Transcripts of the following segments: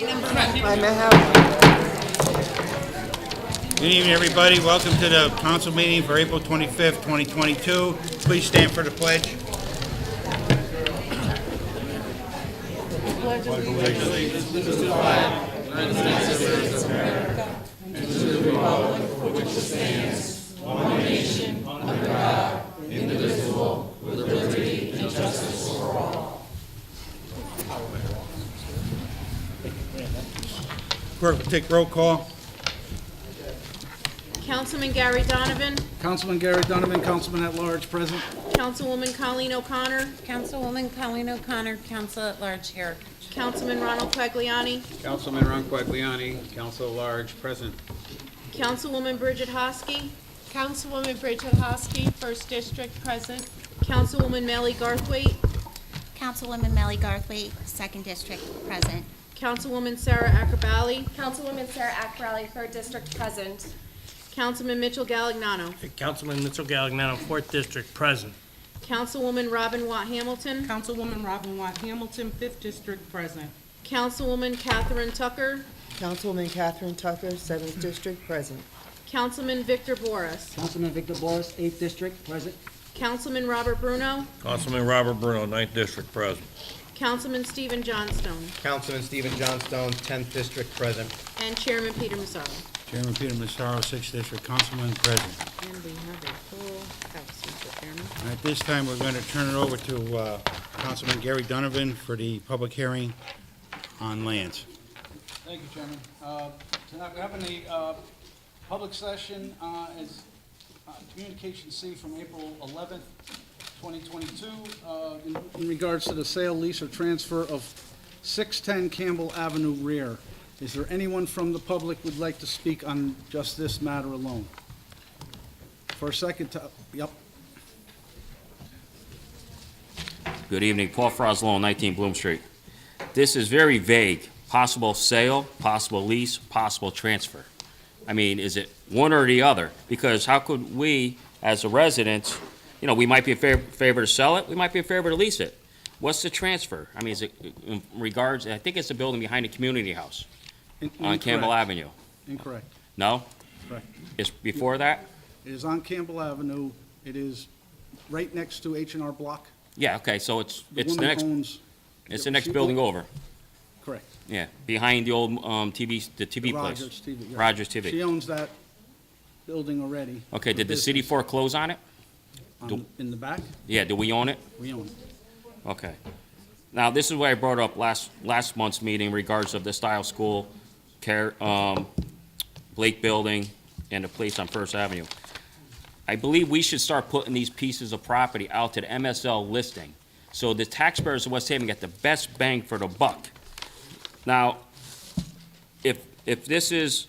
I may have. Good evening, everybody. Welcome to the council meeting for April 25th, 2022. Please stand for the pledge. Clerk will take roll call. Councilman Gary Donovan, Councilman Gary Donovan, Councilman at Large, present. Councilwoman Colleen O'Connor, Councilwoman Colleen O'Connor, Council at Large here. Councilman Ronald Quagliani, Councilman Ron Quagliani, Council at Large, present. Councilwoman Bridget Hosky, Councilwoman Bridget Hosky, First District, present. Councilwoman Melly Garthwaite, Councilwoman Melly Garthwaite, Second District, present. Councilwoman Sarah Acrobali, Councilwoman Sarah Acrobali, 3rd District, present. Councilman Mitchell Galignano, Councilman Mitchell Galignano, 4th District, present. Councilwoman Robin Watt Hamilton, Councilwoman Robin Watt Hamilton, 5th District, present. Councilwoman Catherine Tucker, Councilwoman Catherine Tucker, 7th District, present. Councilman Victor Boris, Councilman Victor Boris, 8th District, present. Councilman Robert Bruno, Councilman Robert Bruno, 9th District, present. Councilman Stephen Johnstone, Councilman Stephen Johnstone, 10th District, present. and Chairman Peter Massaro. Chairman Peter Massaro, 6th District, Councilman present. And we have a full house, Mr. Chairman. At this time, we're going to turn it over to Councilman Gary Donovan for the public hearing on lands. Thank you, Chairman. Tonight we're having a public session as Communication C from April 11th, 2022, in regards to the sale, lease, or transfer of 610 Campbell Avenue rear. Is there anyone from the public who would like to speak on just this matter alone? For a second, yep. Good evening, Paul Froslow, 19 Bloom Street. This is very vague. Possible sale, possible lease, possible transfer. I mean, is it one or the other? Because how could we, as a resident, you know, we might be in favor to sell it, we might be in favor to lease it. What's the transfer? I mean, is it in regards, I think it's the building behind the community house on Campbell Avenue. Incorrect. No? Correct. It's before that? It is on Campbell Avenue. It is right next to H&R Block. Yeah, okay, so it's the woman next, owns- it's the next building over. Correct. Yeah, behind the old the TV place. Rogers TV. yeah. Rogers TV. She owns that building already. Okay, for did the city business. foreclose on it? In the back, Yeah, do we own it? we own it. Okay. Now, this is what I brought up last month's meeting in regards of the style school, Blake Building, and the place on First Avenue. I believe we should start putting these pieces of property out to the MSL listing, so the taxpayers of West Haven get the best bang for the buck. Now, if this is,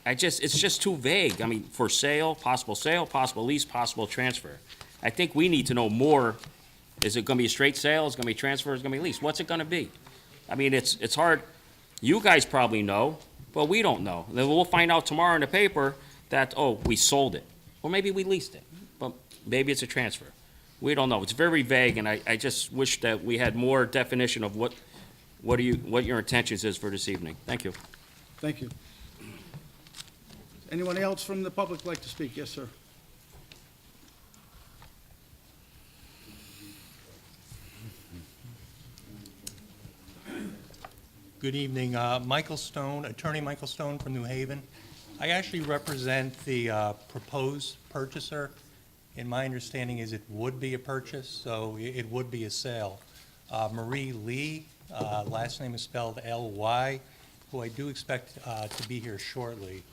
it's just too vague. I mean, for sale, possible lease, possible transfer. I think we need to know more. Is it gonna be a straight sale? Is it gonna be transfer? Is it gonna be lease? What's it gonna be? I mean, it's hard. You guys probably know, but we don't know. Then we'll find out tomorrow in the paper that, oh, we sold it. Or maybe we leased it, but maybe it's a transfer. We don't know. It's very vague, and I just wish that we had more definition of what your intentions is for this evening. Thank you. Thank you. Anyone else from the public like to speak? Yes, sir. Good evening, Michael Stone, Attorney Michael Stone from New Haven. I actually represent the proposed purchaser, and my understanding is it would be a purchase, so it would be a sale. Marie Lee, last name is spelled L-Y, who I do expect to be here shortly.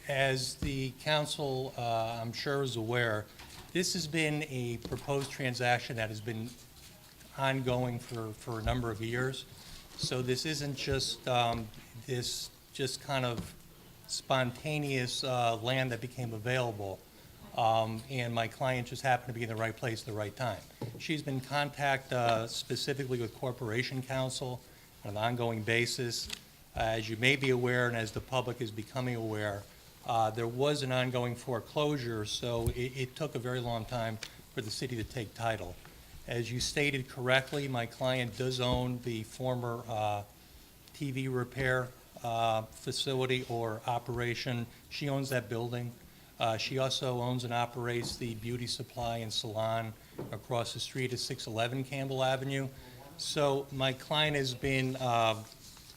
As the council, I'm sure, is aware, this has been a proposed transaction that has been ongoing for a number of years. So this isn't just this just kind of spontaneous land that became available, and my client just happened to be in the right place at the right time. She's been in contact specifically with Corporation Counsel on an ongoing basis. As you may be aware, and as the public is becoming aware, there was an ongoing foreclosure, so it took a very long time for the city to take title. As you stated correctly, my client does own the former TV repair facility or operation. She owns that building. She also owns and operates the beauty supply and salon across the street at 611 Campbell Avenue. So my client has been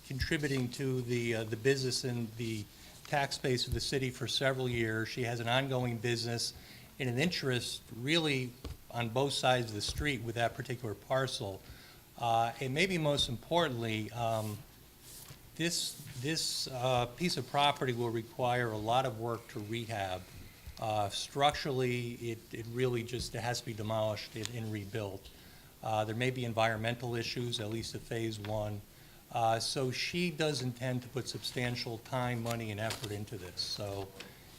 contributing to the business and the tax base of the city for several years. She has an ongoing business and an interest really on both sides of the street with that particular parcel. And maybe most importantly, this piece of property will require a lot of work to rehab. Structurally, it really just, it has to be demolished and rebuilt. There may be environmental issues, at least at phase one. So she does intend to put substantial time, money, and effort into this. So,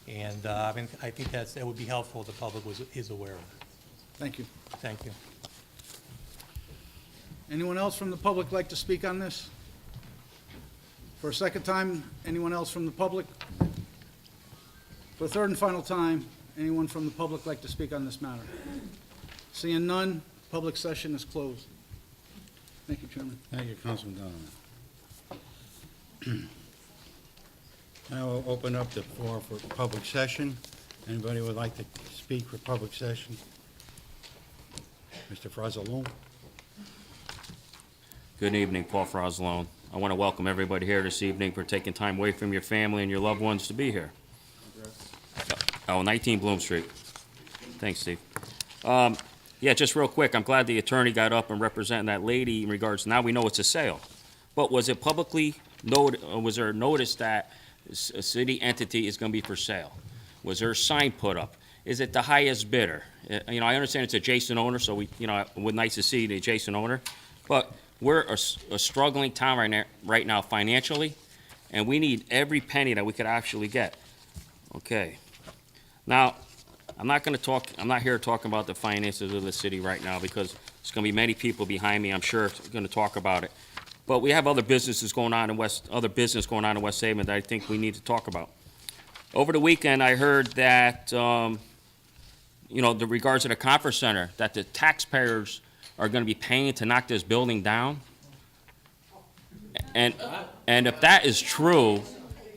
and I think that would be helpful if the public is aware of it. Thank you. Thank you. Anyone else from the public like to speak on this? For a second time, anyone else from the public? For a third and final time, anyone from the public like to speak on this matter? Seeing none, public session is closed. Thank you, Chairman. Thank you, Councilman Donovan. Now we'll open up the floor for public session. Anybody would like to speak for public session? Mr. Frazalone? Good evening, Paul Frozlone. I want to welcome everybody here this evening for taking time away from your family and your loved ones to be here. 19 Bloom Street. Thanks, Steve. Yeah, just real quick, I'm glad the attorney got up and represented that lady in regards, now we know it's a sale. But was it publicly was there notice that a city entity is going to be for sale? Was there a sign put up? Is it the highest bidder? You know, I understand it's adjacent owner, so it would nice to see the adjacent owner. But we're a struggling town right now financially, and we need every penny that we could actually get. Okay. Now, I'm not here talking about the finances of the city right now because there's going to be many people behind me, I'm sure, going to talk about it. But we have other business going on in West Haven that I think we need to talk about. Over the weekend, I heard that, the regards to the conference center, that the taxpayers are going to be paying to knock this building down. And if that is true,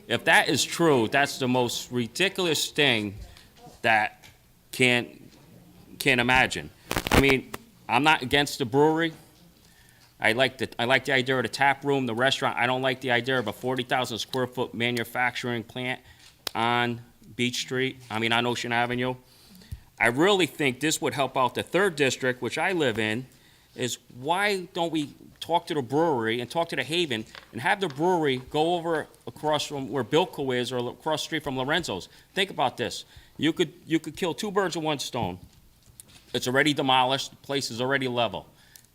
that's the most ridiculous thing that can't imagine. I mean, I'm not against the brewery. I like the idea of the tap room, the restaurant. I don't like the idea of a 40,000 square foot manufacturing plant on Beach Street, on Ocean Avenue. I really think this would help out the 3rd District, which I live in, is why don't we talk to the brewery and talk to the Haven and have the brewery go over across from where Bilko is or across the street from Lorenzo's. Think about this. You could kill 2 birds with 1 stone. It's already demolished. The place is already level.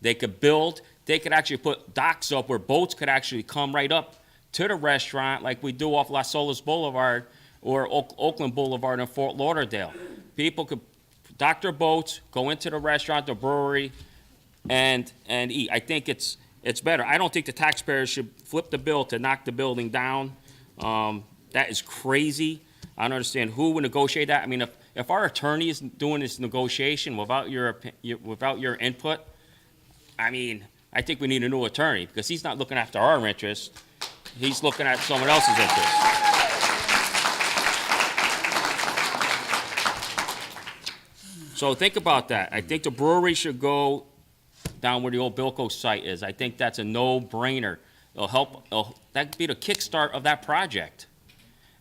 They could build. They could actually put docks up where boats could actually come right up to the restaurant like we do off Las Olas Boulevard or Oakland Boulevard in Fort Lauderdale. People could dock their boats, go into the restaurant, the brewery, and eat. I think it's better. I don't think the taxpayers should flip the bill to knock the building down. That is crazy. I don't understand who would negotiate that. I mean, if our attorney is doing this negotiation without your input, I think we need a new attorney because he's not looking after our interests. He's looking at someone else's interests. So think about that. I think the brewery should go down where the old Bilko site is. I think that's a no-brainer. It'll help. That could be the kickstart of that project.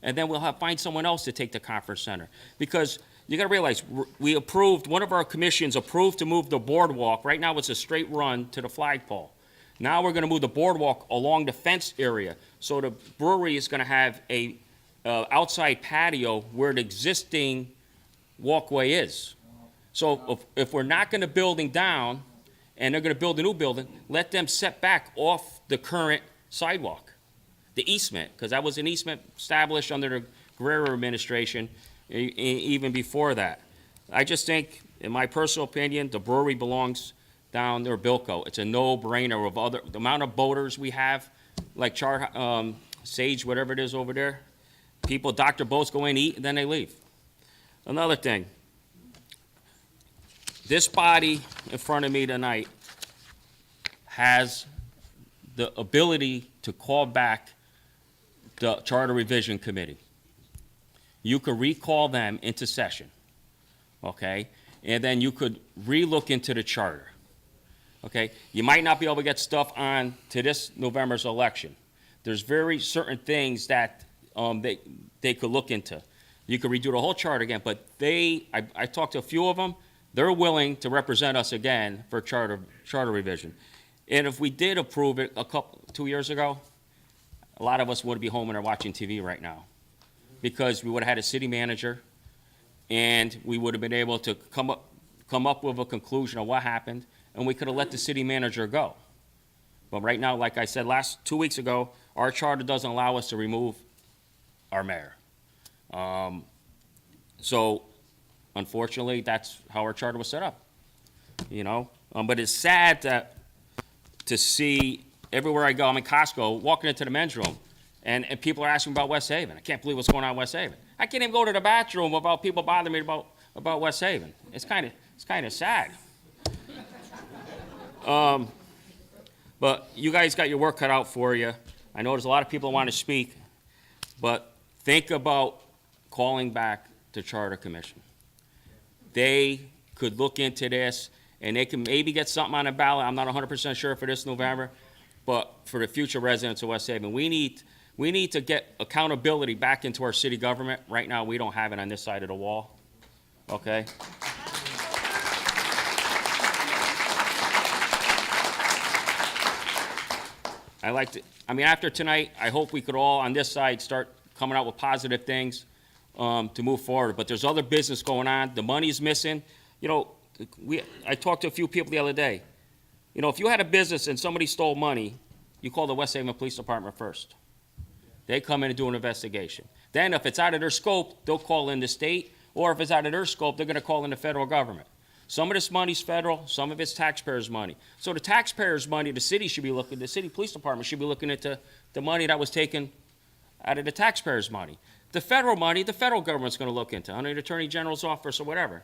And then we'll find someone else to take the conference center. Because you got to realize, we approved, one of our commissions approved to move the boardwalk. Right now, it's a straight run to the flagpole. Now we're going to move the boardwalk along the fence area. So the brewery is going to have a outside patio where the existing walkway is. So if we're knocking the building down and they're going to build a new building, let them set back off the current sidewalk, the easement, because that was an easement established under the Guerrero administration even before that. I just think, in my personal opinion, the brewery belongs down there, Bilko. It's a no-brainer of the amount of boaters we have, like Sage, whatever it is over there. People dock their boats, go in, eat, and then they leave. Another thing. this body in front of me tonight has the ability to call back the Charter Revision Committee. You could recall them into session, okay? And then you could relook into the charter, okay? You might not be able to get stuff on to this November's election. There's very certain things that they could look into. You could redo the whole chart again, but I talked to a few of them. They're willing to represent us again for charter revision. And if we did approve it 2 years ago, a lot of us would be home and are watching TV right now, because we would have had a city manager, and we would have been able to come up with a conclusion of what happened, and we could have let the city manager go. But right now, like I said 2 weeks ago, our charter doesn't allow us to remove our mayor. So unfortunately, that's how our charter was set up, you know? But it's sad to see everywhere I go, I'm in Costco, walking into the men's room, and people are asking about West Haven. I can't believe what's going on in West Haven. I can't even go to the bathroom without people bothering me about West Haven. It's kind of sad. But you guys got your work cut out for you. I know there's a lot of people who want to speak, but think about calling back the Charter Commission. They could look into this, and they can maybe get something on the ballot. I'm not 100% sure for this November, but for the future residents of West Haven, we need to get accountability back into our city government. Right now, we don't have it on this side of the wall, okay? After tonight, I hope we could all, on this side, start coming out with positive things to move forward. But there's other business going on. The money's missing. You know, I talked to a few people the other day. You know, if you had a business and somebody stole money, you call the West Haven Police Department first. They come in and do an investigation. Then if it's out of their scope, they'll call in the state, or if it's out of their scope, they're going to call in the federal government. Some of this money's federal, some of it's taxpayers' money. So the taxpayers' money, the city police department should be looking into the money that was taken out of the taxpayers' money. The federal money, the federal government's going to look into, under the Attorney General's office or whatever.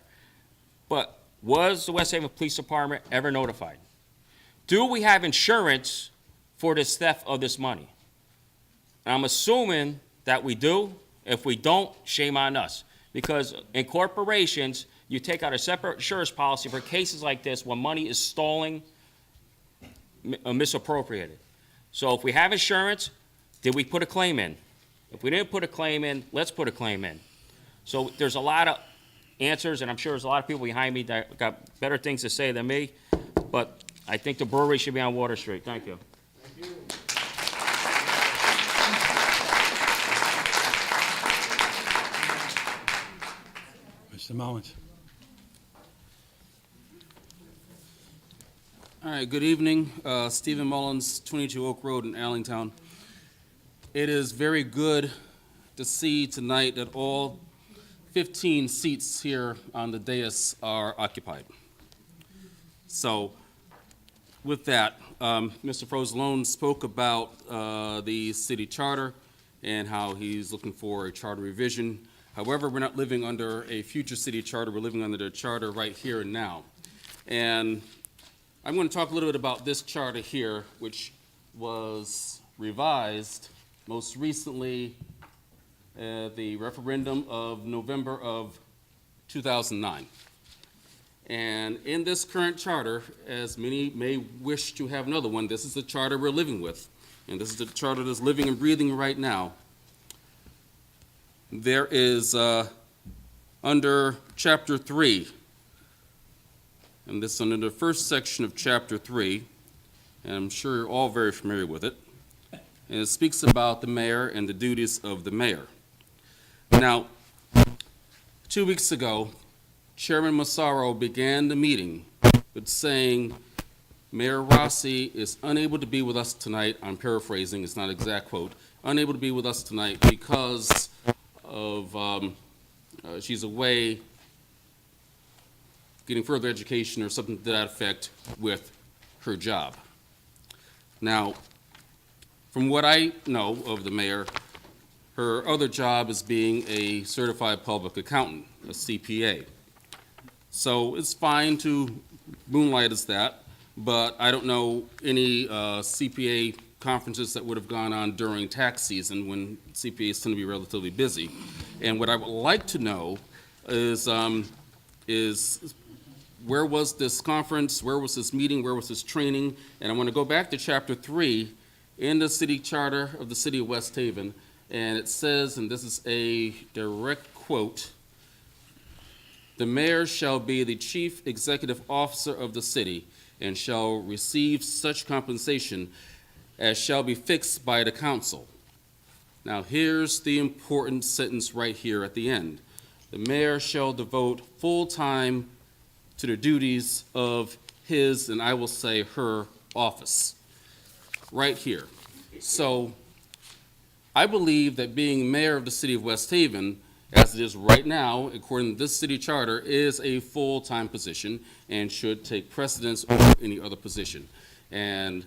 But was the West Haven Police Department ever notified? Do we have insurance for this theft of this money? And I'm assuming that we do. If we don't, shame on us. Because in corporations, you take out a separate insurance policy for cases like this when money is stolen, misappropriated. So if we have insurance, did we put a claim in? If we didn't put a claim in, let's put a claim in. So there's a lot of answers, and I'm sure there's a lot of people behind me that got better things to say than me, but I think the brewery should be on Water Street. Thank you. Mr. Mullins. All right, good evening. Stephen Mullins, 22 Oak Road in Allentown. It is very good to see tonight that all 15 seats here on the dais are occupied. So with that, Mr. Frozelone spoke about the city charter and how he's looking for a charter revision. However, we're not living under a future city charter. We're living under the charter right here and now. And I'm going to talk a little bit about this charter here, which was revised most recently at the referendum of November of 2009. And in this current charter, as many may wish to have another one, this is the charter we're living with. And this is the charter that's living and breathing right now. There is, under Chapter 3, and this is under the first section of Chapter 3, and I'm sure you're all very familiar with it, and it speaks about the mayor and the duties of the mayor. Now, 2 weeks ago, Chairman Massaro began the meeting with saying Mayor Rossi is unable to be with us tonight. I'm paraphrasing, it's not an exact quote. Unable to be with us tonight because of she's away getting further education or something to that effect with her job. Now, from what I know of the mayor, her other job is being a certified public accountant, a CPA. So it's fine to moonlight as that, but I don't know any CPA conferences that would have gone on during tax season when CPAs tend to be relatively busy. And what I would like to know is where was this conference, where was this meeting, where was this training? And I want to go back to Chapter 3 in the city charter of the city of West Haven, and it says, and this is a direct quote, "The mayor shall be the chief executive officer of the city and shall receive such compensation as shall be fixed by the council." Now, here's the important sentence right here at the end. "The mayor shall devote full time to the duties of his," and I will say her, office. Right here. So, I believe that being mayor of the city of West Haven, as it is right now, according to this city charter, is a full-time position and should take precedence over any other position. And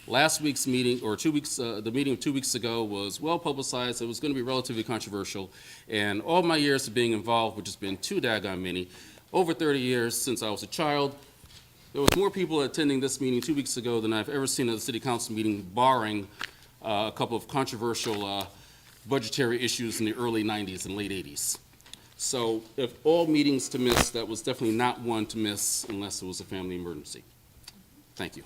last week's meeting, or the meeting of 2 weeks ago was well publicized. It was going to be relatively controversial. And all my years of being involved, which has been too daggone many, over 30 years since I was a child, there was more people attending this meeting 2 weeks ago than I've ever seen at a city council meeting, barring a couple of controversial budgetary issues in the early 90s and late 80s. So if all meetings to miss, that was definitely not one to miss unless it was a family emergency. Thank you.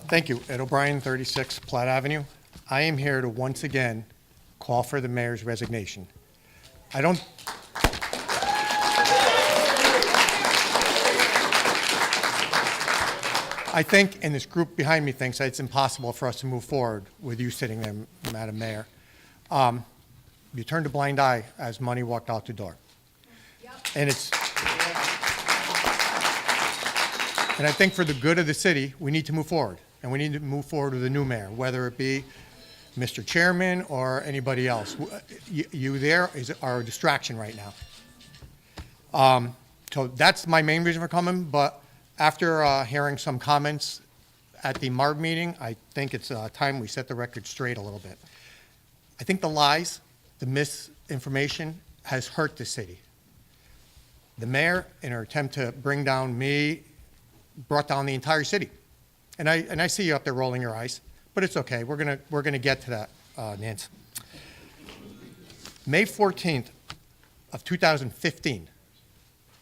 Thank you. Ed O'Brien, 36 Platt Avenue. I am here to once again call for the mayor's resignation. I think, and this group behind me thinks, that it's impossible for us to move forward with you sitting there, Madam Mayor. You turned a blind eye as money walked out the door. And I think for the good of the city, we need to move forward. And we need to move forward with a new mayor, whether it be Mr. Chairman or anybody else. You there are a distraction right now. So that's my main reason for coming, but after hearing some comments at the MARB meeting, I think it's time we set the record straight a little bit. I think the lies, the misinformation has hurt the city. The mayor, in her attempt to bring down me, brought down the entire city. And I see you up there rolling your eyes, but it's okay. We're gonna get to that, Nance. May 14th of 2015.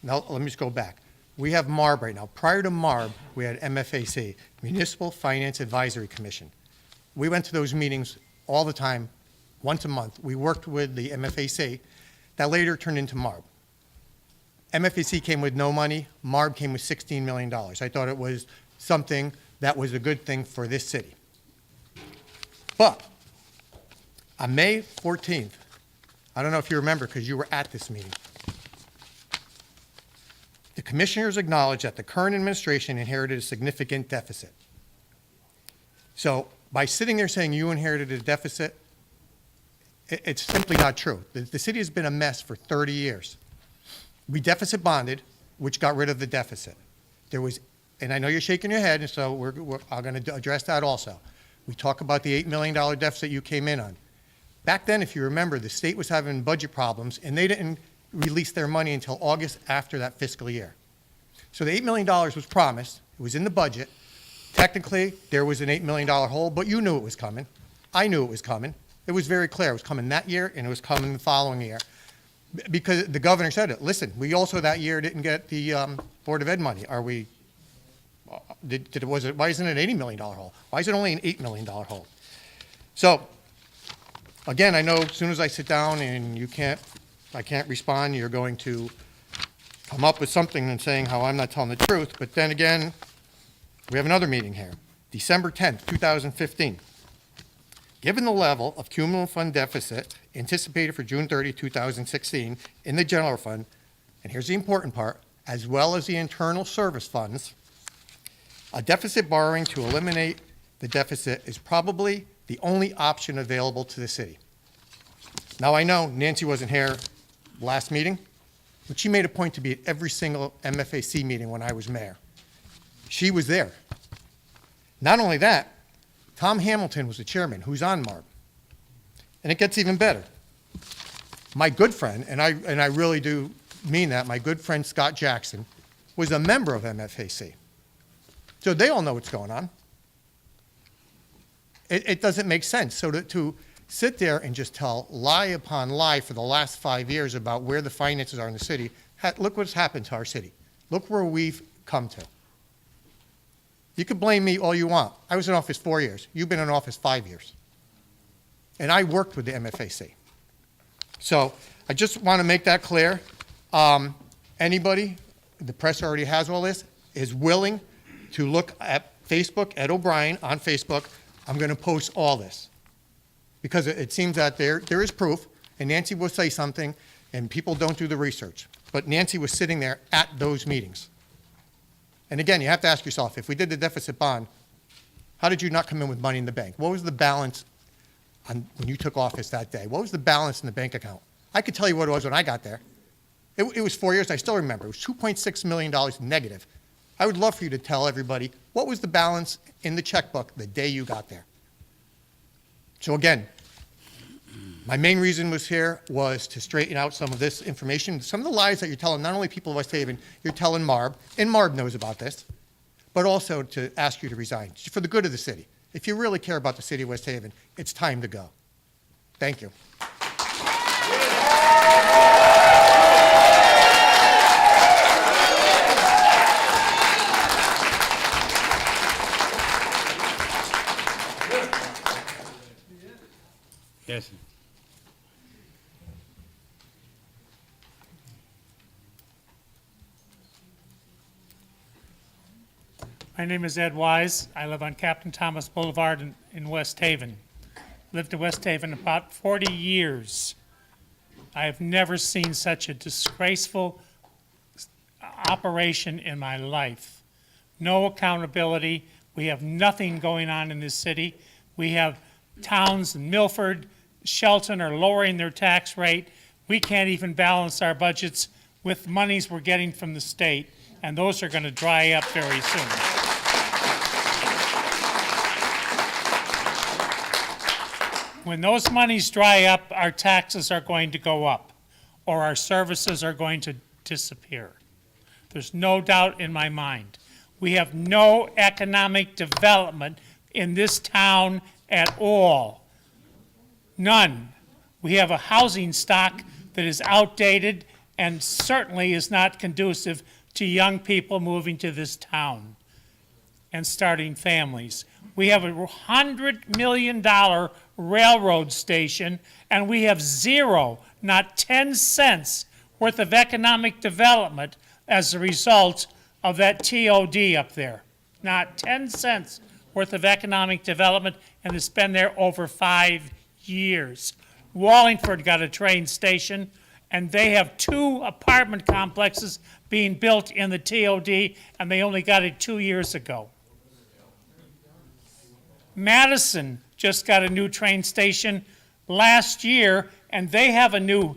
Now, let me just go back. We have MARB right now. Prior to MARB, we had MFAC, Municipal Finance Advisory Commission. We went to those meetings all the time, once a month. We worked with the MFAC. That later turned into MARB. MFAC came with no money. MARB came with $16 million. I thought it was something that was a good thing for this city. But on May 14th, I don't know if you remember because you were at this meeting, the commissioners acknowledged that the current administration inherited a significant deficit. So by sitting there saying you inherited a deficit, it's simply not true. The city has been a mess for 30 years. We deficit bonded, which got rid of the deficit. There was, and I know you're shaking your head, and so I'm going to address that also. We talk about the $8 million deficit you came in on. Back then, if you remember, the state was having budget problems, and they didn't release their money until August after that fiscal year. So the $8 million was promised. It was in the budget. Technically, there was an $8 million hole, but you knew it was coming. I knew it was coming. It was very clear. It was coming that year, and it was coming the following year. Because the governor said it. Listen, we also that year didn't get the Board of Ed money. Are we, why isn't it an $80 million hole? Why is it only an $8 million hole? So, again, I know as soon as I sit down and I can't respond, you're going to come up with something and saying how I'm not telling the truth. But then again, we have another meeting here. December 10th, 2015. Given the level of cumulative fund deficit anticipated for June 30, 2016 in the general fund, and here's the important part, as well as the internal service funds, a deficit borrowing to eliminate the deficit is probably the only option available to the city. Now I know Nancy wasn't here last meeting, but she made a point to be at every single MFAC meeting when I was mayor. She was there. Not only that, Tom Hamilton was the chairman, who's on MARB. And it gets even better. My good friend, and I really do mean that, my good friend Scott Jackson was a member of MFAC. So they all know what's going on. It doesn't make sense. So to sit there and just tell lie upon lie for the last 5 years about where the finances are in the city, look what's happened to our city. Look where we've come to. You can blame me all you want. I was in office 4 years. You've been in office 5 years. And I worked with the MFAC. So I just want to make that clear. Anybody, the press already has all this, is willing to look at Facebook, Ed O'Brien on Facebook. I'm going to post all this. Because it seems that there is proof, and Nancy will say something, and people don't do the research. But Nancy was sitting there at those meetings. And again, you have to ask yourself, if we did the deficit bond, how did you not come in with money in the bank? What was the balance when you took office that day? What was the balance in the bank account? I could tell you what it was when I got there. It was 4 years. I still remember. It was $2.6 million negative. I would love for you to tell everybody what was the balance in the checkbook the day you got there. So again, my main reason was to straighten out some of this information. Some of the lies that you're telling, not only people of West Haven, you're telling MARB, and MARB knows about this, but also to ask you to resign for the good of the city. If you really care about the city of West Haven, it's time to go. Thank you. Yes. My name is Ed Wise. I live on Captain Thomas Boulevard in West Haven. Lived in West Haven about 40 years. I have never seen such a disgraceful operation in my life. No accountability. We have nothing going on in this city. We have towns in Milford, Shelton are lowering their tax rate. We can't even balance our budgets with monies we're getting from the state, and those are going to dry up very soon. When those monies dry up, our taxes are going to go up, or our services are going to disappear. There's no doubt in my mind. We have no economic development in this town at all. None. We have a housing stock that is outdated and certainly is not conducive to young people moving to this town and starting families. We have a $100 million railroad station, and we have zero, not 10 cents worth of economic development as a result of that TOD up there. Not 10 cents worth of economic development, and it's been there over 5 years. Wallingford got a train station, and they have 2 apartment complexes being built in the TOD, and they only got it 2 years ago. Madison just got a new train station last year, and they have a new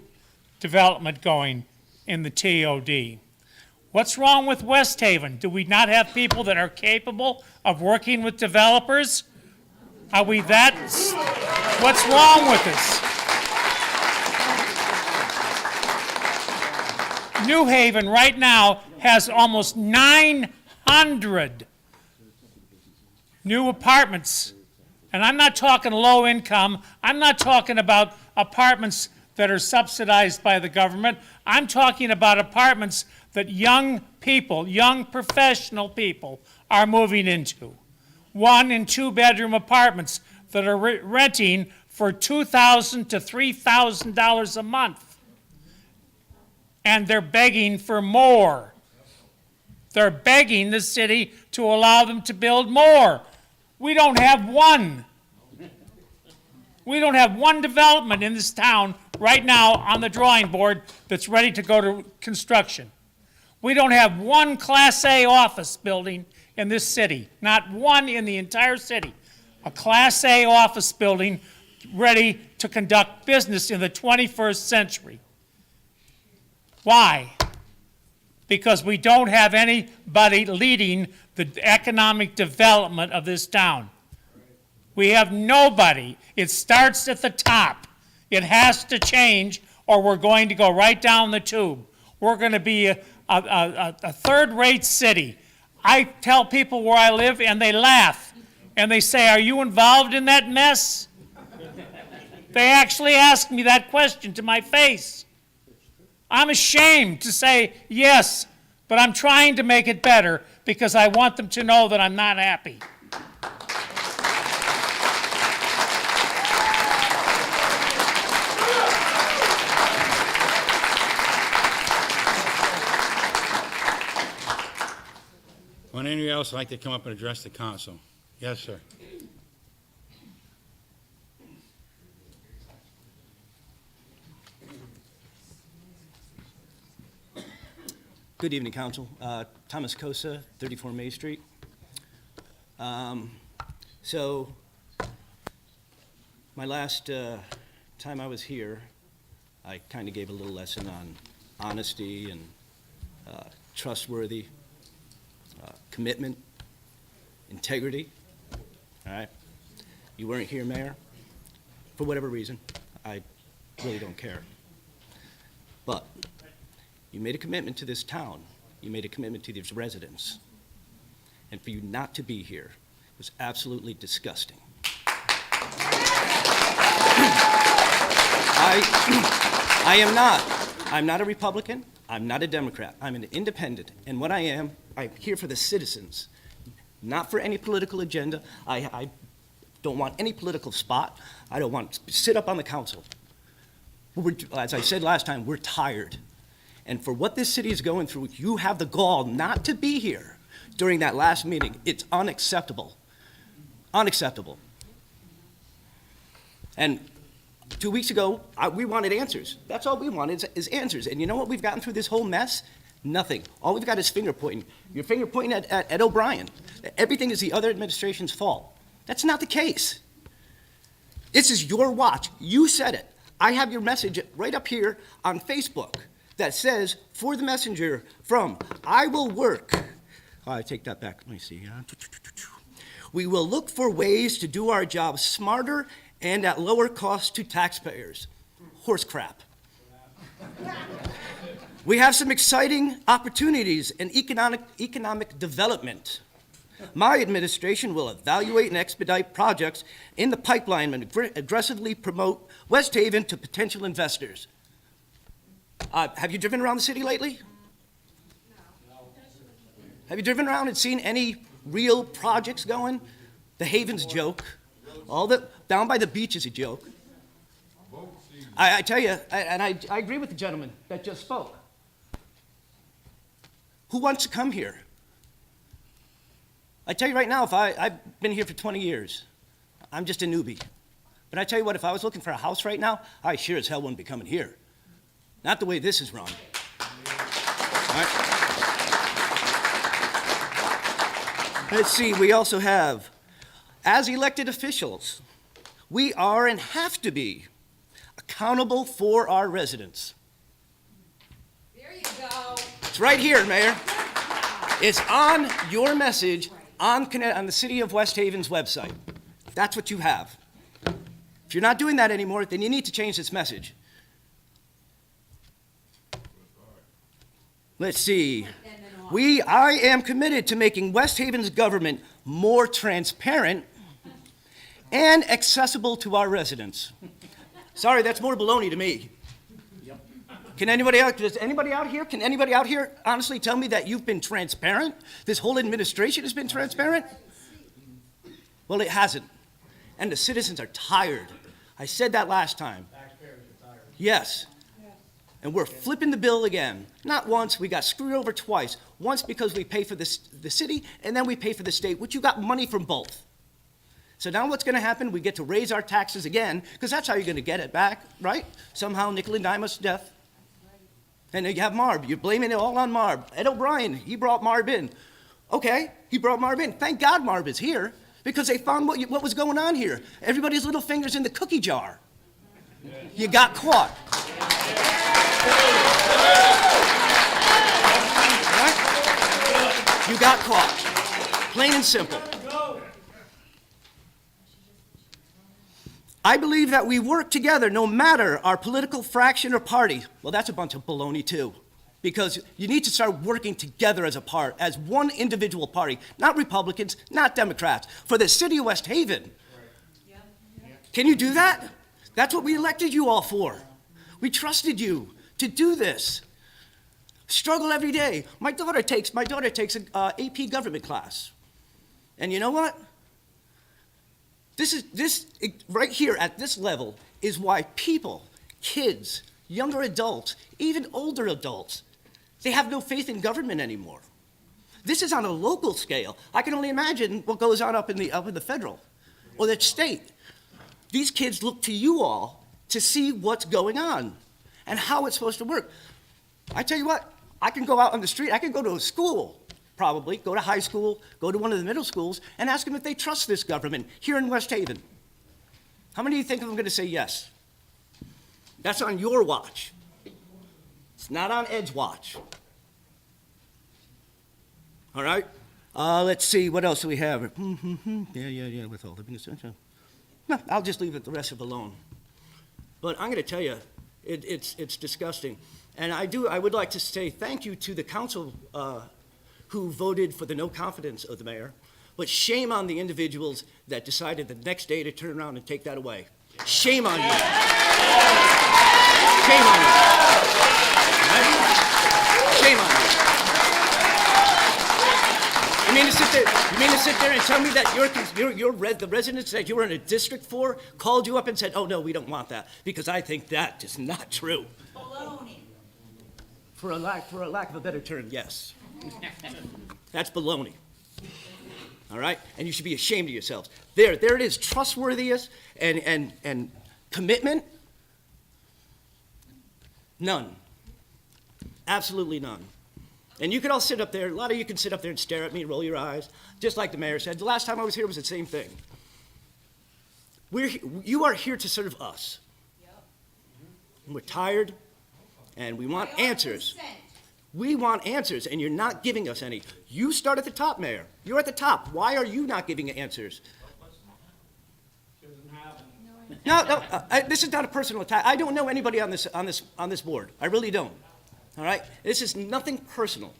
development going in the TOD. What's wrong with West Haven? Do we not have people that are capable of working with developers? Are we that? What's wrong with us? New Haven right now has almost 900 new apartments. And I'm not talking low income. I'm not talking about apartments that are subsidized by the government. I'm talking about apartments that young people, young professional people are moving into. 1 and 2 bedroom apartments that are renting for $2,000 to $3,000 a month. And they're begging for more. They're begging the city to allow them to build more. We don't have one. We don't have one development in this town right now on the drawing board that's ready to go to construction. We don't have one Class A office building in this city, not one in the entire city. A Class A office building ready to conduct business in the 21st century. Why? Because we don't have anybody leading the economic development of this town. We have nobody. It starts at the top. It has to change, or we're going to go right down the tube. We're going to be a third-rate city. I tell people where I live, and they laugh. And they say, "Are you involved in that mess?" They actually ask me that question to my face. I'm ashamed to say yes, but I'm trying to make it better because I want them to know that I'm not happy. Would anybody else like to come up and address the council? Yes, sir. Good evening, Council. Thomas Cosa, 34 May Street. So, my last time I was here, I kind of gave a little lesson on honesty and trustworthy, commitment, integrity. All right? You weren't here, Mayor, for whatever reason. I really don't care. But you made a commitment to this town. You made a commitment to these residents. And for you not to be here was absolutely disgusting. I'm not a Republican. I'm not a Democrat. I'm an independent. And what I am, I'm here for the citizens, not for any political agenda. I don't want any political spot. I don't want to sit up on the council. As I said last time, we're tired. And for what this city is going through, you have the gall not to be here during that last meeting. It's unacceptable. Unacceptable. And 2 weeks ago, we wanted answers. That's all we wanted is answers. And you know what we've gotten through this whole mess? Nothing. All we've got is finger pointing. You're finger pointing at O'Brien. Everything is the other administration's fault. That's not the case. This is your watch. You said it. I have your message right up here on Facebook that says, for the messenger from I will work. I take that back. Let me see. We will look for ways to do our job smarter and at lower cost to taxpayers. Horse crap. We have some exciting opportunities in economic development. My administration will evaluate and expedite projects in the pipeline and aggressively promote West Haven to potential investors. Have you driven around the city lately? No. Have you driven around and seen any real projects going? The Haven's a joke. All the down by the beach is a joke. I tell you, and I agree with the gentleman that just spoke. Who wants to come here? I tell you right now, I've been here for 20 years. I'm just a newbie. But I tell you what, if I was looking for a house right now, I sure as hell wouldn't be coming here. Not the way this is run. All right. Let's see, we also have, as elected officials, we are and have to be accountable for our residents. There you go. It's right here, Mayor. It's on your message on the City of West Haven's website. That's what you have. If you're not doing that anymore, then you need to change this message. Let's see. I am committed to making West Haven's government more transparent and accessible to our residents. Sorry, that's more baloney to me. Can anybody out here honestly tell me that you've been transparent? This whole administration has been transparent? Well, it hasn't. And the citizens are tired. I said that last time. Taxpayers are tired. Yes. And we're flipping the bill again. Not once, we got screwed over twice. Once because we pay for the city, and then we pay for the state, which you got money from both. So now what's gonna happen? We get to raise our taxes again, because that's how you're gonna get it back, right? Somehow nickel and dime us to death. And then you have Marb. You're blaming it all on Marb. Ed O'Brien, he brought Marb in. Okay, he brought Marb in. Thank God Marb is here, because they found what was going on here. Everybody's little fingers in the cookie jar. You got caught. caught. Plain and simple. I believe that we work together no matter our political fraction or party. Well, that's a bunch of baloney too. Because you need to start working together as a part, as one individual party, not Republicans, not Democrats, for the city of West Haven. Can you do that? That's what we elected you all for. We trusted you to do this. Struggle every day. My daughter takes an AP government class. And you know what? This right here at this level is why people, kids, younger adults, even older adults, they have no faith in government anymore. This is on a local scale. I can only imagine what goes on up in the federal or the state. These kids look to you all to see what's going on and how it's supposed to work. I tell you what, I can go out on the street, I can go to a school, probably, go to high school, go to one of the middle schools, and ask them if they trust this government here in West Haven. How many of you think I'm going to say yes? That's on your watch. It's not on Ed's watch. All right? Let's see, what else do we have? Yeah, with all the... No, I'll just leave it the rest of it alone. But I'm going to tell you, it's disgusting. And I would like to say thank you to the council who voted for the no confidence of the mayor, but shame on the individuals that decided the next day to turn around and take that away. Shame on you. Shame on you. Right? Shame on you. You mean to sit there and tell me that the residents that you were in a district for called you up and said, oh, no, we don't want that, because I think that is not true. Baloney. For a lack of a better term, yes. That's baloney. All right? And you should be ashamed of yourselves. There it is, trustworthiness and commitment. None. Absolutely none. And you can all sit up there, a lot of you can sit up there and stare at me, roll your eyes, just like the mayor said. The last time I was here was the same thing. You are here to serve us. We're tired, and we want answers. We want answers, and you're not giving us any. You start at the top, Mayor. You're at the top. Why are you not giving answers? No, this is not a personal attack. I don't know anybody on this board. I really don't. All right? This is nothing personal.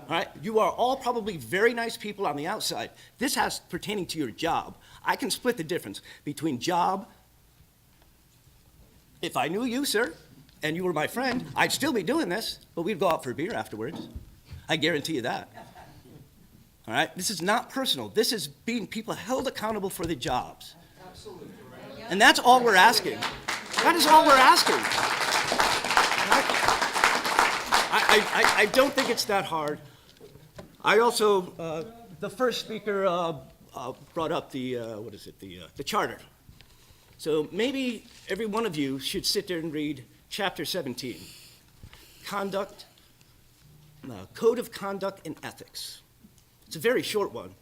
All right? You are all probably very nice people on the outside. This has pertaining to your job. I can split the difference between job. If I knew you, sir, and you were my friend, I'd still be doing this, but we'd go out for a beer afterwards. I guarantee you that. All right? This is not personal. This is being people held accountable for the jobs. Absolutely. And that's all we're asking. That is all we're asking. I don't think it's that hard. I also, the first speaker brought up the charter. So maybe every one of you should sit there and read Chapter 17, Conduct, Code of Conduct and Ethics. It's a very short one,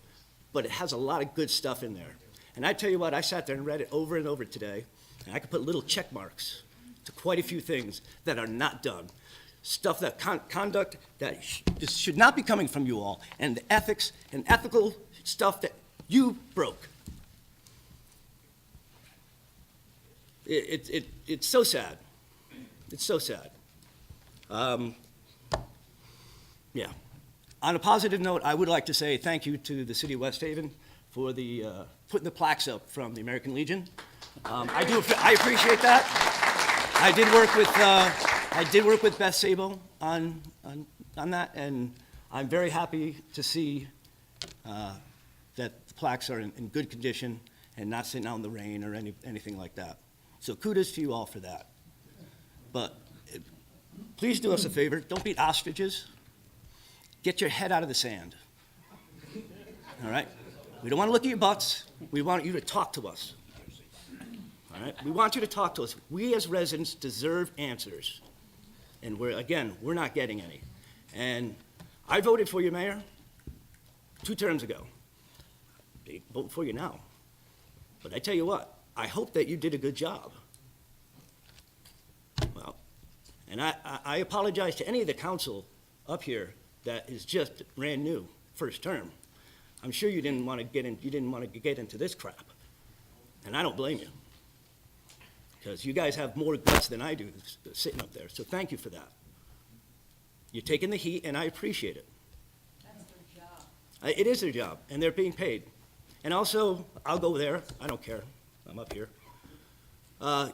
but it has a lot of good stuff in there. And I tell you what, I sat there and read it over and over today, and I could put little check marks to quite a few things that are not done. Stuff that conduct that should not be coming from you all, and the ethics and ethical stuff that you broke. It's so sad. It's so sad. Yeah. On a positive note, I would like to say thank you to the City of West Haven for the putting the plaques up from the American Legion. I appreciate that. I did work with Beth Sabo on that, and I'm very happy to see that the plaques are in good condition and not sitting out in the rain or anything like that. So kudos to you all for that. But please do us a favor. Don't be ostriches. Get your head out of the sand. All right? We don't want to look at your butts. We want you to talk to us. All right? We want you to talk to us. We as residents deserve answers. And we're not getting any. And I voted for you, Mayor, 2 terms ago. They vote for you now. But I tell you what, I hope that you did a good job. Well, and I apologize to any of the council up here that is just brand new first term, I'm sure you didn't want to get into this crap. And I don't blame you. Because you guys have more guts than I do sitting up there. So thank you for that. You're taking the heat, and I appreciate it. That's their job. It is their job, and they're being paid. And also, I'll go there. I don't care. I'm up here.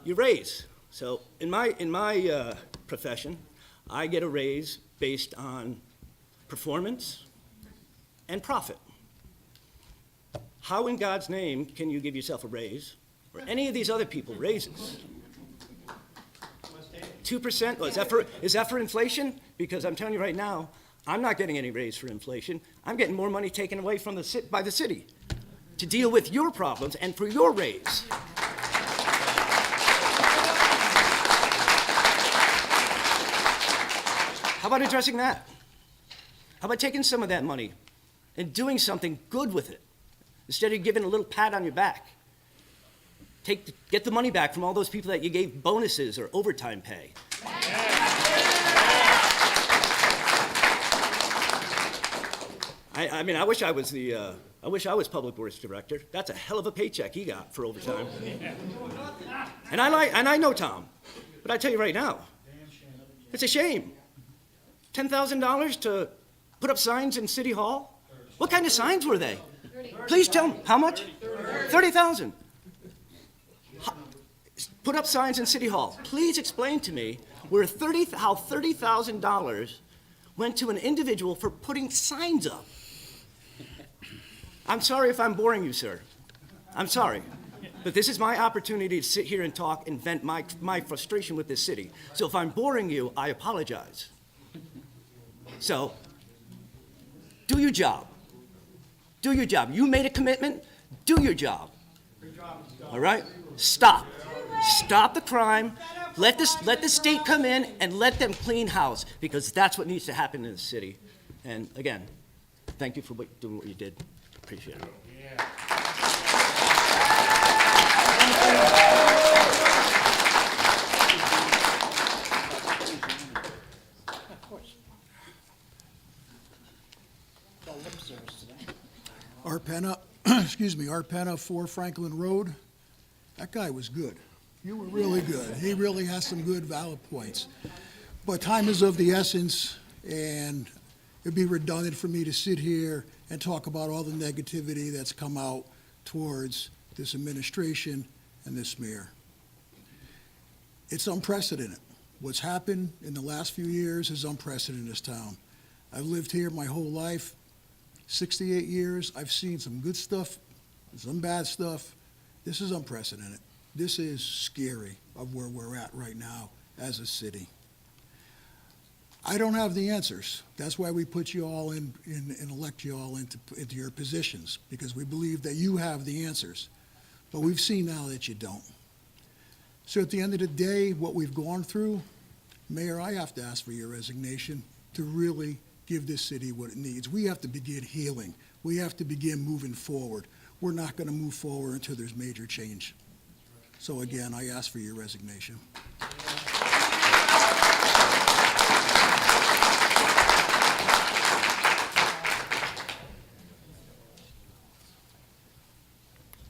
Your raise. So in my profession, I get a raise based on performance and profit. How in God's name can you give yourself a raise, or any of these other people raises? 2%? Oh, is that for inflation? Because I'm telling you right now, I'm not getting any raise for inflation. I'm getting more money taken away from by the city to deal with your problems and for your raise. How about addressing that? How about taking some of that money and doing something good with it instead of giving a little pat on your back? Get the money back from all those people that you gave bonuses or overtime pay. I mean, I wish I was Public Works Director. That's a hell of a paycheck he got for overtime. And I know Tom, but I tell you right now, it's a shame. $10,000 to put up signs in City Hall? What kind of signs were they? Please tell me, how much? 30,000. Put up signs in City Hall. Please explain to me how $30,000 went to an individual for putting signs up. I'm sorry if I'm boring you, sir. I'm sorry. But this is my opportunity to sit here and talk and vent my frustration with this city. So if I'm boring you, I apologize. So, do your job. Do your job. You made a commitment, do your job. All right? Stop. Stop the crime. Let the state come in and let them clean house, because that's what needs to happen in the city. And again, thank you for doing what you did. Appreciate it. Arpa, Arpa, 4 Franklin Road. That guy was good. You were really good. He really has some good valid points. But time is of the essence, and it'd be redundant for me to sit here and talk about all the negativity that's come out towards this administration and this mayor. It's unprecedented. What's happened in the last few years is unprecedented in this town. I've lived here my whole life, 68 years. I've seen some good stuff, some bad stuff. This is unprecedented. This is scary of where we're at right now as a city. I don't have the answers. That's why we put you all in and elect you all into your positions, because we believe that you have the answers. But we've seen now that you don't. So at the end of the day, what we've gone through, Mayor, I have to ask for your resignation to really give this city what it needs. We have to begin healing. We have to begin moving forward. We're not going to move forward until there's major change. So again, I ask for your resignation.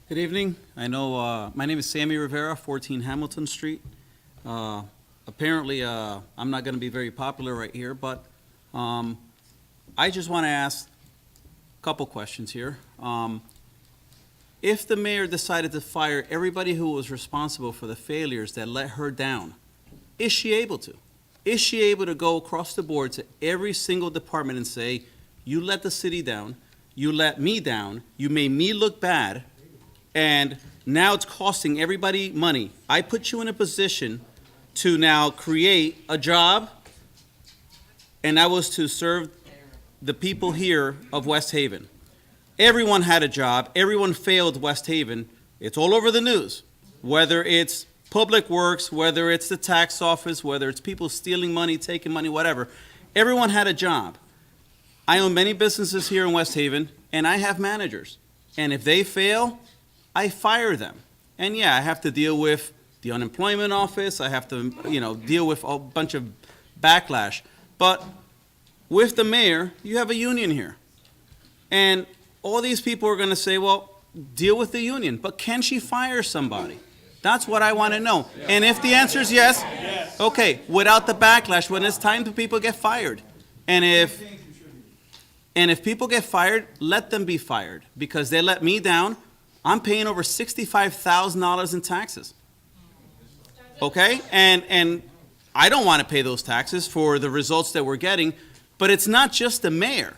Good evening. I know my name is Sammy Rivera, 14 Hamilton Street. Apparently, I'm not going to be very popular right here, but I just want to ask a couple questions here. If the mayor decided to fire everybody who was responsible for the failures that let her down, is she able to? Is she able to go across the board to every single department and say, you let the city down, you let me down, you made me look bad, and now it's costing everybody money. I put you in a position to now create a job, and that was to serve the people here of West Haven. Everyone had a job. Everyone failed West Haven. It's all over the news, whether it's Public Works, whether it's the tax office, whether it's people stealing money, taking money, whatever. Everyone had a job. I own many businesses here in West Haven, and I have managers. And if they fail, I fire them. And yeah, I have to deal with the unemployment office. I have to, deal with a bunch of backlash. But with the mayor, you have a union here. And all these people are gonna say, well, deal with the union, but can she fire somebody? That's what I wanna know. And if the answer is yes, okay, without the backlash, when it's time to people get fired. And if people get fired, let them be fired, because they let me down. I'm paying over $65,000 in taxes. Okay? And I don't want to pay those taxes for the results that we're getting, but it's not just the mayor.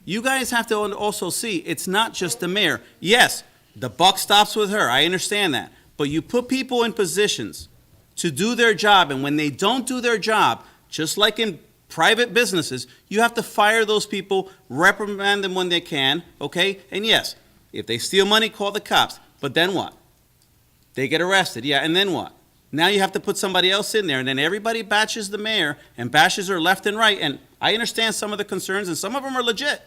You guys have to also see, it's not just the mayor. Yes, the buck stops with her, I understand that. But you put people in positions to do their job, and when they don't do their job, just like in private businesses, you have to fire those people, reprimand them when they can, okay? And yes, if they steal money, call the cops. But then what? They get arrested, yeah, and then what? Now you have to put somebody else in there, and then everybody bashes the mayor and bashes her left and right. And I understand some of the concerns, and some of them are legit.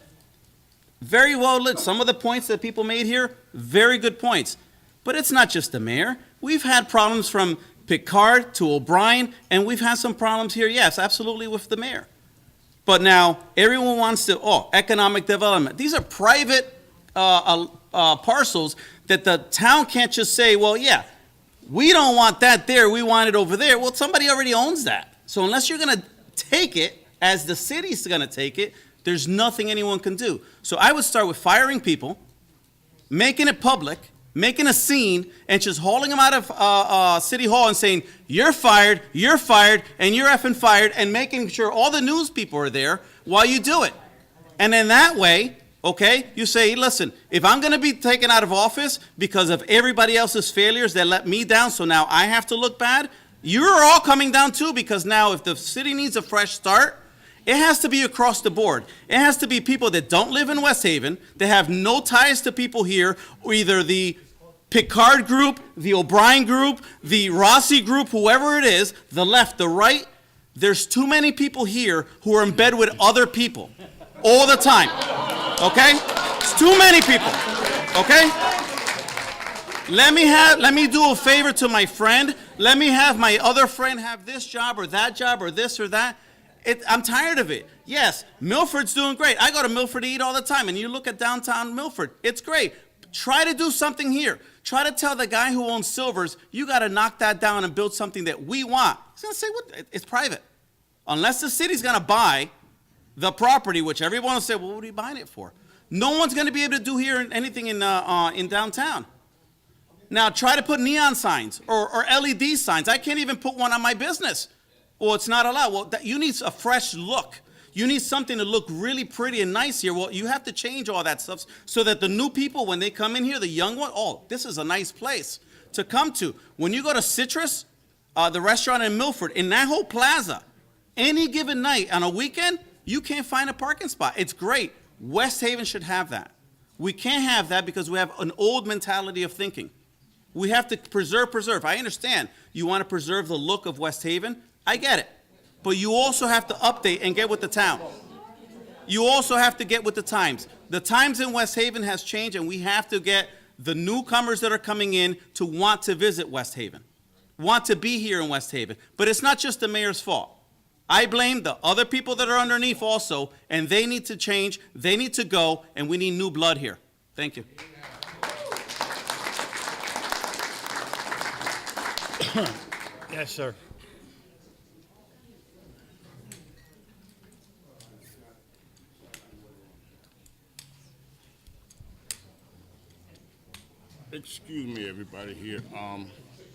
Very well lit. Some of the points that people made here, very good points. But it's not just the mayor. We've had problems from Picard to O'Brien, and we've had some problems here, yes, absolutely, with the mayor. But now everyone wants to, economic development. These are private parcels that the town can't just say, well, yeah, we don't want that there, we want it over there. Well, somebody already owns that. So unless you're gonna take it, as the city's gonna take it, there's nothing anyone can do. So I would start with firing people, making it public, making a scene, and just hauling them out of City Hall and saying, you're fired, and you're effing fired, and making sure all the news people are there while you do it. And then that way, okay, you say, listen, if I'm going to be taken out of office because of everybody else's failures that let me down, so now I have to look bad, you're all coming down too, because now if the city needs a fresh start, it has to be across the board. It has to be people that don't live in West Haven, that have no ties to people here, or either the Picard group, the O'Brien group, the Rossi group, whoever it is, the left, the right. There's too many people here who are in bed with other people all the time, okay? It's too many people, okay? Let me do a favor to my friend. Let me have my other friend have this job or this or that. I'm tired of it. Yes, Milford's doing great. I go to Milford to eat all the time, and you look at downtown Milford, it's great. Try to do something here. Try to tell the guy who owns Silvers, you got to knock that down and build something that we want. He's going to say, what? It's private. Unless the city's going to buy the property, which everyone will say, well, what are you buying it for? No one's going to be able to do here anything in downtown. Now, try to put neon signs or LED signs. I can't even put one on my business. Well, it's not allowed. Well, you need a fresh look. You need something to look really pretty and nice here. Well, you have to change all that stuff so that the new people, when they come in here, the young one, this is a nice place to come to. When you go to Citrus, the restaurant in Milford, in that whole plaza, any given night on a weekend, you can't find a parking spot. It's great. West Haven should have that. We can't have that because we have an old mentality of thinking. We have to preserve. I understand you want to preserve the look of West Haven. I get it. But you also have to update and get with the town. You also have to get with the times. The times in West Haven has changed, and we have to get the newcomers that are coming in to want to visit West Haven, want to be here in West Haven. But it's not just the mayor's fault. I blame the other people that are underneath also, and they need to change, they need to go, and we need new blood here. Thank you. Yes, sir. Excuse me, everybody here.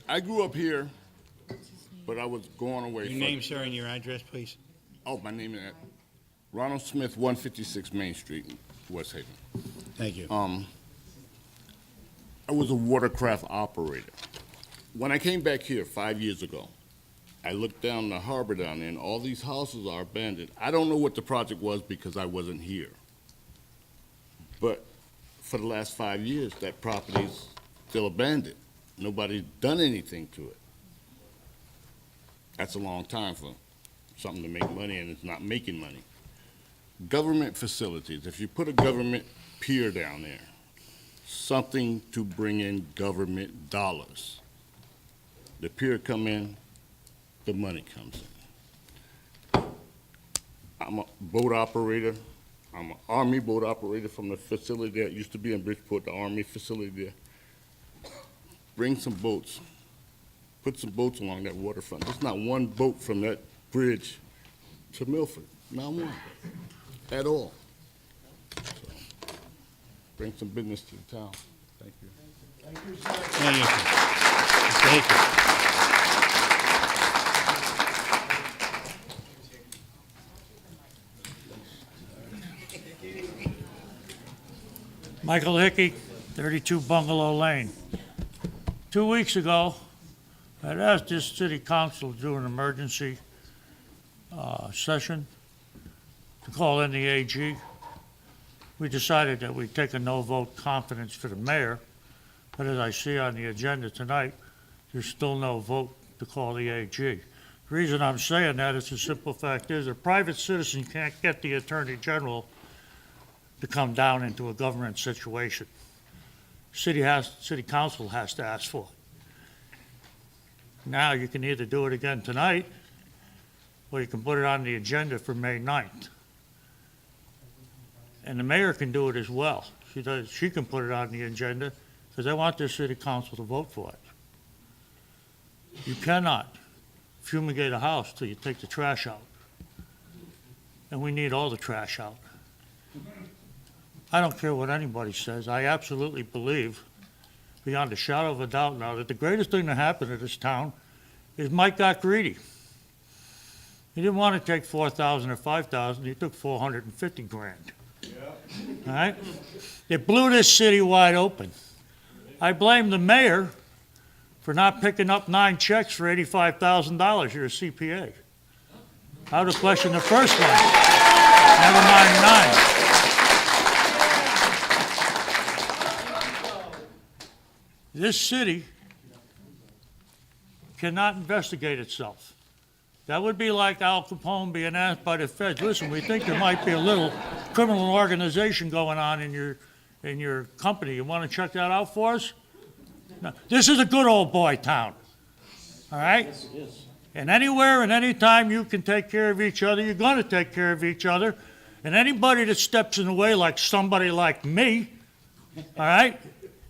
I grew up here, but I was going away. Your name, sir, and your address, please. Oh, my name is Ronald Smith, 156 Main Street, West Haven. Thank you. I was a watercraft operator. When I came back here 5 years ago, I looked down the harbor down there, and all these houses are abandoned. I don't know what the project was because I wasn't here. But for the last 5 years, that property's still abandoned. Nobody's done anything to it. That's a long time for something to make money, and it's not making money. Government facilities, if you put a government pier down there, something to bring in government dollars. The pier come in, the money comes in. I'm a boat operator. I'm an Army boat operator from the facility that used to be in Bridgeport, the Army facility there. Bring some boats. Put some boats along that waterfront. There's not one boat from that bridge to Milford. Not one. At all. So, bring some business to the town. Thank you. Thank you. Thank you. Michael Hickey, 32 Bungalow Lane. 2 weeks ago, I'd asked this city council to do an emergency session to call in the AG. We decided that we'd take a no-vote confidence for the mayor, but as I see on the agenda tonight, there's still no vote to call the AG. The reason I'm saying that is the simple fact is a private citizen can't get the Attorney General to come down into a government situation. City council has to ask for it. Now you can either do it again tonight, or you can put it on the agenda for May 9th. And the mayor can do it as well. She can put it on the agenda, because I want this city council to vote for it. You cannot fumigate a house till you take the trash out. And we need all the trash out. I don't care what anybody says. I absolutely believe, beyond a shadow of a doubt now, that the greatest thing that happened to this town is Mike got greedy. He didn't want to take 4,000 or 5,000. He took 450 grand. All right? It blew this city wide open. I blame the mayor for not picking up 9 checks for $85,000. You're a CPA. I would have questioned the first one. Never mind 9. This city cannot investigate itself. That would be like Al Capone being asked by the feds, listen, we think there might be a little criminal organization going on in your company. You want to check that out for us? No. This is a good old boy town, all right? Yes, it is. And anywhere and anytime you can take care of each other, you're going to take care of each other. And anybody that steps in the way, like somebody like me, all right,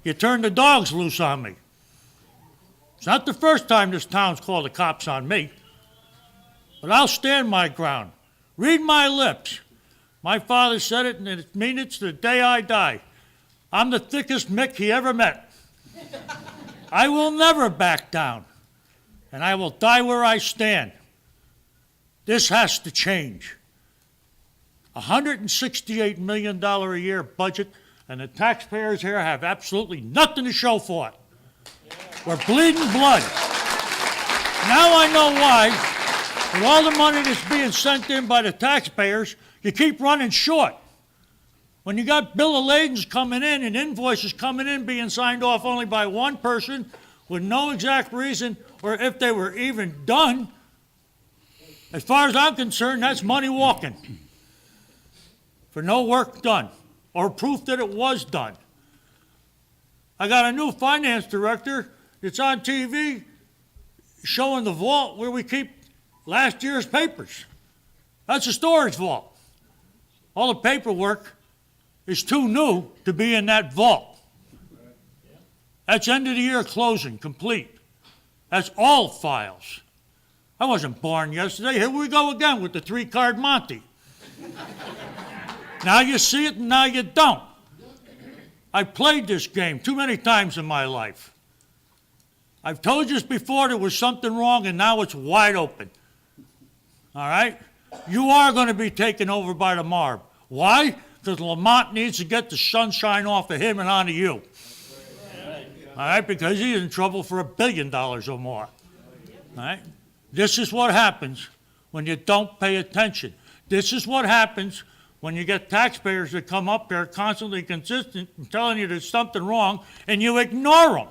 you turn the dogs loose on me. It's not the first time this town's called the cops on me, but I'll stand my ground. Read my lips. My father said it, and I mean it to the day I die. I'm the thickest Mick he ever met. I will never back down, and I will die where I stand. This has to change. $168 million a year budget, and the taxpayers here have absolutely nothing to show for it. We're bleeding blood. Now I know why, with all the money that's being sent in by the taxpayers, you keep running short. When you got bill of ladings coming in and invoices coming in being signed off only by one person with no exact reason or if they were even done, as far as I'm concerned, that's money walking for no work done or proof that it was done. I got a new finance director that's on TV showing the vault where we keep last year's papers. That's a storage vault. All the paperwork is too new to be in that vault. That's end of the year closing, complete. That's all files. I wasn't born yesterday. Here we go again with the 3-card Monty. Now you see it and now you don't. I played this game too many times in my life. I've told you this before, there was something wrong and now it's wide open. All right? You are going to be taken over by the mob. Why? Because Lamont needs to get the sunshine off of him and onto you. All right? Because he's in trouble for $1 billion or more. All right? This is what happens when you don't pay attention. This is what happens when you get taxpayers that come up there constantly consistent and telling you there's something wrong and you ignore them.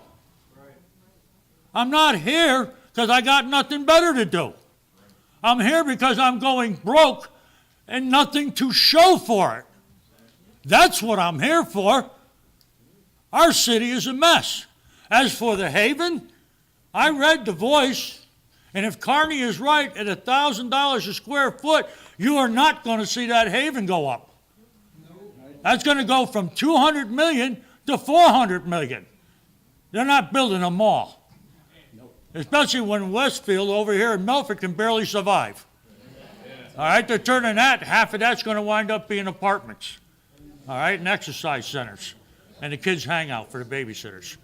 I'm not here because I got nothing better to do. I'm here because I'm going broke and nothing to show for it. That's what I'm here for. Our city is a mess. As for the Haven, I read The Voice, and if Carney is right, at $1,000 a square foot, you are not going to see that Haven go up. That's gonna go from 200 million to 400 million. They're not building a mall. Especially when Westfield over here in Milford can barely survive. All right, they're turning that, half of that's gonna wind up being apartments. All right, and exercise centers, and the kids' hangout for the babysitters.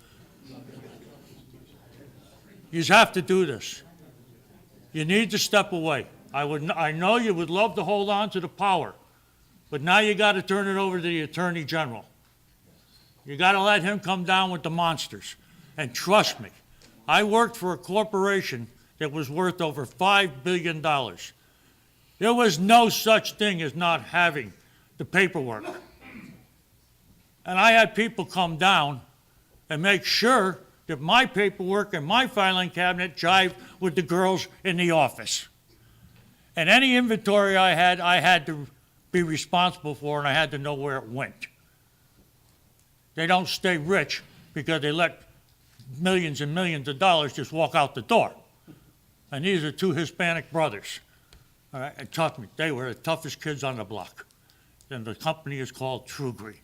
You have to do this. You need to step away. I know you would love to hold on to the power, but now you gotta turn it over to the Attorney General. You gotta let him come down with the monsters. And trust me, I worked for a corporation that was worth over $5 billion. There was no such thing as not having the paperwork. And I had people come down and make sure that my paperwork and my filing cabinet jived with the girls in the office. And any inventory I had to be responsible for, and I had to know where it went. They don't stay rich because they let millions and millions of dollars just walk out the door. And these are two Hispanic brothers. All right, and trust me, they were the toughest kids on the block. And the company is called True Green.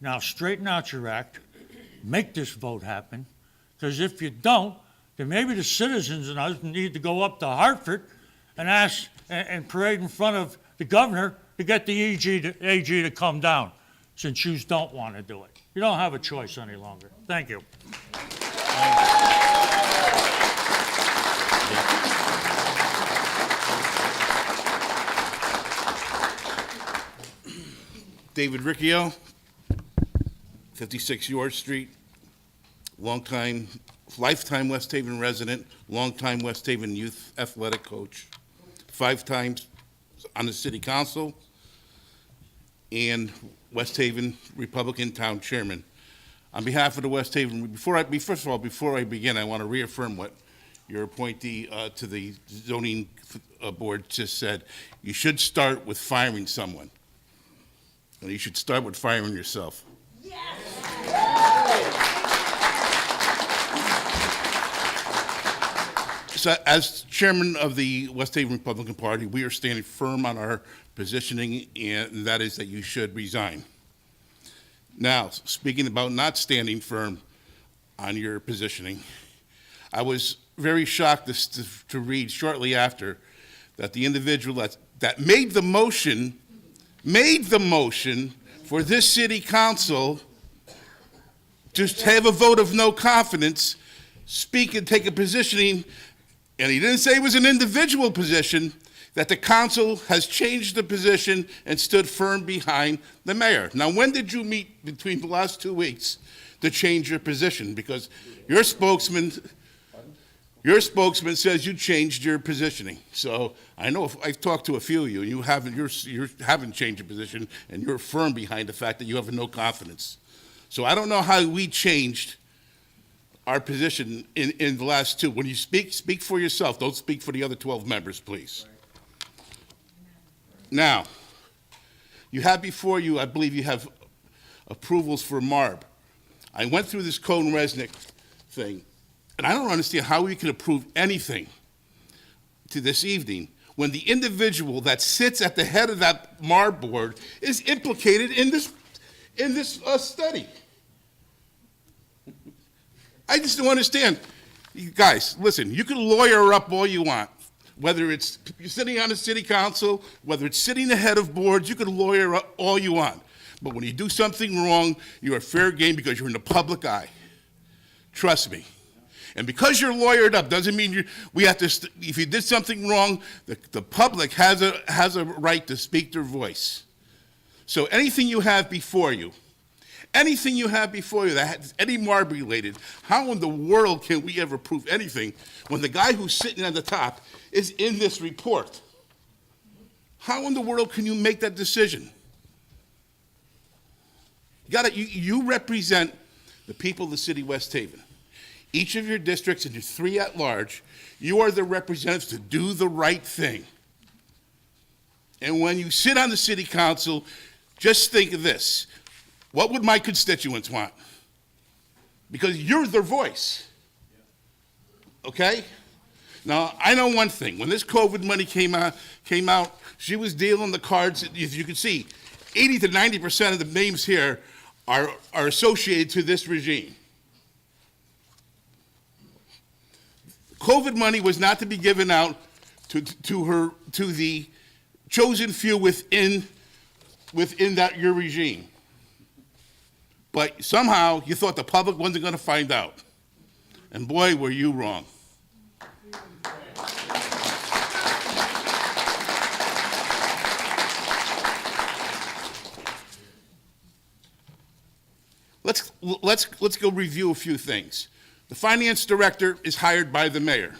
Now straighten out your act, make this vote happen, because if you don't, then maybe the citizens and us need to go up to Hartford and ask and parade in front of the governor to get the AG to come down, since you don't want to do it. You don't have a choice any longer. Thank you. David Riccio, 56 York Street, lifetime West Haven resident, longtime West Haven youth athletic coach, 5 times on the city council, and West Haven Republican town chairman. On behalf of the West Haven, before I begin, I want to reaffirm what your appointee to the zoning board just said. You should start with firing someone. And you should start with firing yourself. So as chairman of the West Haven Republican Party, we are standing firm on our positioning, and that is that you should resign. Now, speaking about not standing firm on your positioning, I was very shocked to read shortly after that the individual that made the motion for this city council to have a vote of no confidence, speak and take a positioning, and he didn't say it was an individual position, that the council has changed the position and stood firm behind the mayor. Now, when did you meet between the last 2 weeks to change your position? Because your spokesman says you changed your positioning. So I know I've talked to a few of you, and you haven't changed your position, and you're firm behind the fact that you have no confidence. So I don't know how we changed our position in the last 2. When you speak for yourself. Don't speak for the other 12 members, please. Now, you have before you, I believe you have approvals for MARB. I went through this Code and Resnick thing, and I don't understand how we can approve anything to this evening when the individual that sits at the head of that MARB board is implicated in this study. I just don't understand. You guys, listen, you can lawyer up all you want. Whether it's you're sitting on the city council, whether it's sitting the head of boards, you can lawyer up all you want. But when you do something wrong, you're fair game because you're in the public eye. Trust me. And because you're lawyered up doesn't mean we have to. If you did something wrong, the public has a right to speak their voice. So anything you have before you that has any MARB related, how in the world can we ever prove anything when the guy who's sitting at the top is in this report? How in the world can you make that decision? You represent the people of the city of West Haven. Each of your districts and your 3 at large, you are the representatives to do the right thing. And when you sit on the city council, just think of this. What would my constituents want? Because you're their voice. Okay? Now, I know one thing. When this COVID money came out, she was dealing the cards, as you can see. 80 to 90% of the names here are associated to this regime. COVID money was not to be given out to the chosen few within your regime. But somehow you thought the public wasn't going to find out. And boy, were you wrong. Let's go review a few things. The finance director is hired by the mayor.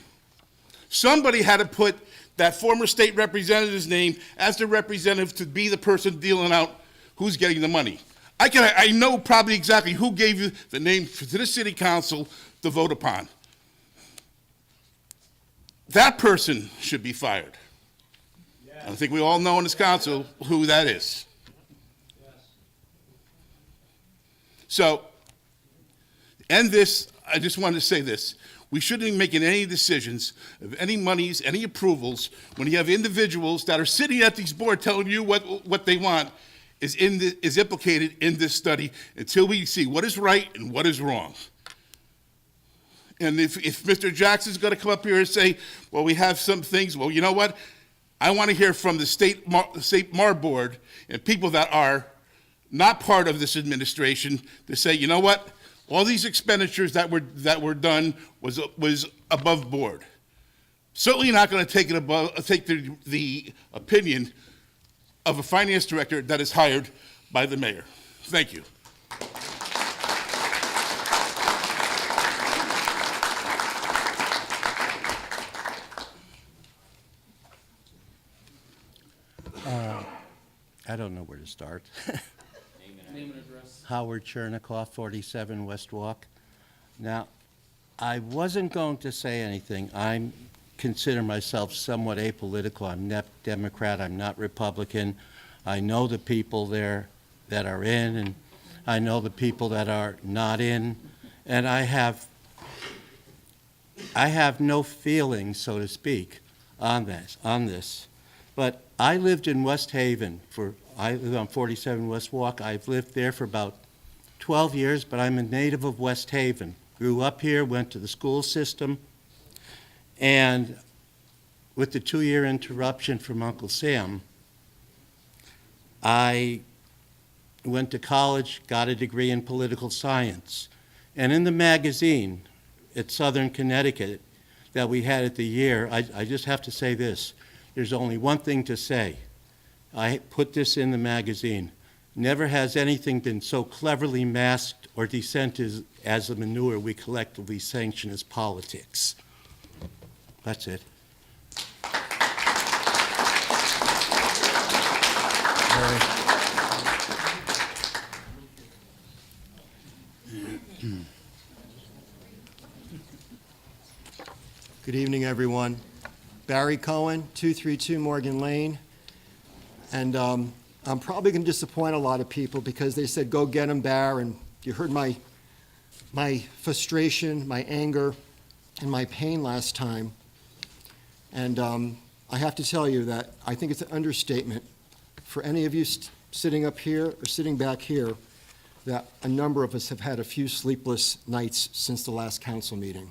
Somebody had to put that former state representative's name as the representative to be the person dealing out who's getting the money. I know probably exactly who gave you the name to the city council to vote upon. That person should be fired. I think we all know in this council who that is. So, end this, I just wanted to say this. We shouldn't be making any decisions of any monies, any approvals, when you have individuals that are sitting at these boards telling you what they want is implicated in this study until we see what is right and what is wrong. And if Mr. Jackson's going to come up here and say, well, we have some things, well, you know what? I want to hear from the state MAR board and people that are not part of this administration to say, you know what? All these expenditures that were done was above board. Certainly not going to take the opinion of a finance director that is hired by the mayor. Thank you. I don't know where to start. Name and address. Howard Chernikoff, 47 West Walk. Now, I wasn't going to say anything. I consider myself somewhat apolitical. I'm not Democrat, I'm not Republican. I know the people there that are in, and I know the people that are not in, and I have no feelings, so to speak, on this. But I lived in West Haven I live on 47 West Walk. I've lived there for about 12 years, but I'm a native of West Haven. Grew up here, went to the school system, and with the 2-year interruption from Uncle Sam, I went to college, got a degree in political science. And in the magazine at Southern Connecticut that we had at the year, I just have to say this. There's only one thing to say. I put this in the magazine. Never has anything been so cleverly masked or dissented as the manure we collectively sanction as politics. That's it. Good evening, everyone. Barry Cohen, 232 Morgan Lane. And I'm probably going to disappoint a lot of people because they said, go get him, Bar, and you heard my frustration, my anger, and my pain last time. And I have to tell you that I think it's an understatement for any of you sitting up here or sitting back here that a number of us have had a few sleepless nights since the last council meeting.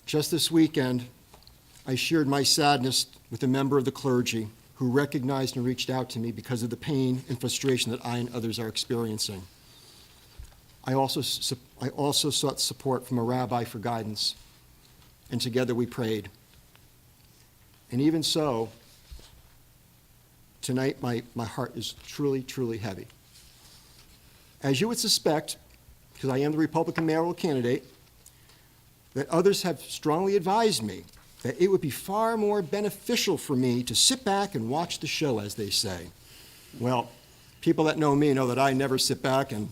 Just this weekend, I shared my sadness with a member of the clergy who recognized and reached out to me because of the pain and frustration that I and others are experiencing. I also sought support from a rabbi for guidance, and together we prayed. And even so, tonight my heart is truly, truly heavy. As you would suspect, because I am the Republican mayoral candidate, that others have strongly advised me that it would be far more beneficial for me to sit back and watch the show, as they say. Well, people that know me know that I never sit back, and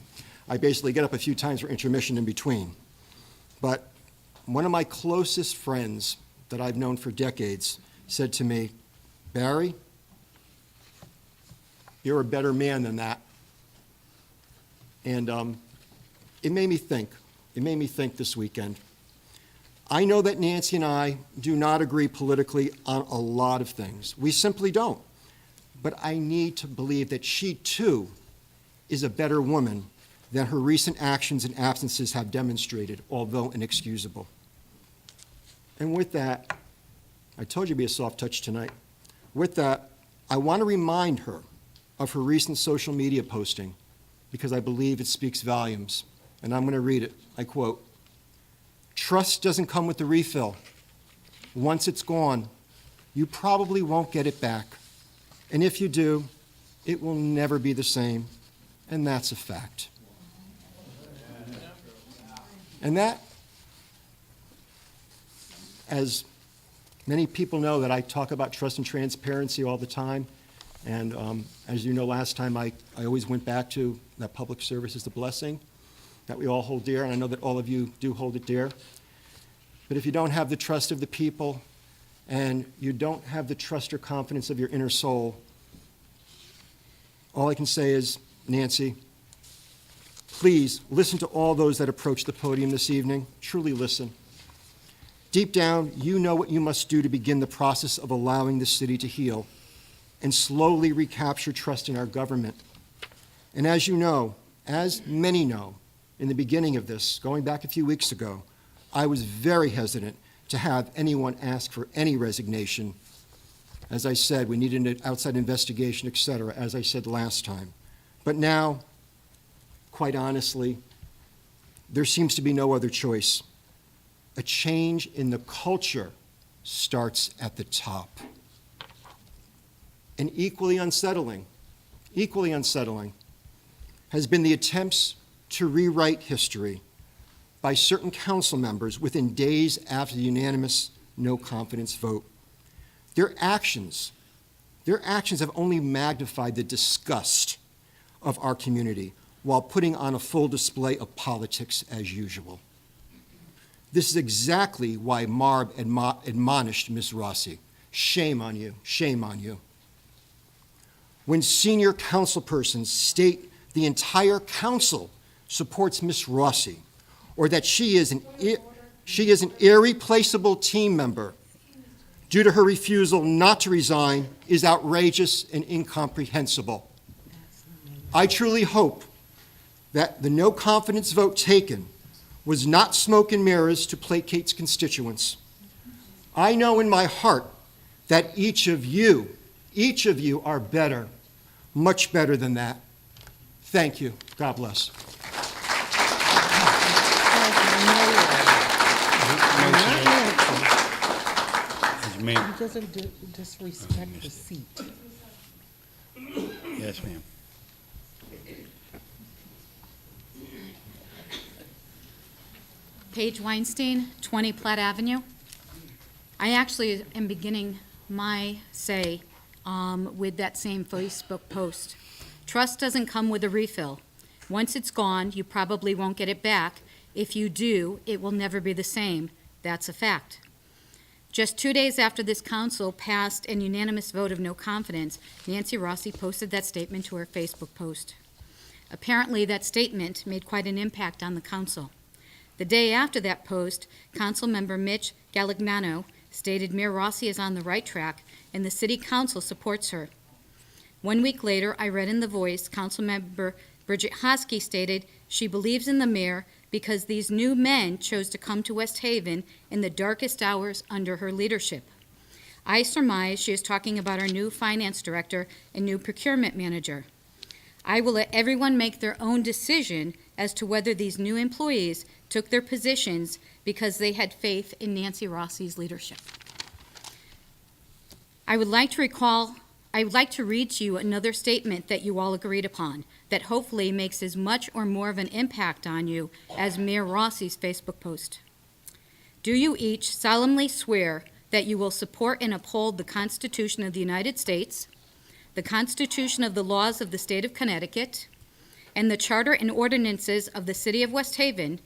I basically get up a few times for intermission in between. But one of my closest friends that I've known for decades said to me, Barry, you're a better man than that. And it made me think. It made me think this weekend. I know that Nancy and I do not agree politically on a lot of things. We simply don't. but I need to believe that she too is a better woman than her recent actions and absences have demonstrated, although inexcusable. And with that, I told you it'd be a soft touch tonight. With that, I want to remind her of her recent social media posting because I believe it speaks volumes. And I'm going to read it. I quote, "Trust doesn't come with the refill. Once it's gone, you probably won't get it back. And if you do, it will never be the same. And that's a fact." And that, as many people know, that I talk about trust and transparency all the time. And as you know, last time I always went back to that public service is a blessing that we all hold dear, and I know that all of you do hold it dear. But if you don't have the trust of the people and you don't have the trust or confidence of your inner soul, all I can say is, Nancy, please listen to all those that approach the podium this evening. Truly listen. Deep down, you know what you must do to begin the process of allowing the city to heal and slowly recapture trust in our government. And as you know, as many know, in the beginning of this, going back a few weeks ago, I was very hesitant to have anyone ask for any resignation. As I said, we needed an outside investigation, et cetera, as I said last time. But now, quite honestly, there seems to be no other choice. A change in the culture starts at the top. And equally unsettling has been the attempts to rewrite history by certain council members within days after the unanimous no confidence vote. Their actions have only magnified the disgust of our community while putting on a full display of politics as usual. This is exactly why Marb admonished Ms. Rossi. Shame on you, shame on you. When senior councilpersons state the entire council supports Ms. Rossi, or that she is an irreplaceable team member due to her refusal not to resign, is outrageous and incomprehensible. I truly hope that the no confidence vote taken was not smoke and mirrors to placate constituents. I know in my heart that each of you are better, much better than that. Thank you. God bless. He doesn't disrespect the seat. Yes, ma'am. Paige Weinstein, 20 Platt Avenue. I actually am beginning my say with that same Facebook post. Trust doesn't come with a refill. Once it's gone, you probably won't get it back. If you do, it will never be the same. That's a fact. Just 2 days after this council passed an unanimous vote of no confidence, Nancy Rossi posted that statement to her Facebook post. Apparently, that statement made quite an impact on the council. The day after that post, Councilmember Mitch Galignano stated Mayor Rossi is on the right track and the City Council supports her. 1 week later, I read in The Voice, Councilmember Bridget Hosky stated she believes in the mayor because these new men chose to come to West Haven in the darkest hours under her leadership. I surmise she is talking about our new finance director and new procurement manager. I will let everyone make their own decision as to whether these new employees took their positions because they had faith in Nancy Rossi's leadership. I would like to read to you another statement that you all agreed upon that hopefully makes as much or more of an impact on you as Mayor Rossi's Facebook post. Do you each solemnly swear that you will support and uphold the Constitution of the United States, the Constitution of the laws of the state of Connecticut, and the charter and ordinances of the city of West Haven,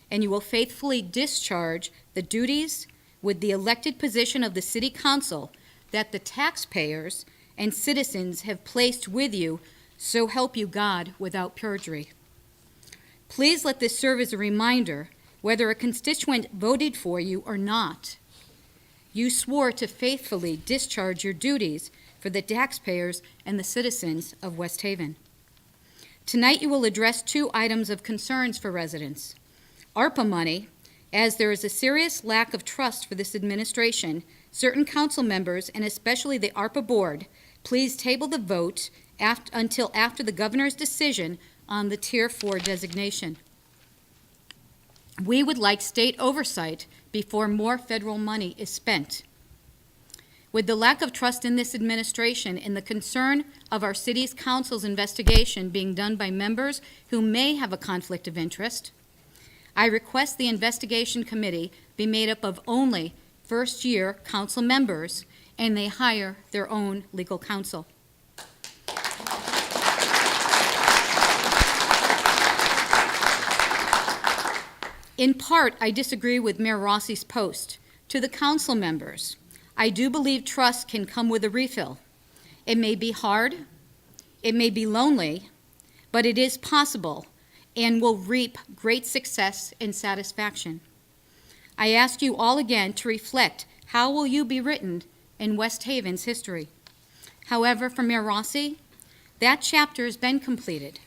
and you will faithfully discharge the duties with the elected position of the city council that the taxpayers and citizens have placed with you, so help you God, without perjury. Please let this serve as a reminder, whether a constituent voted for you or not. You swore to faithfully discharge your duties for the taxpayers and the citizens of West Haven. Tonight, you will address 2 items of concerns for residents. ARPA money, as there is a serious lack of trust for this administration, certain council members, and especially the ARPA board, please table the vote until after the governor's decision on the Tier 4 designation. We would like state oversight before more federal money is spent. With the lack of trust in this administration and the concern of our city's council's investigation being done by members who may have a conflict of interest, I request the investigation committee be made up of only first-year council members and they hire their own legal counsel. In part, I disagree with Mayor Rossi's post. To the council members, I do believe trust can come with a refill. It may be hard, it may be lonely, but it is possible and will reap great success and satisfaction. I ask you all again to reflect, how will you be written in West Haven's history? However, for Mayor Rossi, that chapter has been completed.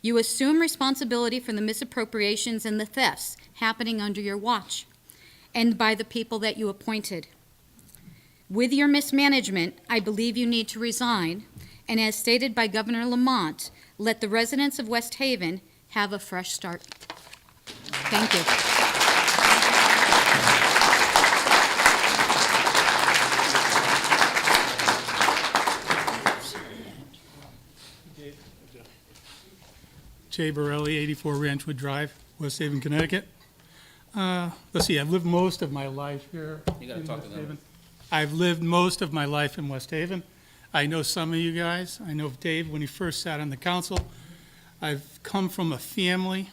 You assume responsibility for the misappropriations and the thefts happening under your watch and by the people that you appointed. With your mismanagement, I believe you need to resign, and as stated by Governor Lamont, let the residents of West Haven have a fresh start. Thank you. Jay Borelli, 84 Ranchwood Drive, West Haven, Connecticut. Let's see, I've lived most of my life here. You gotta in talk to West them. Haven. I've lived most of my life in West Haven. I know some of you guys. I know Dave when he first sat on the council. I've come from a family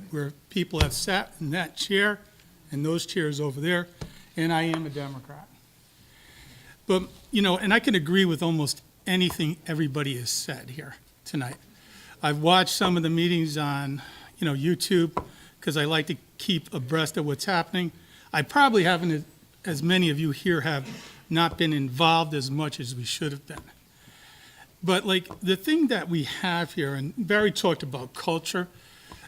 where people have sat in that chair and those chairs over there, and I am a Democrat. But, you know, and I can agree with almost anything everybody has said here tonight. I've watched some of the meetings on, YouTube, because I like to keep abreast of what's happening. I probably haven't, as many of you here have, not been involved as much as we should have been. But like the thing that we have here, and Barry talked about culture,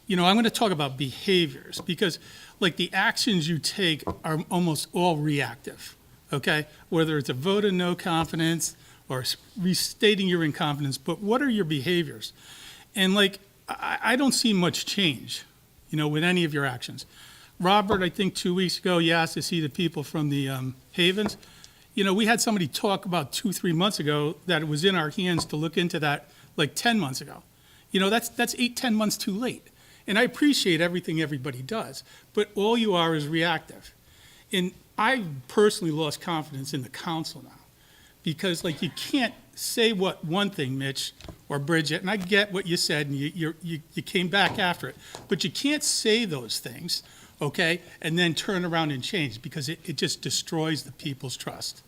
I'm going to talk about behaviors, because like the actions you take are almost all reactive, okay? Whether it's a vote of no confidence or restating your incompetence, but what are your behaviors? And like, I don't see much change, with any of your actions. Robert, I think 2 weeks ago, you asked to see the people from the Havens. We had somebody talk about 2-3 months ago that it was in our hands to look into that like 10 months ago. That's 8-10 months too late. And I appreciate everything everybody does, but all you are is reactive. And I personally lost confidence in the council now, because like you can't say one thing, Mitch or Bridget, and I get what you said, and you came back after it, but you can't say those things, okay, and then turn around and change, because it just destroys the people's trust.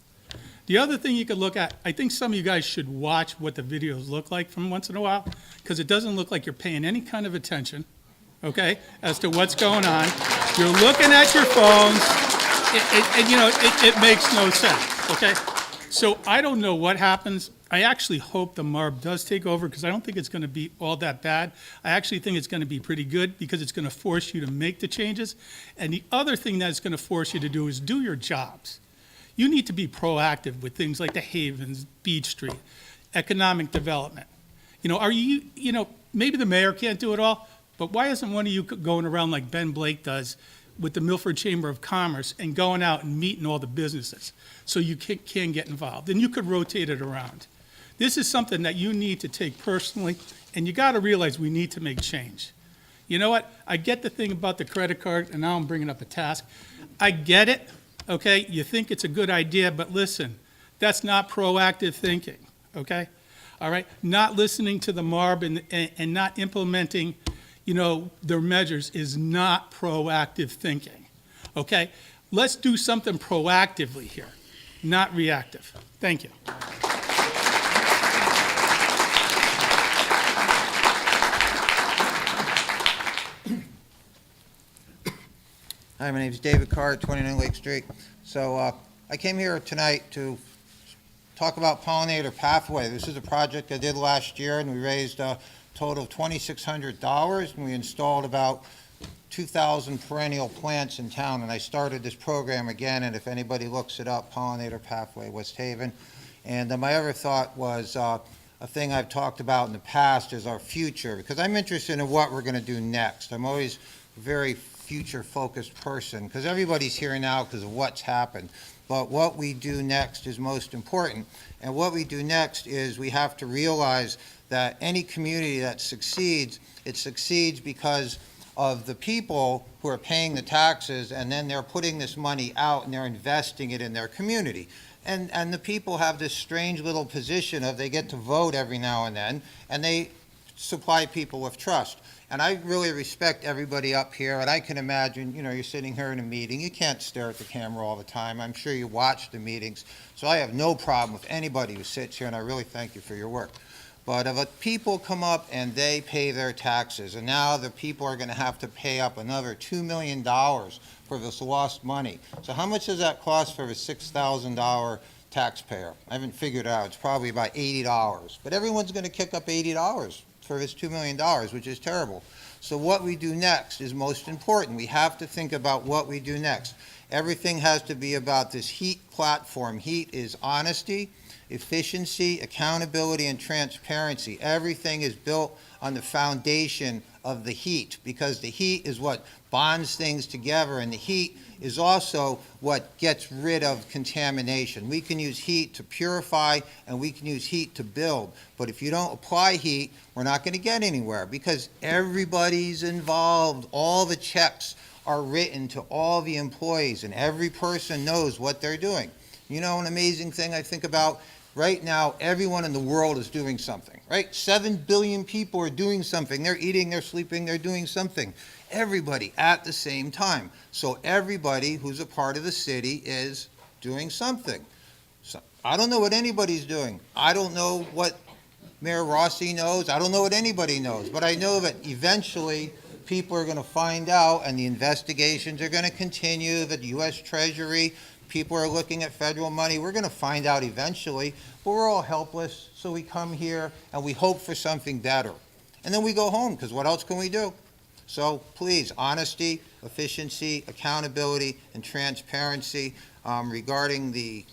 The other thing you could look at, I think some of you guys should watch what the videos look like from once in a while, because it doesn't look like you're paying any kind of attention, okay, as to what's going on. You're looking at your phones, it makes no sense, okay? So I don't know what happens. I actually hope the MARB does take over, because I don't think it's going to be all that bad. I actually think it's going to be pretty good, because it's going to force you to make the changes. And the other thing that it's going to force you to do is do your jobs. You need to be proactive with things like the Havens, Beach Street, economic development. Maybe the mayor can't do it all, but why isn't one of you going around like Ben Blake does with the Milford Chamber of Commerce and going out and meeting all the businesses so you can get involved? And you could rotate it around. This is something that you need to take personally, and you got to realize we need to make change. You know what? I get the thing about the credit card, and now I'm bringing up a task. I get it, okay? You think it's a good idea, but listen, that's not proactive thinking, okay? All right? Not listening to the MARB and not implementing, their measures is not proactive thinking, okay? Let's do something proactively here, not reactive. Thank you. Hi, my name is David Carr, 29 Lake Street. So I came here tonight to talk about Pollinator Pathway. This is a project I did last year, and we raised a total of $2,600, and we installed about 2,000 perennial plants in town, and I started this program again, and if anybody looks it up, Pollinator Pathway, West Haven. And my other thought was a thing I've talked about in the past is our future, because I'm interested in what we're going to do next. I'm always a very future-focused person, because everybody's here now because of what's happened. But what we do next is most important. And what we do next is we have to realize that any community that succeeds, it succeeds because of the people who are paying the taxes, and then they're putting this money out and they're investing it in their community. And the people have this strange little position of they get to vote every now and then, and they supply people with trust. And I really respect everybody up here, and I can imagine, you're sitting here in a meeting, you can't stare at the camera all the time. I'm sure you watch the meetings, so I have no problem with anybody who sits here, and I really thank you for your work. But if people come up and they pay their taxes, and now the people are going to have to pay up another $2 million for this lost money. So how much does that cost for a $6,000 taxpayer? I haven't figured it out. It's probably about $80. But everyone's going to kick up $80 for this $2 million, which is terrible. So what we do next is most important. We have to think about what we do next. Everything has to be about this HEAT platform. HEAT is honesty, efficiency, accountability, and transparency. Everything is built on the foundation of the HEAT, because the HEAT is what bonds things together, and the HEAT is also what gets rid of contamination. We can use HEAT to purify, and we can use HEAT to build. But if you don't apply HEAT, we're not going to get anywhere, because everybody's involved. All the checks are written to all the employees, and every person knows what they're doing. You know, an amazing thing I think about, right now, everyone in the world is doing something, right? 7 billion people are doing something. They're eating, they're sleeping, they're doing something. Everybody at the same time. So everybody who's a part of the city is doing something. So I don't know what anybody's doing. I don't know what Mayor Rossi knows. I don't know what anybody knows. But I know that eventually people are going to find out, and the investigations are going to continue, the U.S. Treasury, people are looking at federal money. We're going to find out eventually, but we're all helpless, so we come here and we hope for something better. And then we go home, because what else can we do? So please, honesty, efficiency, accountability, and transparency. Regarding the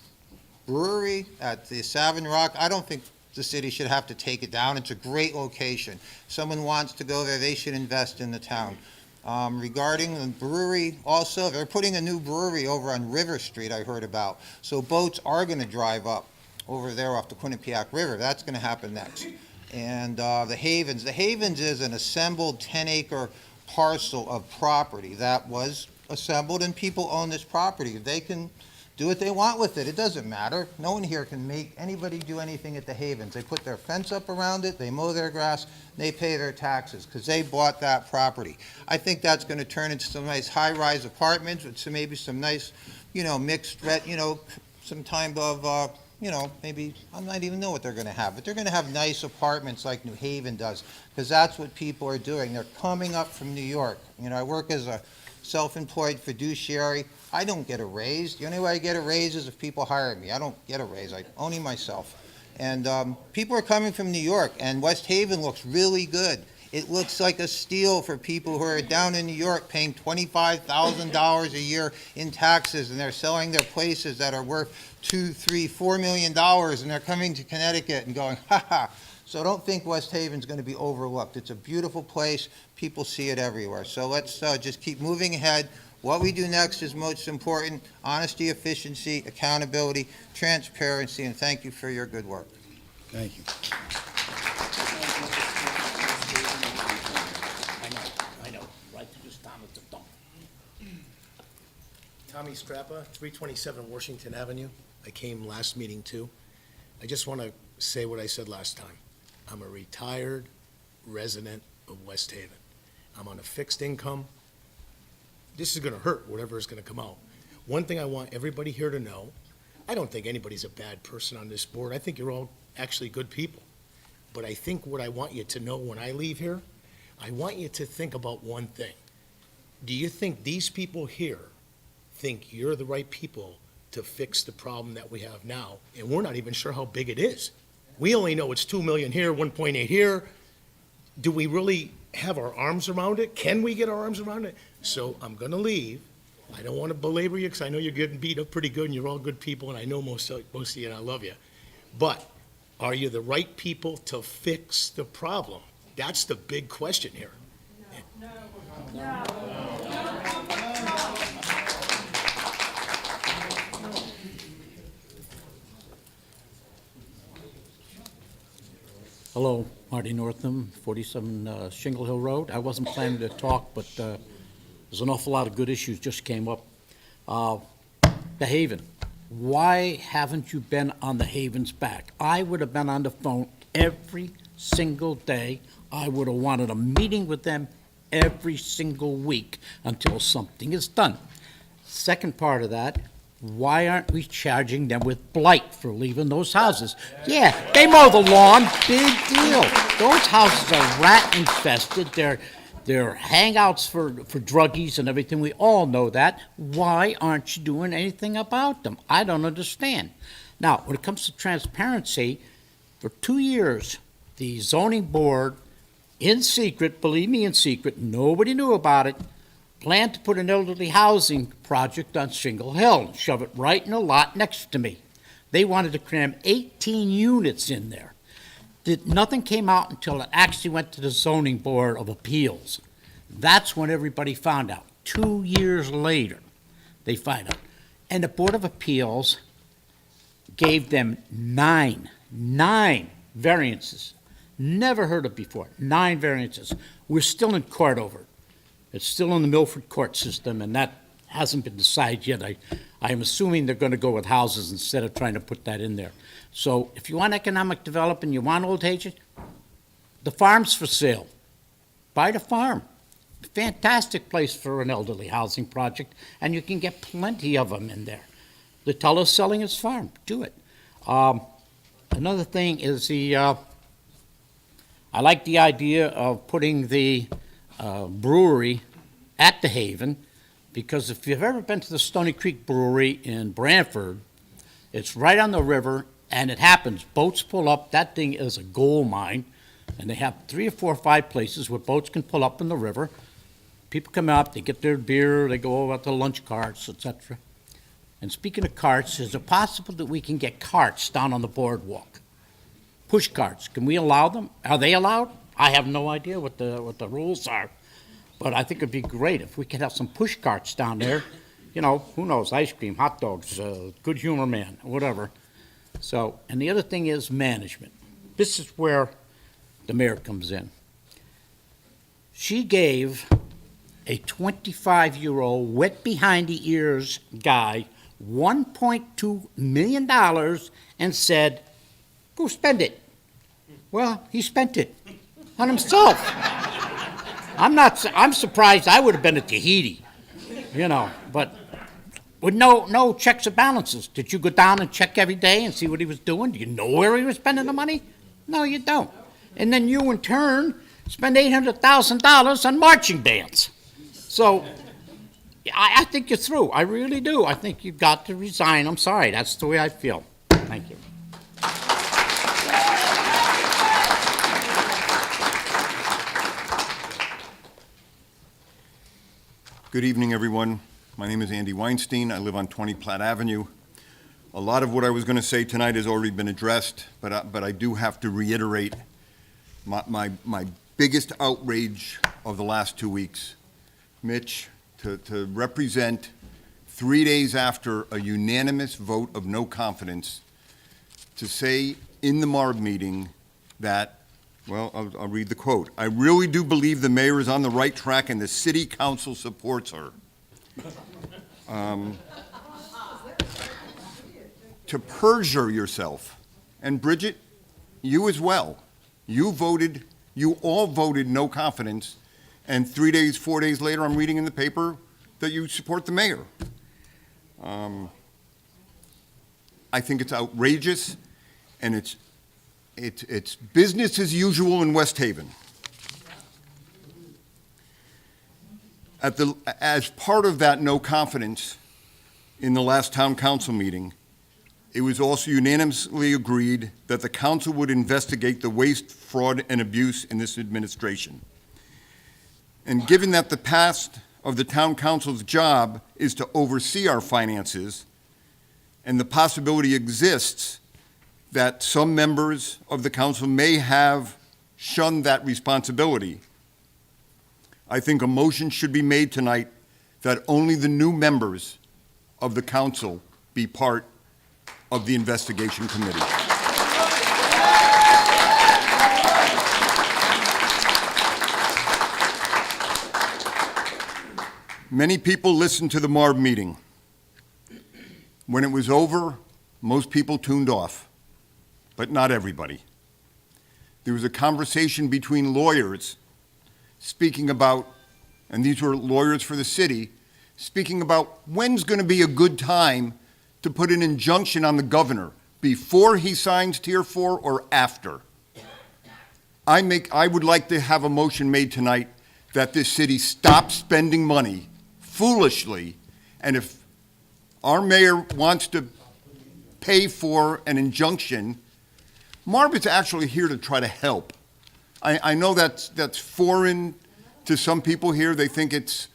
brewery at the Savin Rock, I don't think the city should have to take it down. It's a great location. If someone wants to go there, they should invest in the town. Regarding the brewery, also, they're putting a new brewery over on River Street, I heard about. So boats are going to drive up over there off the Quinnipiac River. That's going to happen next. And the Havens. The Havens is an assembled 10-acre parcel of property that was assembled, and people own this property. They can do what they want with it. It doesn't matter. No one here can make anybody do anything at the Havens. They put their fence up around it, they mow their grass, they pay their taxes because they bought that property. I think that's going to turn into some nice high-rise apartments with maybe some nice, mixed, some type of, maybe, I don't even know what they're going to have, but they're going to have nice apartments like New Haven does, because that's what people are doing. They're coming up from New York. I work as a self-employed fiduciary. I don't get a raise. The only way I get a raise is if people hire me. I don't get a raise. I own it myself. And people are coming from New York, and West Haven looks really good. It looks like a steal for people who are down in New York paying $25,000 a year in taxes, and they're selling their places that are worth $2, $3, $4 million, and they're coming to Connecticut and going, ha ha. So don't think West Haven's going to be overlooked. It's a beautiful place. People see it everywhere. So let's just keep moving ahead. What we do next is most important: honesty, efficiency, accountability, transparency, and thank you for your good work. Thank you. I know, right to this time at the dump. Tommy Strappa, 327 Washington Avenue. I came last meeting too. I just want to say what I said last time. I'm a retired resident of West Haven. I'm on a fixed income. This is going to hurt, whatever is going to come out. One thing I want everybody here to know, I don't think anybody's a bad person on this board. I think you're all actually good people. But I think what I want you to know when I leave here, I want you to think about one thing. Do you think these people here think you're the right people to fix the problem that we have now, and we're not even sure how big it is. We only know it's 2 million here, 1.8 here. Do we really have our arms around it? Can we get our arms around it? So I'm gonna leave. I don't wanna belabor you, because I know you're getting beat up pretty good, and you're all good people, and I know most of you, and I love you. But are you the right people to fix the problem? That's the big question here. Hello, Marty Northam, 47 Shingle Hill Road. I wasn't planning to talk, but there's an awful lot of good issues just came up. The Haven. Why haven't you been on the Haven's back? I would have been on the phone every single day. I would have wanted a meeting with them every single week until something is done. Second part of that, why aren't we charging them with blight for leaving those houses? Yeah, they mow the lawn, big deal. Those houses are rat infested. They're hangouts for druggies and everything. We all know that. Why aren't you doing anything about them? I don't understand. Now, when it comes to transparency, for 2 years, the zoning board, in secret, believe me, in secret, nobody knew about it, planned to put an elderly housing project on Shingle Hill and shove it right in a lot next to me. They wanted to cram 18 units in there. Nothing came out until it actually went to the zoning board of appeals. That's when everybody found out. 2 years later, they find out. And the Board of Appeals gave them nine variances. Never heard of before, 9 variances. We're still in court over it. It's still in the Milford court system, and that hasn't been decided yet. I am assuming they're going to go with houses instead of trying to put that in there. So if you want economic development, you want old ages, the farm's for sale. Buy the farm. Fantastic place for an elderly housing project, and you can get plenty of them in there. The teller's selling his farm. Do it. Another thing is I like the idea of putting the brewery at the Haven, because if you've ever been to the Stony Creek Brewery in Branford, it's right on the river, and it happens. Boats pull up. That thing is a gold mine, and they have 3 or 4 or 5 places where boats can pull up in the river. People come up, they get their beer, they go over to lunch carts, etc. And speaking of carts, is it possible that we can get carts down on the boardwalk? Push carts, can we allow them? Are they allowed? I have no idea what the rules are, but I think it'd be great if we could have some push carts down there. You know, who knows, ice cream, hot dogs, good humor man, whatever. So, and the other thing is management. This is where the mayor comes in. She gave a 25-year-old wet behind the ears guy $1.2 million and said, go spend it. Well, he spent it on himself. I'm surprised I would have been at Tahiti, you know, but with no checks or balances. Did you go down and check every day and see what he was doing? Do you know where he was spending the money? No, you don't. And then you, in turn, spend $800,000 on marching bands. So I think you're through. I really do. I think you've got to resign. I'm sorry. That's the way I feel. Thank you. Good evening, everyone. My name is Andy Weinstein. I live on 20 Platt Avenue. A lot of what I was going to say tonight has already been addressed, but I do have to reiterate my biggest outrage of the last 2 weeks. Mitch, to represent 3 days after a unanimous vote of no confidence, to say in the MARB meeting that, well, I'll read the quote. I really do believe the mayor is on the right track and the city council supports her. To perjure yourself, and Bridget, you as well. You all voted no confidence, and 3 days, 4 days later, I'm reading in the paper that you support the mayor. I think it's outrageous, and it's business as usual in West Haven. As part of that no confidence, in the last town council meeting, it was also unanimously agreed that the council would investigate the waste, fraud, and abuse in this administration. And given that the past of the town council's job is to oversee our finances, and the possibility exists that some members of the council may have shunned that responsibility, I think a motion should be made tonight that only the new members of the council be part of the investigation committee. Many people listened to the Marb meeting. When it was over, most people tuned off, but not everybody. There was a conversation between lawyers speaking about, and these were lawyers for the city, speaking about when's going to be a good time to put an injunction on the governor, before he signs Tier 4 or after. I would like to have a motion made tonight that this city stop spending money foolishly, and if our mayor wants to pay for an injunction, Marb is actually here to try to help. I know that's foreign to some people here. They think it's,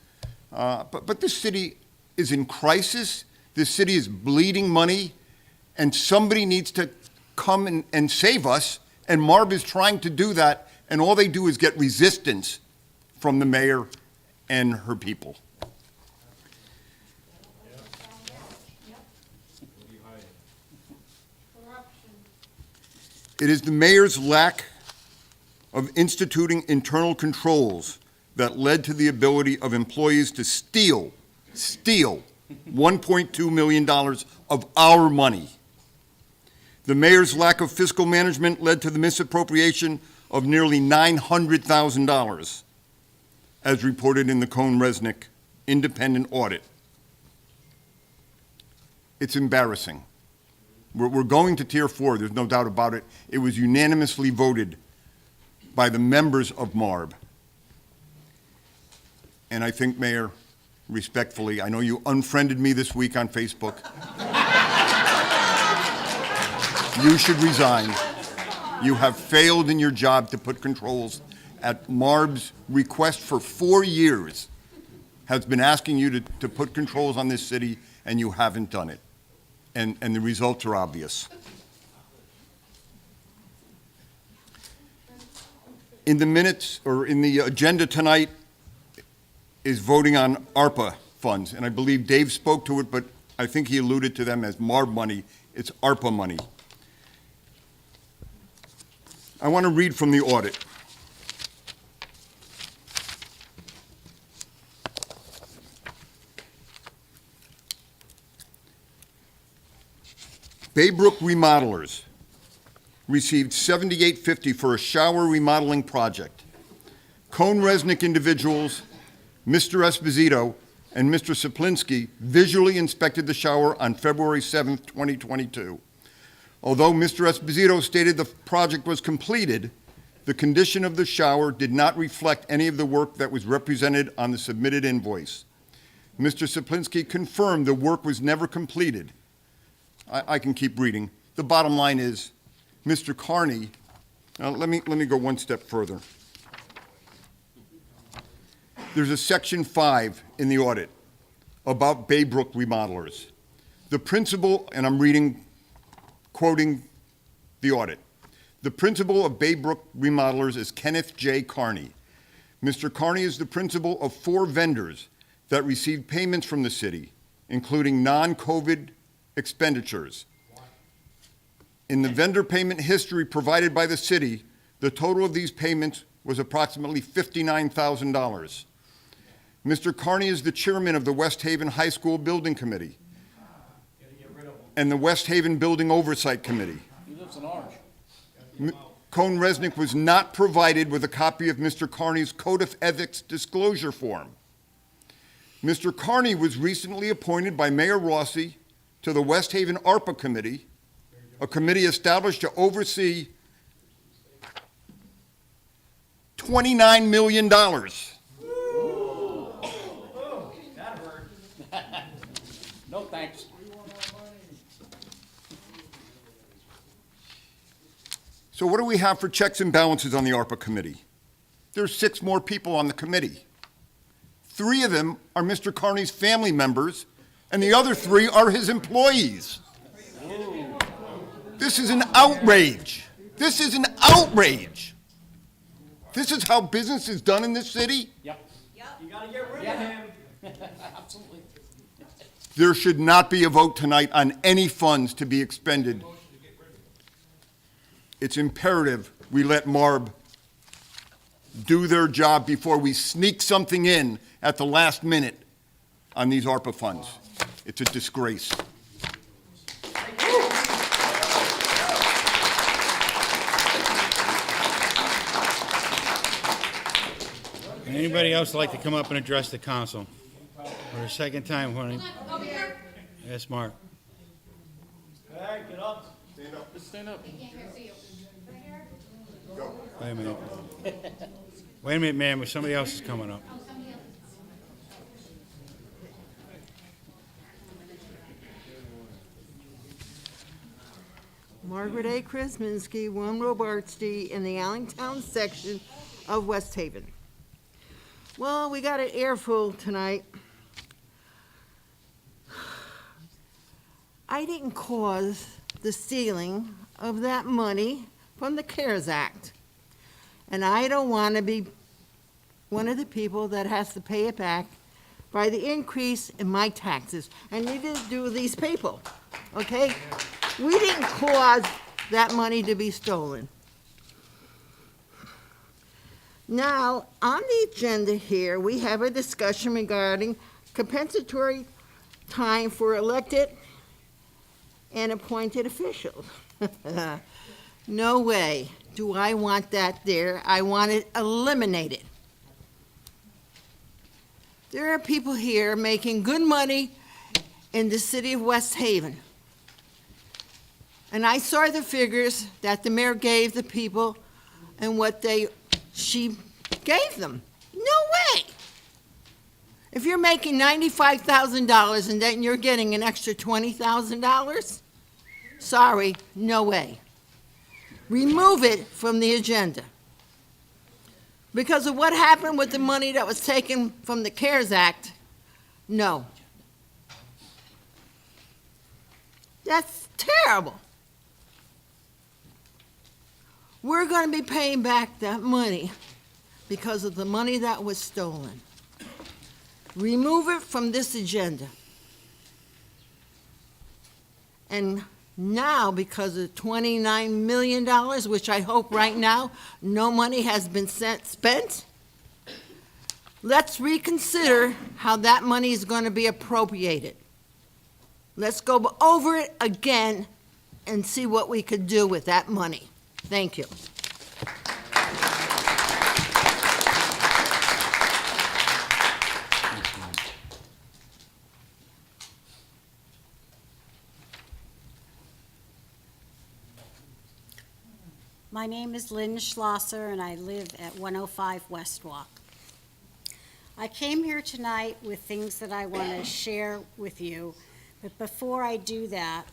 but this city is in crisis. This city is bleeding money, and somebody needs to come and save us, and Marb is trying to do that, and all they do is get resistance from the mayor and her people. It is the mayor's lack of instituting internal controls that led to the ability of employees to steal $1.2 million of our money. The mayor's lack of fiscal management led to the misappropriation of nearly $900,000, as reported in the Cohn-Resnick independent audit. It's embarrassing. We're going to Tier 4, there's no doubt about it. It was unanimously voted by the members of Marb. And I think, Mayor, respectfully, I know you unfriended me this week on Facebook. You should resign. You have failed in your job to put controls. At Marb's request for 4 years has been asking you to put controls on this city, and you haven't done it. And the results are obvious. In the minutes, or in the agenda tonight, is voting on ARPA funds, and I believe Dave spoke to it, but I think he alluded to them as Marb money. It's ARPA money. I want to read from the audit. Baybrook Remodelers received $78.50 for a shower remodeling project. Cohn-Resnick individuals, Mr. Esposito and Mr. Saplinski, visually inspected the shower on February 7th, 2022. Although Mr. Esposito stated the project was completed, the condition of the shower did not reflect any of the work that was represented on the submitted invoice. Mr. Saplinski confirmed the work was never completed. I can keep reading. The bottom line is, Mr. Carney, let me go one step further. There's a section 5 in the audit about Baybrook Remodelers. The principal, and I'm quoting the audit, the principal of Baybrook Remodelers is Kenneth J. Carney. Mr. Carney is the principal of 4 vendors that received payments from the city, including non-COVID expenditures. In the vendor payment history provided by the city, the total of these payments was approximately $59,000. Mr. Carney is the chairman of the West Haven High School Building Committee and the West Haven Building Oversight Committee. He lives in Orange. Cohn-Resnick was not provided with a copy of Mr. Carney's Code of Ethics disclosure form. Mr. Carney was recently appointed by Mayor Rossi to the West Haven Arpa Committee, a committee established to oversee $29 million. That hurt. No thanks. So what do we have for checks and balances on the ARPA committee? There's 6 more people on the committee. 3 of them are Mr. Carney's family members, and the other 3 are his employees. This is an outrage. This is an outrage. This is how business is done in this city? Yep. You gotta get rid of him. Absolutely. There should not be a vote tonight on any funds to be expended. It's imperative we let MARB do their job before we sneak something in at the last minute on these ARPA funds. It's a disgrace. Anybody else like to come up and address the council? For a second time, honey. Yes, Mark. Hey, get up. Stand up. Just stand up. Wait a minute. Wait a minute, ma'am, somebody else is coming up. Margaret A. Krasinski, 1 Robartsky, in the Allentown section of West Haven. Well, we got an earful tonight. I didn't cause the stealing of that money from the CARES Act. And I don't want to be one of the people that has to pay it back by the increase in my taxes. And neither do these people, okay? We didn't cause that money to be stolen. Now, on the agenda here, we have a discussion regarding compensatory time for elected and appointed officials. No way do I want that there. I want it eliminated. There are people here making good money in the city of West Haven. And I saw the figures that the mayor gave the people and what she gave them. No way. If you're making $95,000 and then you're getting an extra $20,000, sorry, no way. Remove it from the agenda. Because of what happened with the money that was taken from the CARES Act, no. That's terrible. We're going to be paying back that money because of the money that was stolen. Remove it from this agenda. And now, because of $29 million, which I hope right now no money has been spent, let's reconsider how that money is going to be appropriated. Let's go over it again and see what we could do with that money. Thank you. My name is Lynn Schlosser, and I live at 105 West Walk. I came here tonight with things that I want to share with you, but before I do that,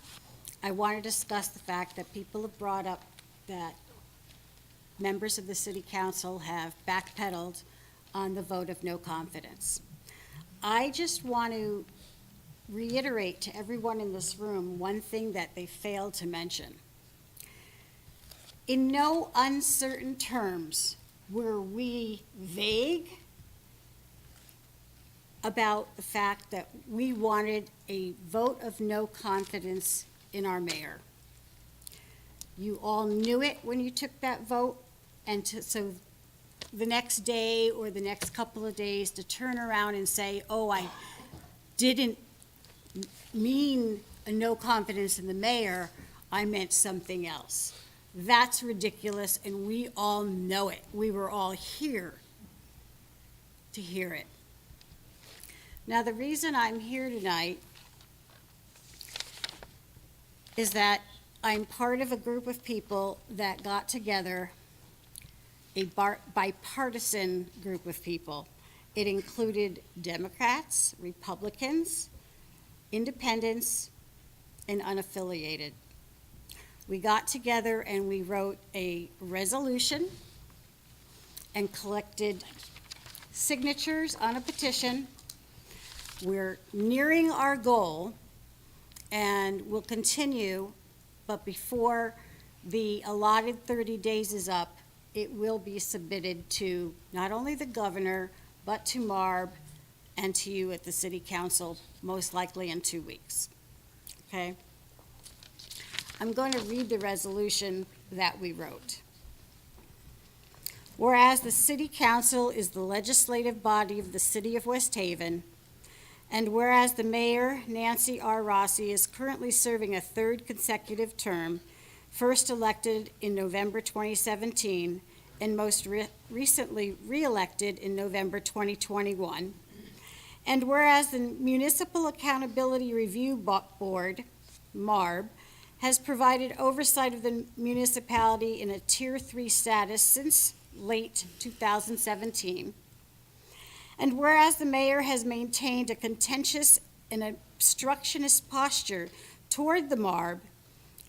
I want to discuss the fact that people have brought up that members of the city council have backpedaled on the vote of no confidence. I just want to reiterate to everyone in this room one thing that they failed to mention. In no uncertain terms were we vague about the fact that we wanted a vote of no confidence in our mayor. You all knew it when you took that vote, and so the next day or the next couple of days to turn around and say, oh, I didn't mean a no confidence in the mayor, I meant something else. That's ridiculous, and we all know it. We were all here to hear it. Now, the reason I'm here tonight is that I'm part of a group of people that got together, a bipartisan group of people. It included Democrats, Republicans, independents, and unaffiliated. we got together and we wrote a resolution and collected signatures on a petition. We're nearing our goal, and we'll continue, but before the allotted 30 days is up, it will be submitted to not only the governor, but to MARB and to you at the city council, most likely in 2 weeks. Okay? I'm going to read the resolution that we wrote. Whereas the city council is the legislative body of the city of West Haven, and whereas the mayor, Nancy R. Rossi, is currently serving a third consecutive term, first elected in November 2017, and most recently re-elected in November 2021. And whereas the Municipal Accountability Review Board, MARB, has provided oversight of the municipality in a Tier 3 status since late 2017. And whereas the mayor has maintained a contentious and obstructionist posture toward the MARB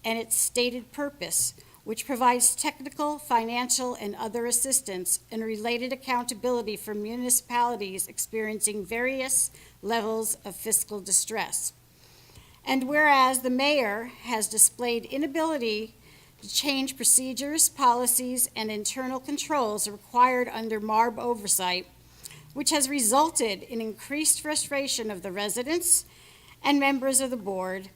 and its stated purpose, which provides technical, financial, and other assistance and related accountability for municipalities experiencing various levels of fiscal distress. And whereas the mayor has displayed inability to change procedures, policies, and internal controls required under MARB oversight, which has resulted in increased frustration of the residents and members of the board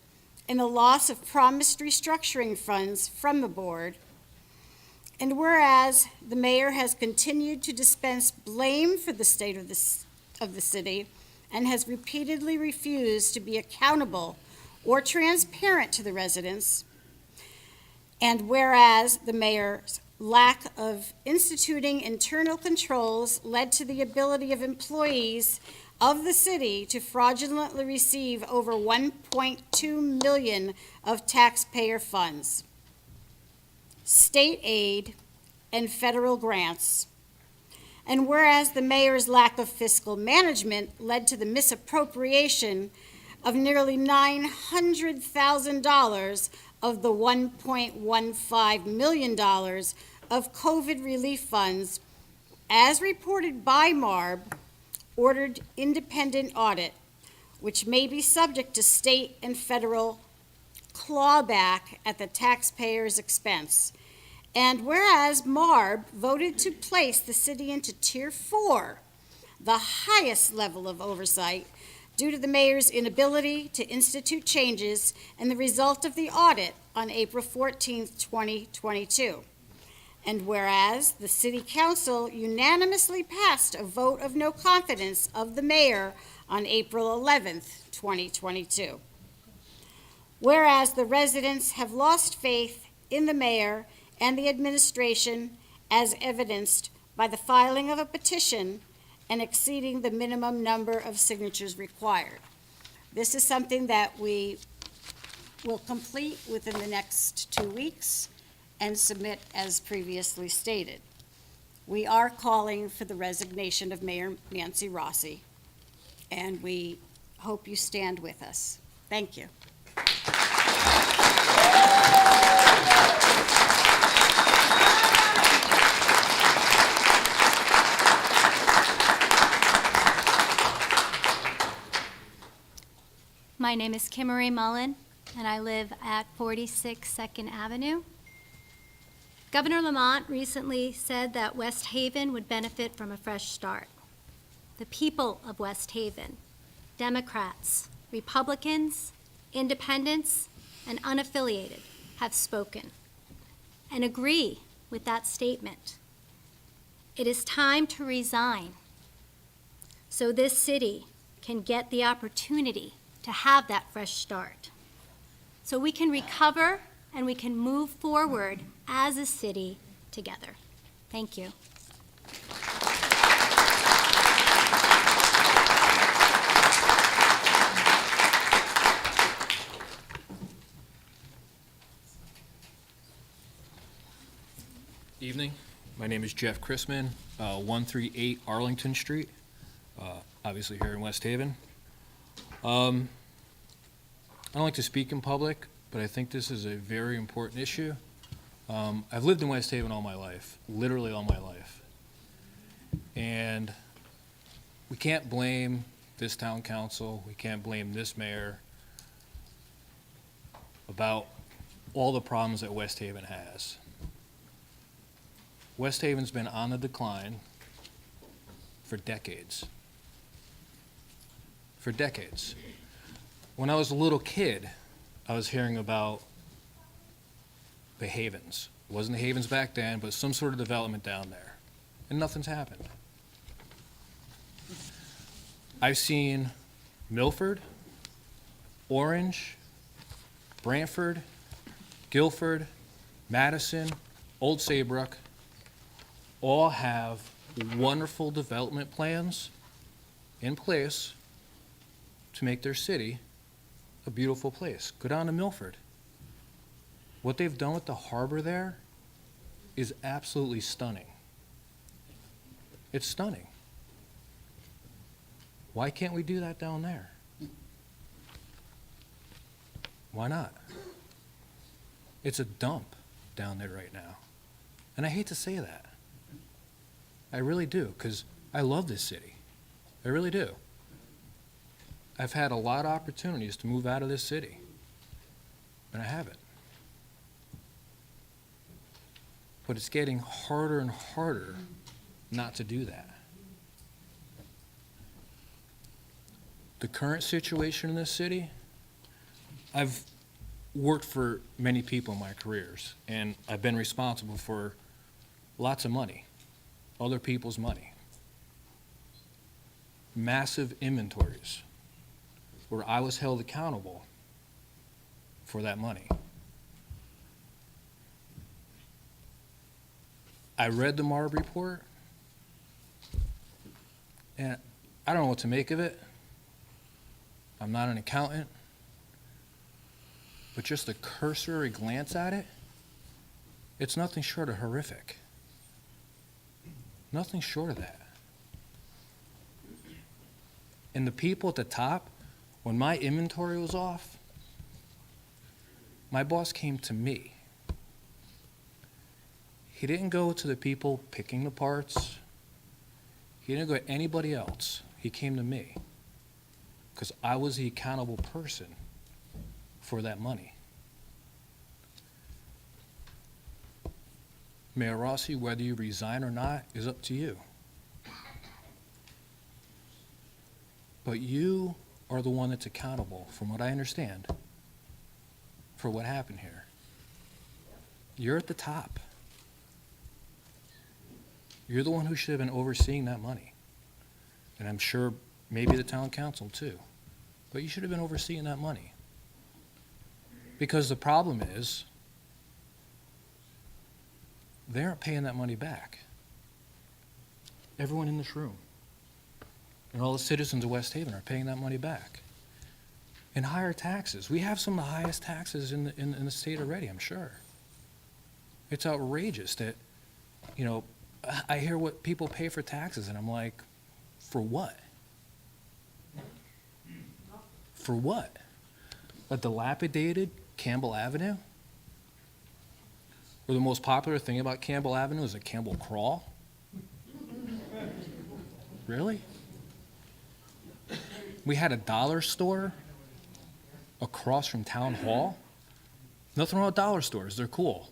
and the loss of promised restructuring funds from the board. And whereas the mayor has continued to dispense blame for the state of the city and has repeatedly refused to be accountable or transparent to the residents, and whereas the mayor's lack of instituting internal controls led to the ability of employees of the city to fraudulently receive over $1.2 million of taxpayer funds, state aid, and federal grants. And whereas the mayor's lack of fiscal management led to the misappropriation of nearly $900,000 of the $1.15 million of COVID relief funds, as reported by MARB, ordered independent audit, which may be subject to state and federal clawback at the taxpayer's expense. And whereas MARB voted to place the city into Tier 4, the highest level of oversight, due to the mayor's inability to institute changes and the result of the audit on April 14th, 2022. And whereas the city council unanimously passed a vote of no confidence of the mayor on April 11th, 2022. Whereas the residents have lost faith in the mayor and the administration as evidenced by the filing of a petition and exceeding the minimum number of signatures required. This is something that we will complete within the next 2 weeks and submit as previously stated. We are calling for the resignation of Mayor Nancy Rossi, and we hope you stand with us. Thank you. My name is Kimmery Mullen, and I live at 46 2nd Avenue. Governor Lamont recently said that West Haven would benefit from a fresh start. The people of West Haven, Democrats, Republicans, independents, and unaffiliated, have spoken and agree with that statement. It is time to resign so this city can get the opportunity to have that fresh start, so we can recover and we can move forward as a city together. Thank you. Evening. My name is Jeff Chrisman, 138 Arlington Street, obviously here in West Haven. I don't like to speak in public, but I think this is a very important issue. I've lived in West Haven all my life, literally all my life. And we can't blame this town council, we can't blame this mayor about all the problems that West Haven has. West Haven's been on the decline for decades. For decades. When I was a little kid, I was hearing about the Havens. It wasn't the Havens back then, but some sort of development down there. And nothing's happened. I've seen Milford, Orange, Brantford, Guilford, Madison, Old Saybrook, all have wonderful development plans in place to make their city a beautiful place. Go down to Milford. What they've done with the harbor there is absolutely stunning. It's stunning. Why can't we do that down there? Why not? It's a dump down there right now. And I hate to say that. I really do, because I love this city. I really do. I've had a lot of opportunities to move out of this city, and I haven't. But it's getting harder and harder not to do that. The current situation in this city, I've worked for many people in my careers, and I've been responsible for lots of money, other people's money. Massive inventories where I was held accountable for that money. I read the Marb report, and I don't know what to make of it. I'm not an accountant, but just a cursory glance at it, it's nothing short of horrific. Nothing short of that. And the people at the top, when my inventory was off, my boss came to me. He didn't go to the people picking the parts. He didn't go to anybody else. He came to me because I was the accountable person for that money. Mayor Rossi, whether you resign or not is up to you. But you are the one that's accountable, from what I understand, for what happened here. You're at the top. You're the one who should have been overseeing that money. And I'm sure maybe the town council too. But you should have been overseeing that money. Because the problem is, they aren't paying that money back. Everyone in this room and all the citizens of West Haven are paying that money back. And higher taxes. We have some of the highest taxes in the state already, I'm sure. It's outrageous that, you know, I hear what people pay for taxes, and I'm like, for what? For what? A dilapidated Campbell Avenue? Or the most popular thing about Campbell Avenue is a Campbell crawl? Really? We had a dollar store across from Town Hall. Nothing wrong with dollar stores, they're cool.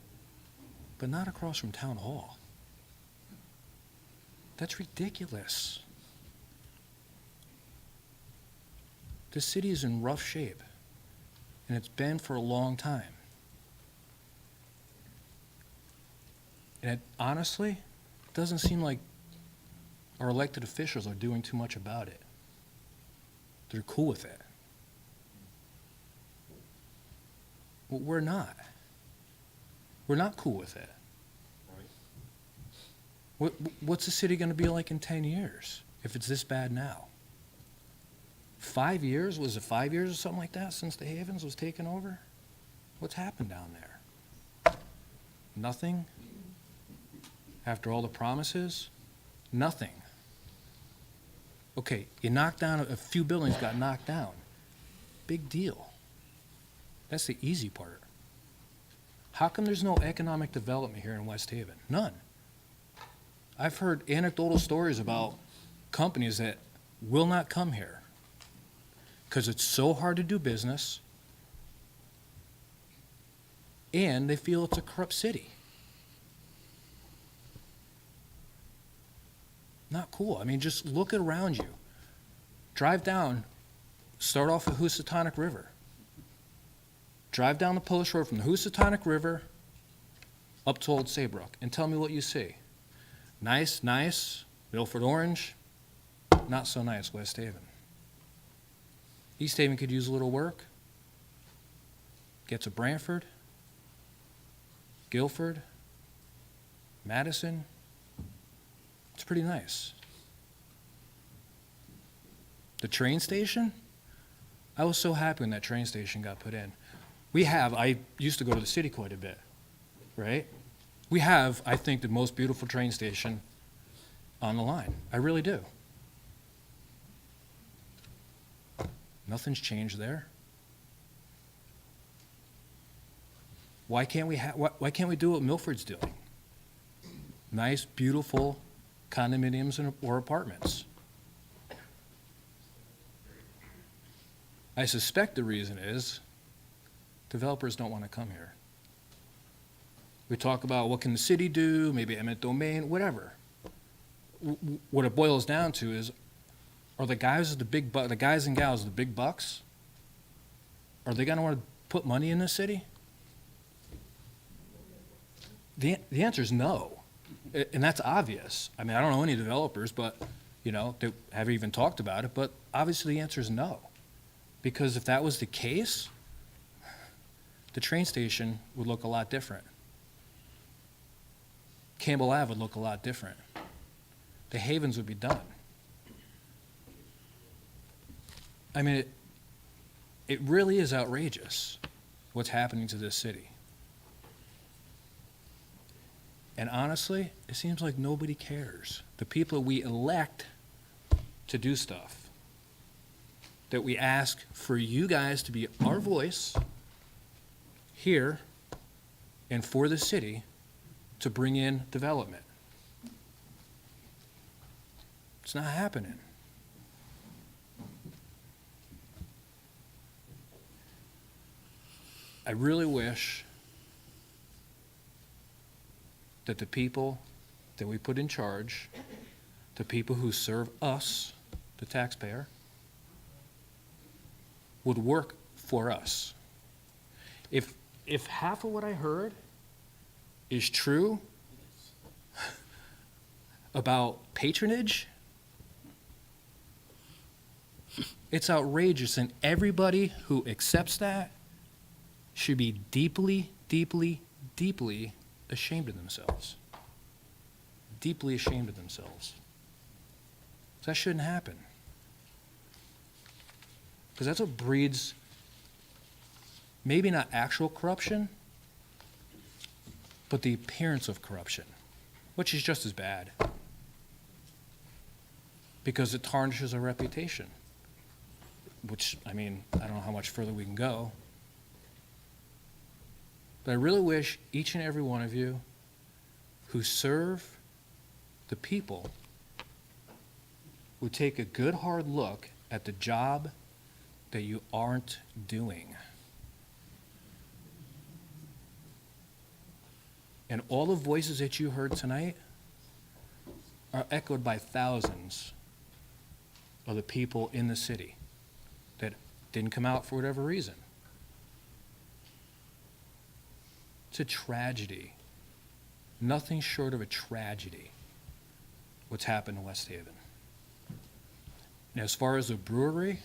But not across from Town Hall. That's ridiculous. This city is in rough shape, and it's been for a long time. And it honestly doesn't seem like our elected officials are doing too much about it. They're cool with it. Well, we're not. We're not cool with it. What's the city going to be like in 10 years if it's this bad now? 5 years? Was it 5 years or something like that since the Havens was taken over? What's happened down there? Nothing? After all the promises? Nothing. Okay, you knocked down, a few buildings got knocked down. Big deal. That's the easy part. How come there's no economic development here in West Haven? None. I've heard anecdotal stories about companies that will not come here because it's so hard to do business and they feel it's a corrupt city. Not cool. I mean, just look around you. Drive down, start off at Housatonic River. Drive down the Post Road from the Housatonic River up to Old Saybrook and tell me what you see. Nice, Milford Orange, not so nice, West Haven. East Haven could use a little work. Get to Brantford, Guilford, Madison. It's pretty nice. The train station, I was so happy when that train station got put in. I used to go to the city quite a bit, right? We have, I think, the most beautiful train station on the line. I really do. Nothing's changed there. Why can't we do what Milford's doing? Nice, beautiful condominiums or apartments. I suspect the reason is developers don't want to come here. We talk about what can the city do, maybe eminent domain, whatever. What it boils down to is, are the guys and gals the big bucks? Are they going to want to put money in this city? The answer is no, and that's obvious. I mean, I don't know any developers, but they haven't even talked about it. But obviously, the answer is no, because if that was the case, the train station would look a lot different. Campbell Ave would look a lot different. The Havens would be done. I mean, it really is outrageous what's happening to this city. And honestly, it seems like nobody cares. The people we elect to do stuff, that we ask for you guys to be our voice here and for the city to bring in development. It's not happening. I really wish that the people that we put in charge, the people who serve us, the taxpayer, would work for us. If half of what I heard is true about patronage, it's outrageous, and everybody who accepts that should be deeply, deeply, deeply ashamed of themselves. Deeply ashamed of themselves. That shouldn't happen. Because that's what breeds maybe not actual corruption, but the appearance of corruption, which is just as bad. Because it tarnishes our reputation, which, I mean, I don't know how much further we can go. But I really wish each and every one of you who serve the people would take a good hard look at the job that you aren't doing. And all the voices that you heard tonight are echoed by thousands of the people in the city that didn't come out for whatever reason. It's a tragedy. Nothing short of a tragedy what's happened in West Haven. And as far as the brewery,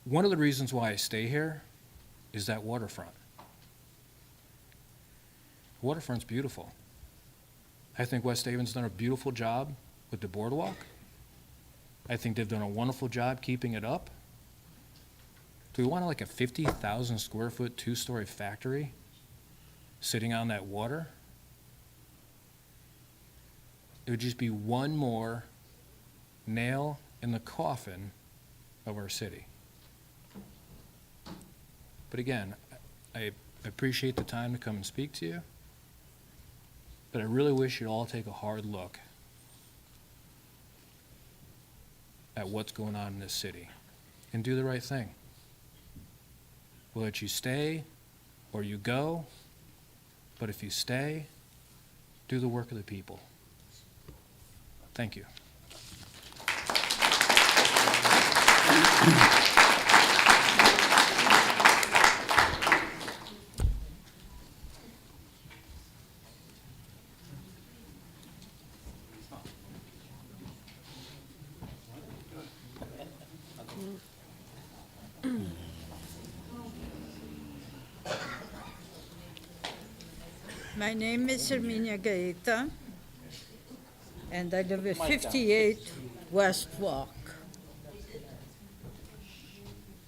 one of the reasons why I stay here is that waterfront. Waterfront's beautiful. I think West Haven's done a beautiful job with the boardwalk. I think they've done a wonderful job keeping it up. Do we want like a 50,000 square foot, 2-story factory sitting on that water? It would just be one more nail in the coffin of our city. But again, I appreciate the time to come and speak to you, but I really wish you'd all take a hard look at what's going on in this city and do the right thing. Whether you stay or you go, but if you stay, do the work of the people. Thank you. My name is Herminia Gaeta, and I live at 58 West Walk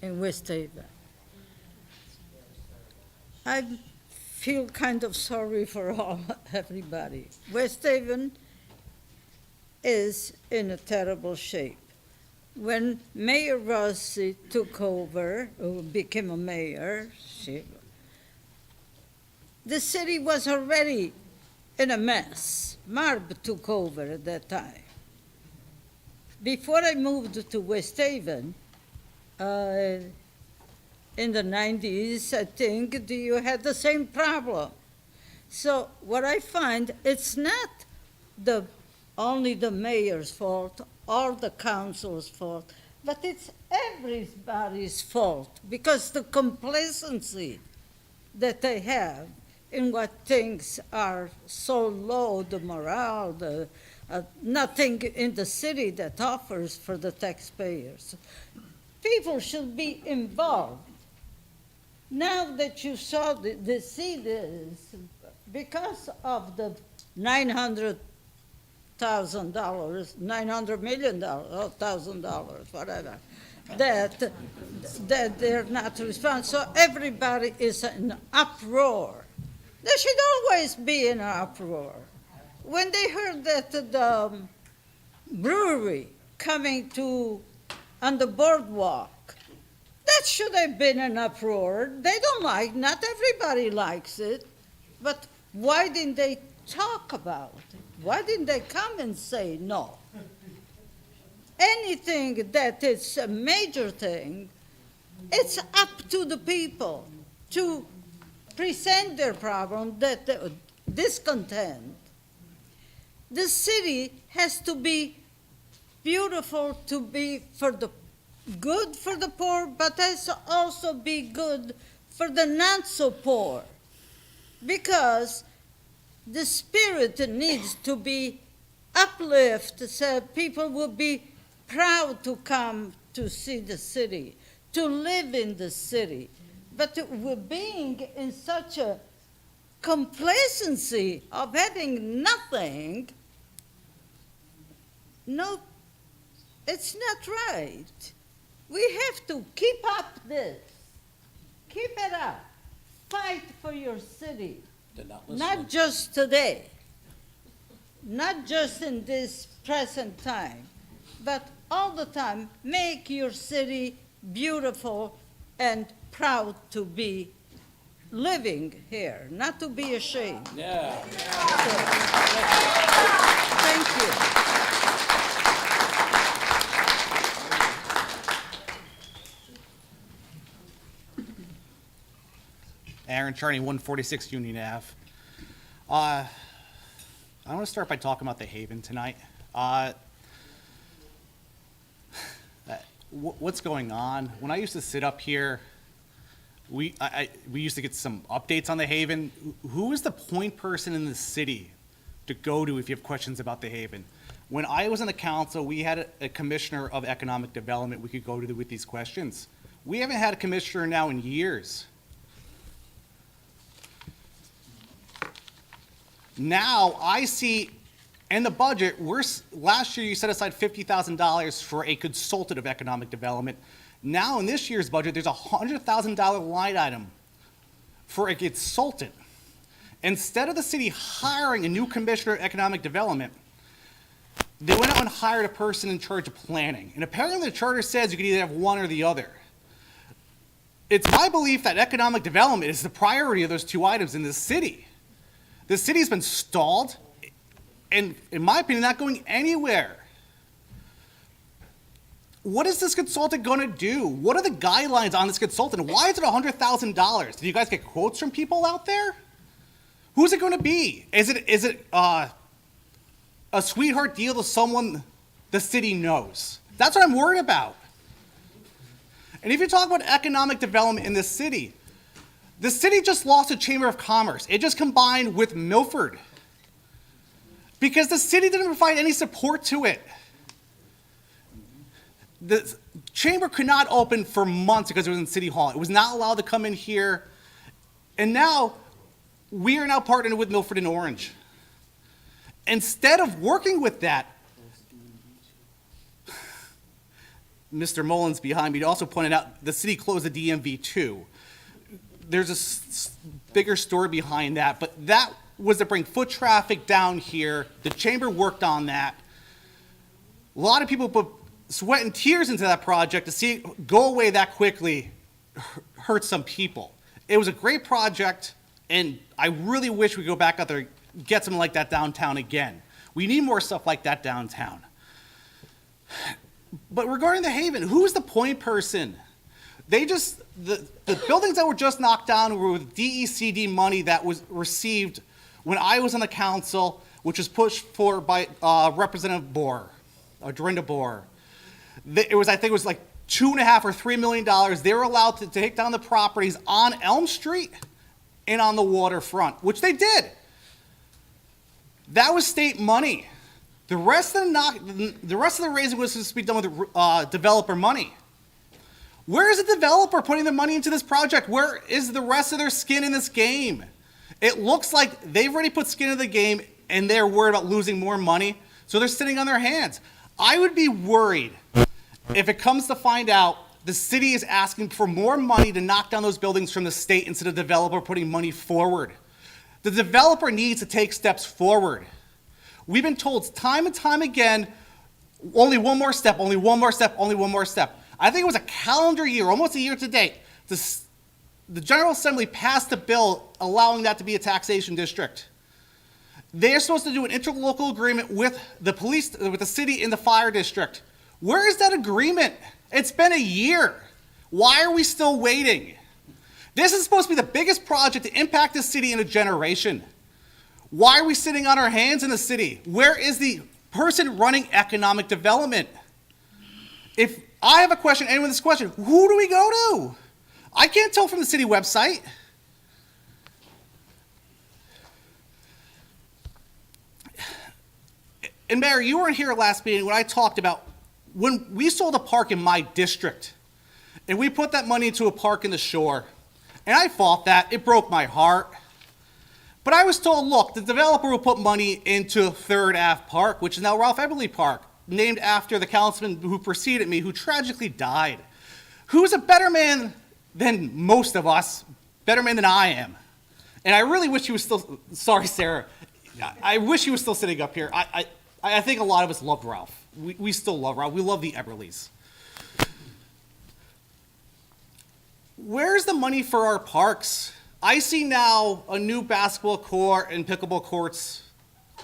in West Haven. I feel kind of sorry for everybody. West Haven is in a terrible shape. When Mayor Rossi took over, or became a mayor, the city was already in a mess. Marb took over at that time. Before I moved to West Haven, in the 90s, I think, you had the same problem. So what I find, it's not only the mayor's fault or the council's fault, but it's everybody's fault, because the complacency that they have in what things are so low, the morale, nothing in the city that offers for the taxpayers. People should be involved. Now that you saw see this, because of the $900 million, $1,000, whatever, that they're not responsible. So everybody is in uproar. There should always be an uproar. When they heard that the brewery coming on the boardwalk, that should have been an uproar. They don't not everybody likes it, but why didn't they talk about it? Why didn't they come and say no? Anything that is a major thing, it's up to the people to present their problem, that discontent. The city has to be beautiful, to be good for the poor, but has to also be good for the not so poor, because the spirit needs to be uplifted so people will be proud to come to see the city, to live in the city. But we're being in such a complacency of having nothing. No, it's not right. We have to keep up this. Keep it up. Fight for your city. Not just today, not just in this present time, but all the time. Make your city beautiful and proud to be living here, not to be ashamed. Yeah. Thank you. Aaron Charney, 146 Union Ave. I want to start by talking about the Haven tonight. What's going on? When I used to sit up here, we used to get some updates on the Haven. Who is the point person in the city to go to if you have questions about the Haven? When I was on the council, we had a commissioner of economic development we could go to with these questions. We haven't had a commissioner now in years. Now I see in the budget, last year you set aside $50,000 for a consultant of economic development. Now in this year's budget, there's a $100,000 line item for a consultant. Instead of the city hiring a new commissioner of economic development, they went out and hired a person in charge of planning. And apparently the charter says you can either have one or the other. It's my belief that economic development is the priority of those two items in this city. The city's been stalled, and in my opinion, not going anywhere. What is this consultant going to do? What are the guidelines on this consultant? Why is it $100,000? Did you guys get quotes from people out there? Who's it going to be? Is it a sweetheart deal to someone the city knows? That's what I'm worried about. And if you talk about economic development in this city, the city just lost a Chamber of Commerce. It just combined with Milford because the city didn't provide any support to it. The chamber could not open for months because it was in City Hall. It was not allowed to come in here. And now, we are now partnered with Milford and Orange. Instead of working with that, Mr. Mullins behind me also pointed out the city closed the DMV too. There's a bigger story behind that, but that was to bring foot traffic down here. The chamber worked on that. A lot of people put sweat and tears into that project to see it go away that quickly hurt some people. It was a great project, and I really wish we could go back out there and get something like that downtown again. We need more stuff like that downtown. But regarding the Haven, who's the point person? The buildings that were just knocked down were with DECD money that was received when I was on the council, which was pushed for by Representative Boer, Dorinda Boer. It was, I think it was like $2.5 or $3 million. They were allowed to take down the properties on Elm Street and on the waterfront, which they did. That was state money. The rest of the raising was supposed to be done with developer money. Where is the developer putting the money into this project? Where is the rest of their skin in this game? It looks like they've already put skin in the game and they're worried about losing more money, so they're sitting on their hands. I would be worried if it comes to find out the city is asking for more money to knock down those buildings from the state instead of the developer putting money forward. The developer needs to take steps forward. We've been told time and time again, only one more step, only one more step, only one more step. I think it was a calendar year, almost a year to date, the General Assembly passed a bill allowing that to be a taxation district. They're supposed to do an interlocal agreement with the police, with the city and the fire district. Where is that agreement? It's been a year. Why are we still waiting? This is supposed to be the biggest project to impact the city in a generation. Why are we sitting on our hands in the city? Where is the person running economic development? If I have a question, anyone with this question, who do we go to? I can't tell from the city website. And Mayor, you weren't here last meeting when I talked about when we sold a park in my district and we put that money into a park in the shore. And I fought that. It broke my heart. But I was told, look, the developer will put money into Third Ave Park, which is now Ralph Eberly Park, named after the councilman who preceded me, who tragically died. Who's a better man than most of us, better man than I am? And I really wish he was still, sorry, Sarah, I wish he was still sitting up here. I think a lot of us loved Ralph. We still love Ralph. We love the Eberlys. Where's the money for our parks? I see now a new basketball court and pickleball courts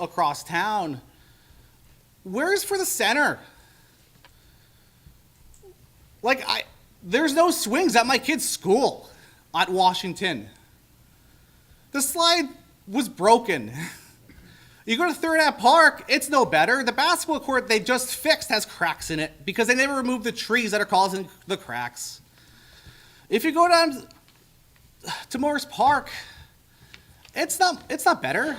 across town. Where's for the center? Like, there's no swings at my kid's school at Washington. The slide was broken. You go to Third Ave Park, it's no better. The basketball court they just fixed has cracks in it because they never removed the trees that are causing the cracks. If you go down to Morris Park, it's not better.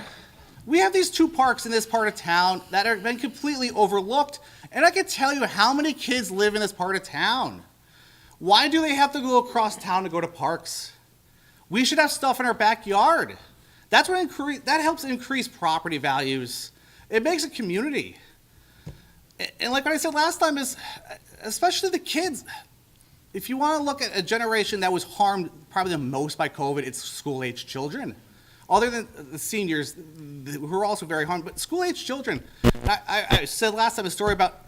We have these two parks in this part of town that have been completely overlooked, and I can tell you how many kids live in this part of town. Why do they have to go across town to go to parks? We should have stuff in our backyard. That helps increase property values. It makes a community. And like what I said last time is, especially the kids, if you want to look at a generation that was harmed probably the most by COVID, it's school-age children. Other than the seniors, who are also very harmed, but school-age children. I said last time a story about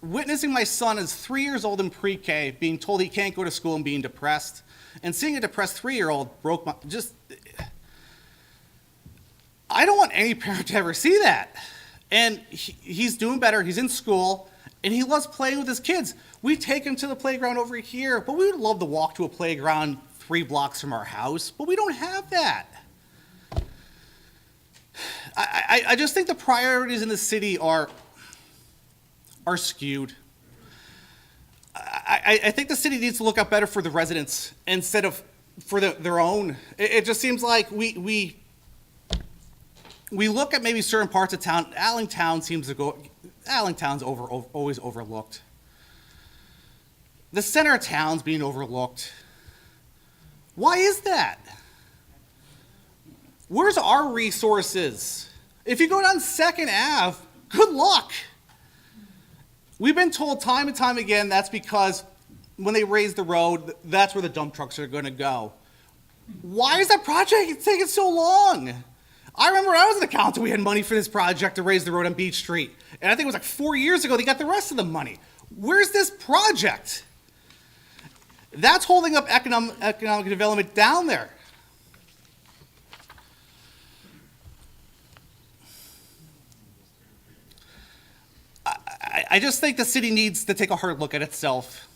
witnessing my son as 3 years old in pre-K being told he can't go to school and being depressed, and seeing a depressed 3-year-old broke my, I don't want any parent to ever see that. And he's doing better, he's in school, and he loves playing with his kids. We take him to the playground over here, but we would love to walk to a playground 3 blocks from our house, but we don't have that. I just think the priorities in the city are skewed. I think the city needs to look out better for the residents instead of for their own. It just seems like we look at maybe certain parts of town. Allentown's always overlooked. The center of town's being overlooked. Why is that? Where's our resources? If you go down 2nd Ave, good luck. We've been told time and time again that's because when they raise the road, that's where the dump trucks are going to go. Why is that project taking so long? I remember when I was in the council, we had money for this project to raise the road on Beach Street. And I think it was like 4 years ago, they got the rest of the money. Where's this project? That's holding up economic development down there. I just think the city needs to take a hard look at itself.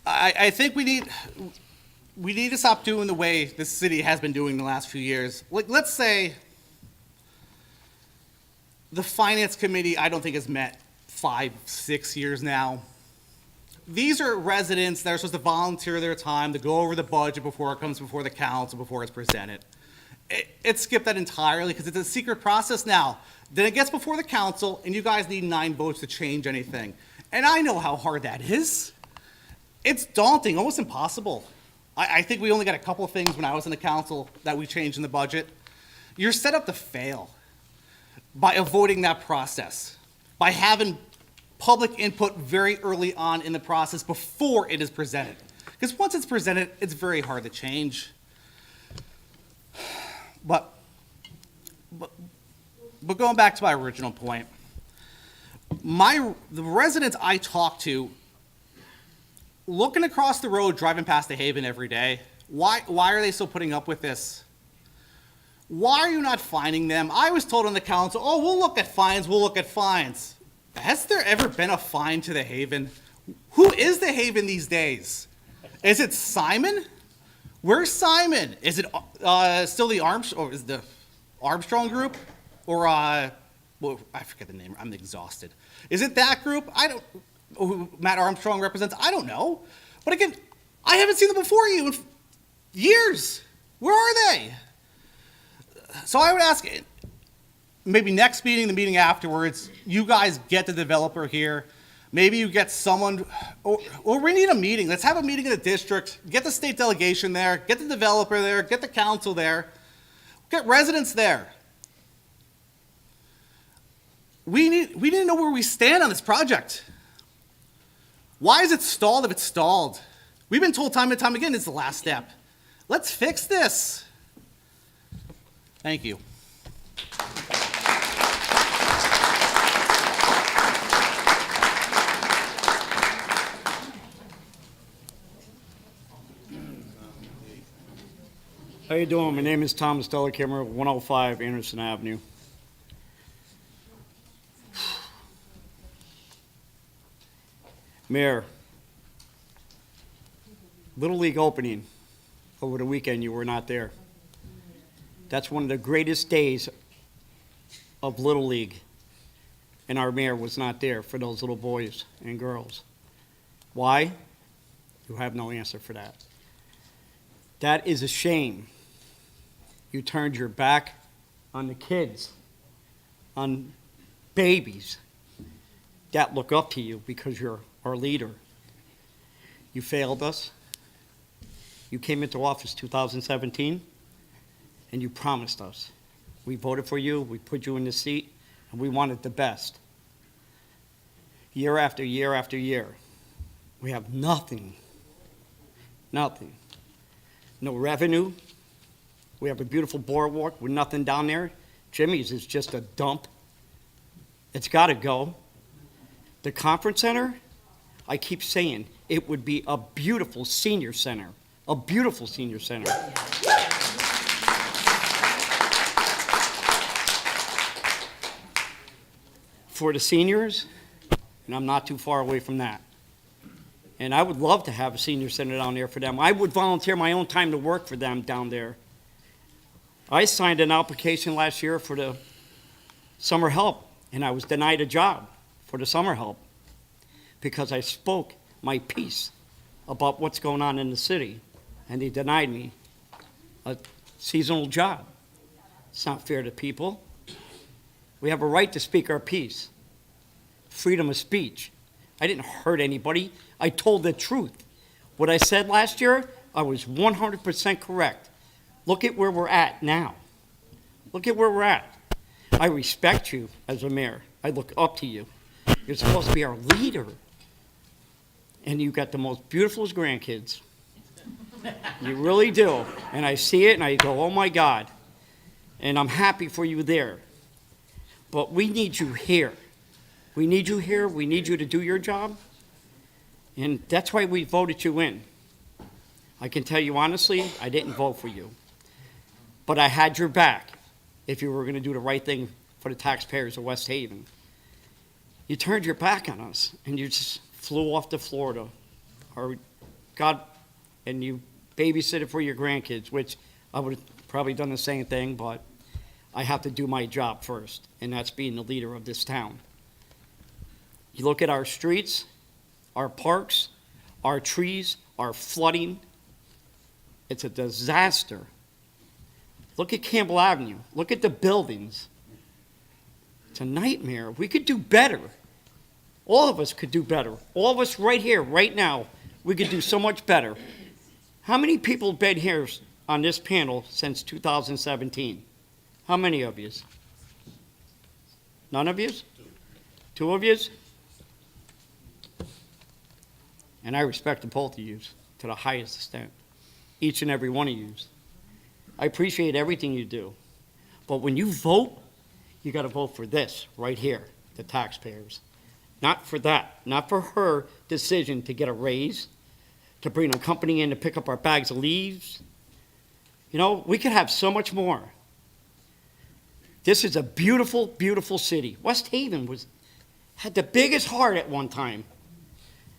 I think we need to stop doing the way the city has been doing the last few years. Like, let's say the finance committee, I don't think has met 5-6 years now. These are residents that are supposed to volunteer their time to go over the budget before it comes before the council, before it's presented. It skipped that entirely because it's a secret process now. Then it gets before the council, and you guys need 9 votes to change anything. And I know how hard that is. It's daunting, almost impossible. I think we only got a couple of things when I was in the council that we changed in the budget. You're set up to fail by avoiding that process, by having public input very early on in the process before it is presented. Because once it's presented, it's very hard to change. But going back to my original point, the residents I talk to, looking across the road, driving past the Haven every day, why are they still putting up with this? Why are you not fining them? I was told on the council, oh, we'll look at fines. Has there ever been a fine to the Haven? Who is the Haven these days? Is it Simon? Where's Simon? Is it still the Armstrong group? Or, well, I forget the name. I'm exhausted. Is it that group? Who Matt Armstrong represents? I don't know. But again, I haven't seen them before you in years. Where are they? So I would ask, maybe next meeting, the meeting afterwards, you guys get the developer here. Maybe you get someone, or we need a meeting. Let's have a meeting in the district. Get the state delegation there. Get the developer there. Get the council there. Get residents there. We need to know where we stand on this project. Why is it stalled if it's stalled? We've been told time and time again it's the last step. Let's fix this. Thank you. How you doing? My name is Thomas Delacamera, 105 Anderson Avenue. Mayor, Little League opening over the weekend, you were not there. That's one of the greatest days of Little League, and our mayor was not there for those little boys and girls. Why? You have no answer for that. That is a shame. You turned your back on the kids, on babies that look up to you because you're our leader. You failed us. You came into office 2017, and you promised us. We voted for you, we put you in the seat, and we wanted the best. Year after year after year, we have nothing. Nothing. No revenue. We have a beautiful boardwalk with nothing down there. Jimmy's is just a dump. It's got to go. The conference center, I keep saying, it would be a beautiful senior center, a beautiful senior center. For the seniors, and I'm not too far away from that. And I would love to have a senior center down there for them. I would volunteer my own time to work for them down there. I signed an application last year for the summer help, and I was denied a job for the summer help because I spoke my piece about what's going on in the city, and they denied me a seasonal job. It's not fair to people. We have a right to speak our piece. Freedom of speech. I didn't hurt anybody. I told the truth. What I said last year, I was 100% correct. Look at where we're at now. Look at where we're at. I respect you as a mayor. I look up to you. You're supposed to be our leader. And you got the most beautiful grandkids. You really do. And I see it and I go, oh my God. And I'm happy for you there. But we need you here. We need you here. We need you to do your job. And that's why we voted you in. I can tell you honestly, I didn't vote for you. But I had your back if you were going to do the right thing for the taxpayers of West Haven. You turned your back on us, and you just flew off to Florida. Or and you babysitted for your grandkids, which I would have probably done the same thing, but I have to do my job first, and that's being the leader of this town. You look at our streets, our parks, our trees, our flooding. It's a disaster. Look at Campbell Avenue. Look at the buildings. It's a nightmare. We could do better. All of us could do better. All of us right here, right now, we could do so much better. How many people have been here on this panel since 2017? How many of you? None of you? Two of you? And I respect the both of you to the highest extent. Each and every one of you. I appreciate everything you do. But when you vote, you got to vote for this right here, the taxpayers. Not for that. Not for her decision to get a raise, to bring a company in to pick up our bags of leaves. You know, we could have so much more. This is a beautiful, beautiful city. West Haven had the biggest heart at one time.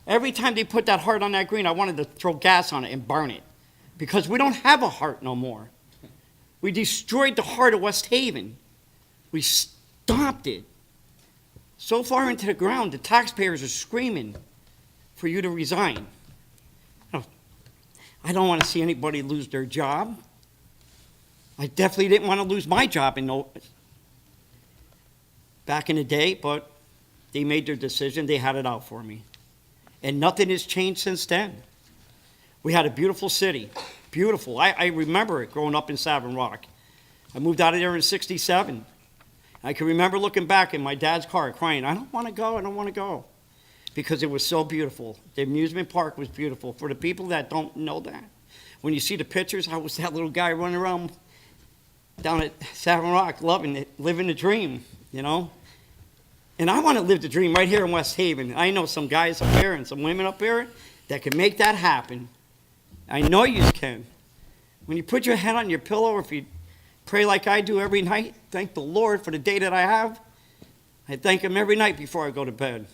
Every time they put that heart on that green, I wanted to throw gas on it and burn it. Because we don't have a heart no more. We destroyed the heart of West Haven. We stomped it so far into the ground, the taxpayers are screaming for you to resign. I don't want to see anybody lose their job. I definitely didn't want to lose my job back in the day, but they made their decision. They had it out for me. And nothing has changed since then. We had a beautiful city. Beautiful. I remember it growing up in Savin Rock. I moved out of there in '67. I can remember looking back in my dad's car crying, I don't want to go, I don't want to go. Because it was so beautiful. The amusement park was beautiful. For the people that don't know that, when you see the pictures, I was that little guy running around down at Savin Rock, loving it, living the dream, you know? And I want to live the dream right here in West Haven. I know some guys up there and some women up there that can make that happen. I know you can. When you put your head on your pillow, or if you pray like I do every night, thank the Lord for the day that I have. I thank him every night before I go to bed.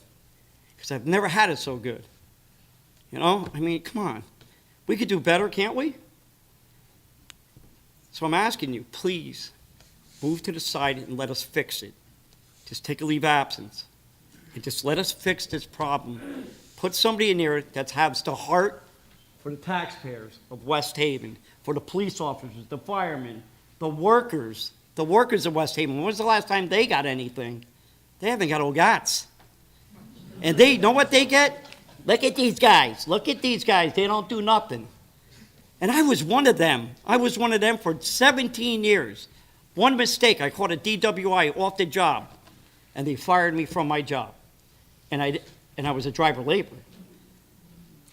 Because I've never had it so good. You know, I mean, come on. We could do better, can't we? So I'm asking you, please, move to the side and let us fix it. Just take a leave of absence. And just let us fix this problem. Put somebody in there that has the heart for the taxpayers of West Haven, for the police officers, the firemen, the workers of West Haven. When was the last time they got anything? They haven't got OGATs. And they know what they get? Look at these guys. Look at these guys. They don't do nothing. And I was one of them. I was one of them for 17 years. One mistake, I caught a DWI off the job, and they fired me from my job. And I was a driver laborer.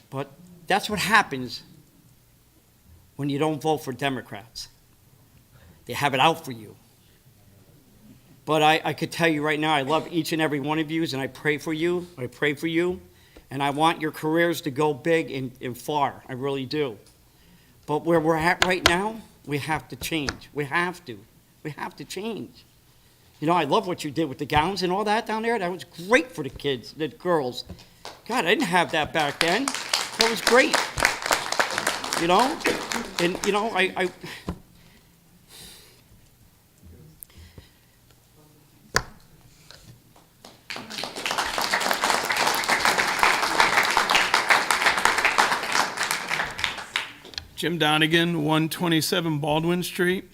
But that's what happens when you don't vote for Democrats. They have it out for you. But I could tell you right now, I love each and every one of you, and I pray for you. I pray for you. And I want your careers to go big and far. I really do. But where we're at right now, we have to change. We have to. We have to change. You know, I love what you did with the gowns and all that down there. That was great for the kids, the girls. God, I didn't have that back then. That was great. You know? And, you know, I Jim Donegan, 127 Baldwin Street.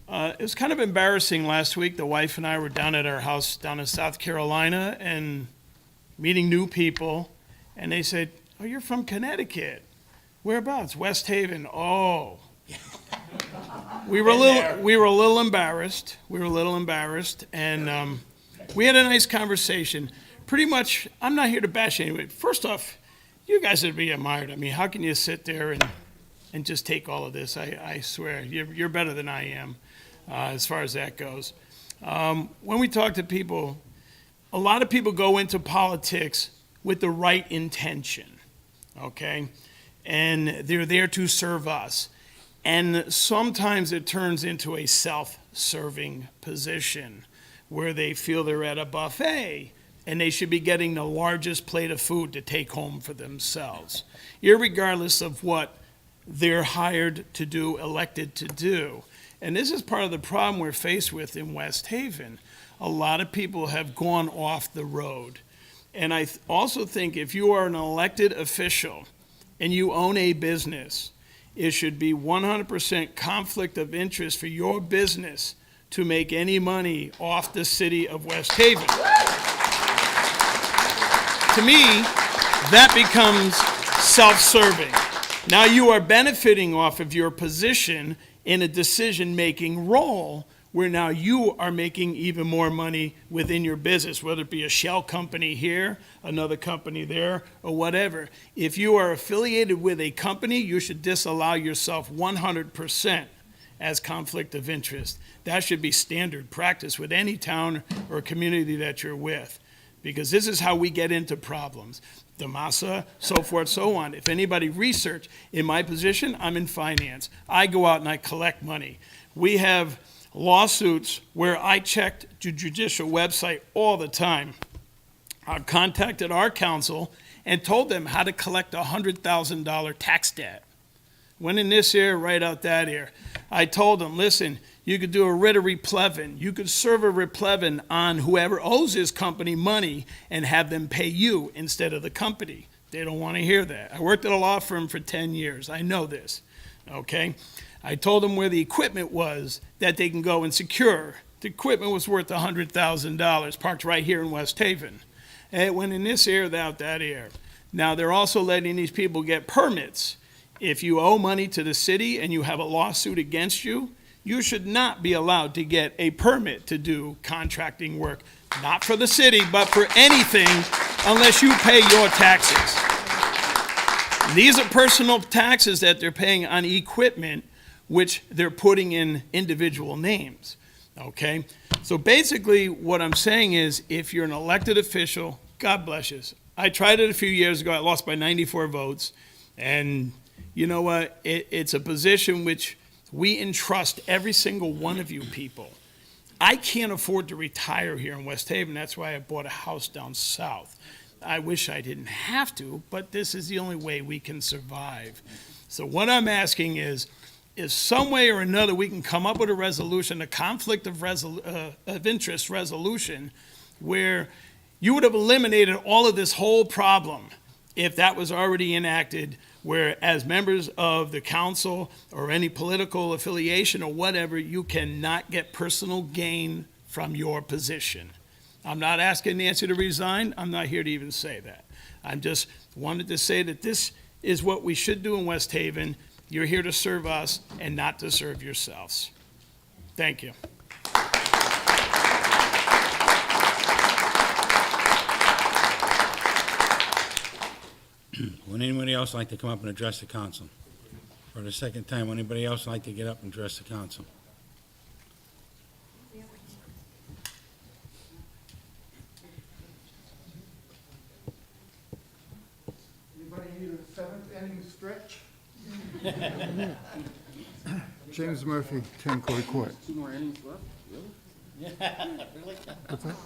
It was kind of embarrassing last week. The wife and I were down at our house down in South Carolina and meeting new people, and they said, "Oh, you're from Connecticut. Whereabouts?" West Haven. Oh. We were a little embarrassed. And we had a nice conversation. Pretty much, I'm not here to bash anyone. First off, you guys would be admired. I mean, how can you sit there and just take all of this? I swear, you're better than I am as far as that goes. When we talk to people, a lot of people go into politics with the right intention, okay? And they're there to serve us. And sometimes it turns into a self-serving position where they feel they're at a buffet and they should be getting the largest plate of food to take home for themselves, irregardless of what they're hired to do, elected to do. And this is part of the problem we're faced with in West Haven. A lot of people have gone off the road. And I also think if you are an elected official and you own a business, it should be 100% conflict of interest for your business to make any money off the city of West Haven. To me, that becomes self-serving. Now you are benefiting off of your position in a decision-making role where now you are making even more money within your business, whether it be a shell company here, another company there, or whatever. If you are affiliated with a company, you should disallow yourself 100% as conflict of interest. That should be standard practice with any town or community that you're with, because this is how we get into problems. DeMassa, so forth, so on. If anybody research, in my position, I'm in finance. I go out and I collect money. We have lawsuits where I checked the judicial website all the time. I contacted our counsel and told them how to collect a $100,000 tax debt. Went in this ear, right out that ear. I told them, listen, you could do a writ of replevin. You could serve a replevin on whoever owes this company money and have them pay you instead of the company. They don't want to hear that. I worked at a law firm for 10 years. I know this, okay? I told them where the equipment was that they can go and secure. The equipment was worth $100,000, parked right here in West Haven. And it went in this ear, out that ear. Now, they're also letting these people get permits. If you owe money to the city and you have a lawsuit against you, you should not be allowed to get a permit to do contracting work, not for the city, but for anything, unless you pay your taxes. These are personal taxes that they're paying on equipment, which they're putting in individual names, okay? So basically, what I'm saying is, if you're an elected official, God bless you. I tried it a few years ago. I lost by 94 votes, and you know what? It's a position which we entrust every single one of you people. I can't afford to retire here in West Haven. That's why I bought a house down south. I wish I didn't have to, but this is the only way we can survive. So what I'm asking is some way or another we can come up with a resolution, a conflict of interest resolution, where you would have eliminated all of this whole problem if that was already enacted, where as members of the council or any political affiliation or whatever, you cannot get personal gain from your position. I'm not asking Nancy to resign. I'm not here to even say that. I'm just wanted to say that this is what we should do in West Haven. You're here to serve us and not to serve yourselves. Thank you. Would anybody else like to come up and address the council? For the second time, would anybody else like to get up and address the council? Stretch. James Murphy, 10 Court Court. 2 more innings left? Really? Yeah, really? What's that?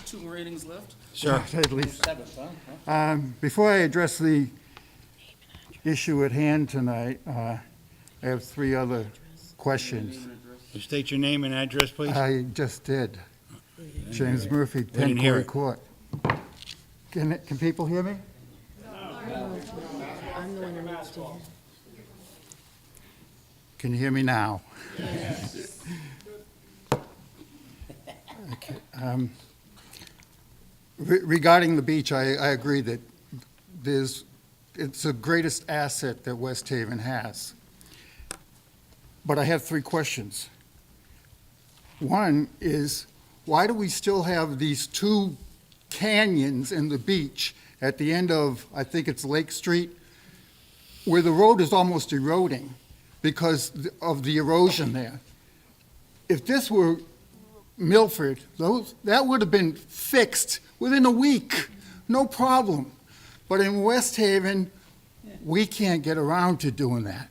2 more innings left? Sure, at least. 7th, huh? Before I address the issue at hand tonight, I have 3 other questions. State your name and address, please. I just did. James Murphy, didn't 10 hear Court it. Court. Can people hear me? I'm the one who needs to hear. Can you hear me now? Okay. Regarding the beach, I agree that it's the greatest asset that West Haven has. But I have 3 questions. One is, why do we still have these 2 canyons in the beach at the end of, I think it's Lake Street, where the road is almost eroding because of the erosion there? If this were Milford, that would have been fixed within a week, no problem. But in West Haven, we can't get around to doing that.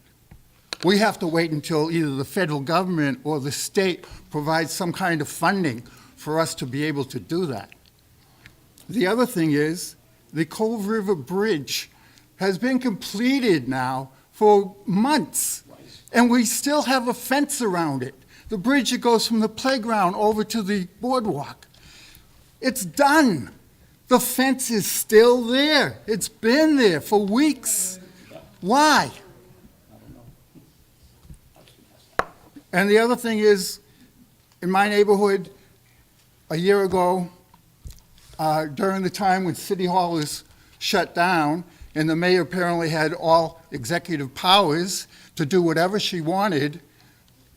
We have to wait until either the federal government or the state provides some kind of funding for us to be able to do that. The other thing is, the Cove River Bridge has been completed now for months, and we still have a fence around it. The bridge that goes from the playground over to the boardwalk. It's done. The fence is still there. It's been there for weeks. Why? And the other thing is, in my neighborhood, a year ago, during the time when City Hall was shut down, and the mayor apparently had all executive powers to do whatever she wanted,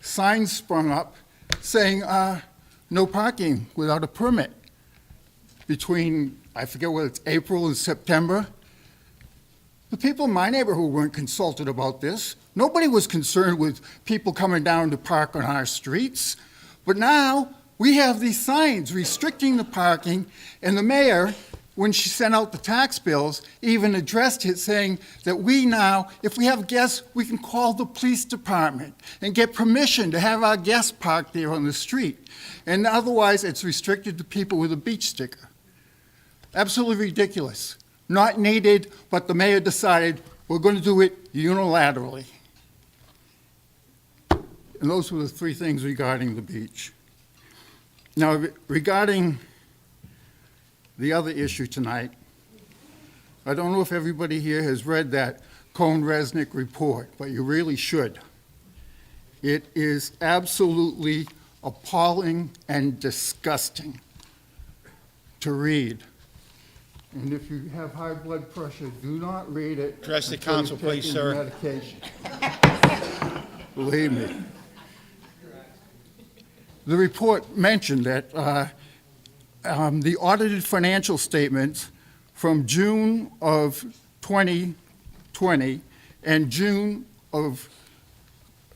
signs sprung up saying no parking without a permit between, I forget whether it's April and September. The people in my neighborhood weren't consulted about this. Nobody was concerned with people coming down to park on our streets. But now we have these signs restricting the parking, and the mayor, when she sent out the tax bills, even addressed it, saying that we now, if we have guests, we can call the police department and get permission to have our guests parked there on the street. And otherwise, it's restricted to people with a beach sticker. Absolutely ridiculous. Not needed, but the mayor decided we're going to do it unilaterally. And those were the 3 things regarding the beach. Now, regarding the other issue tonight, I don't know if everybody here has read that Cohn-Resnick report, but you really should. It is absolutely appalling and disgusting to read. And if you have high blood pressure, do not read it. Address the until council, you've please, taken sir. Medication. Believe me. The report mentioned that the audited financial statements from June of 2020 and June of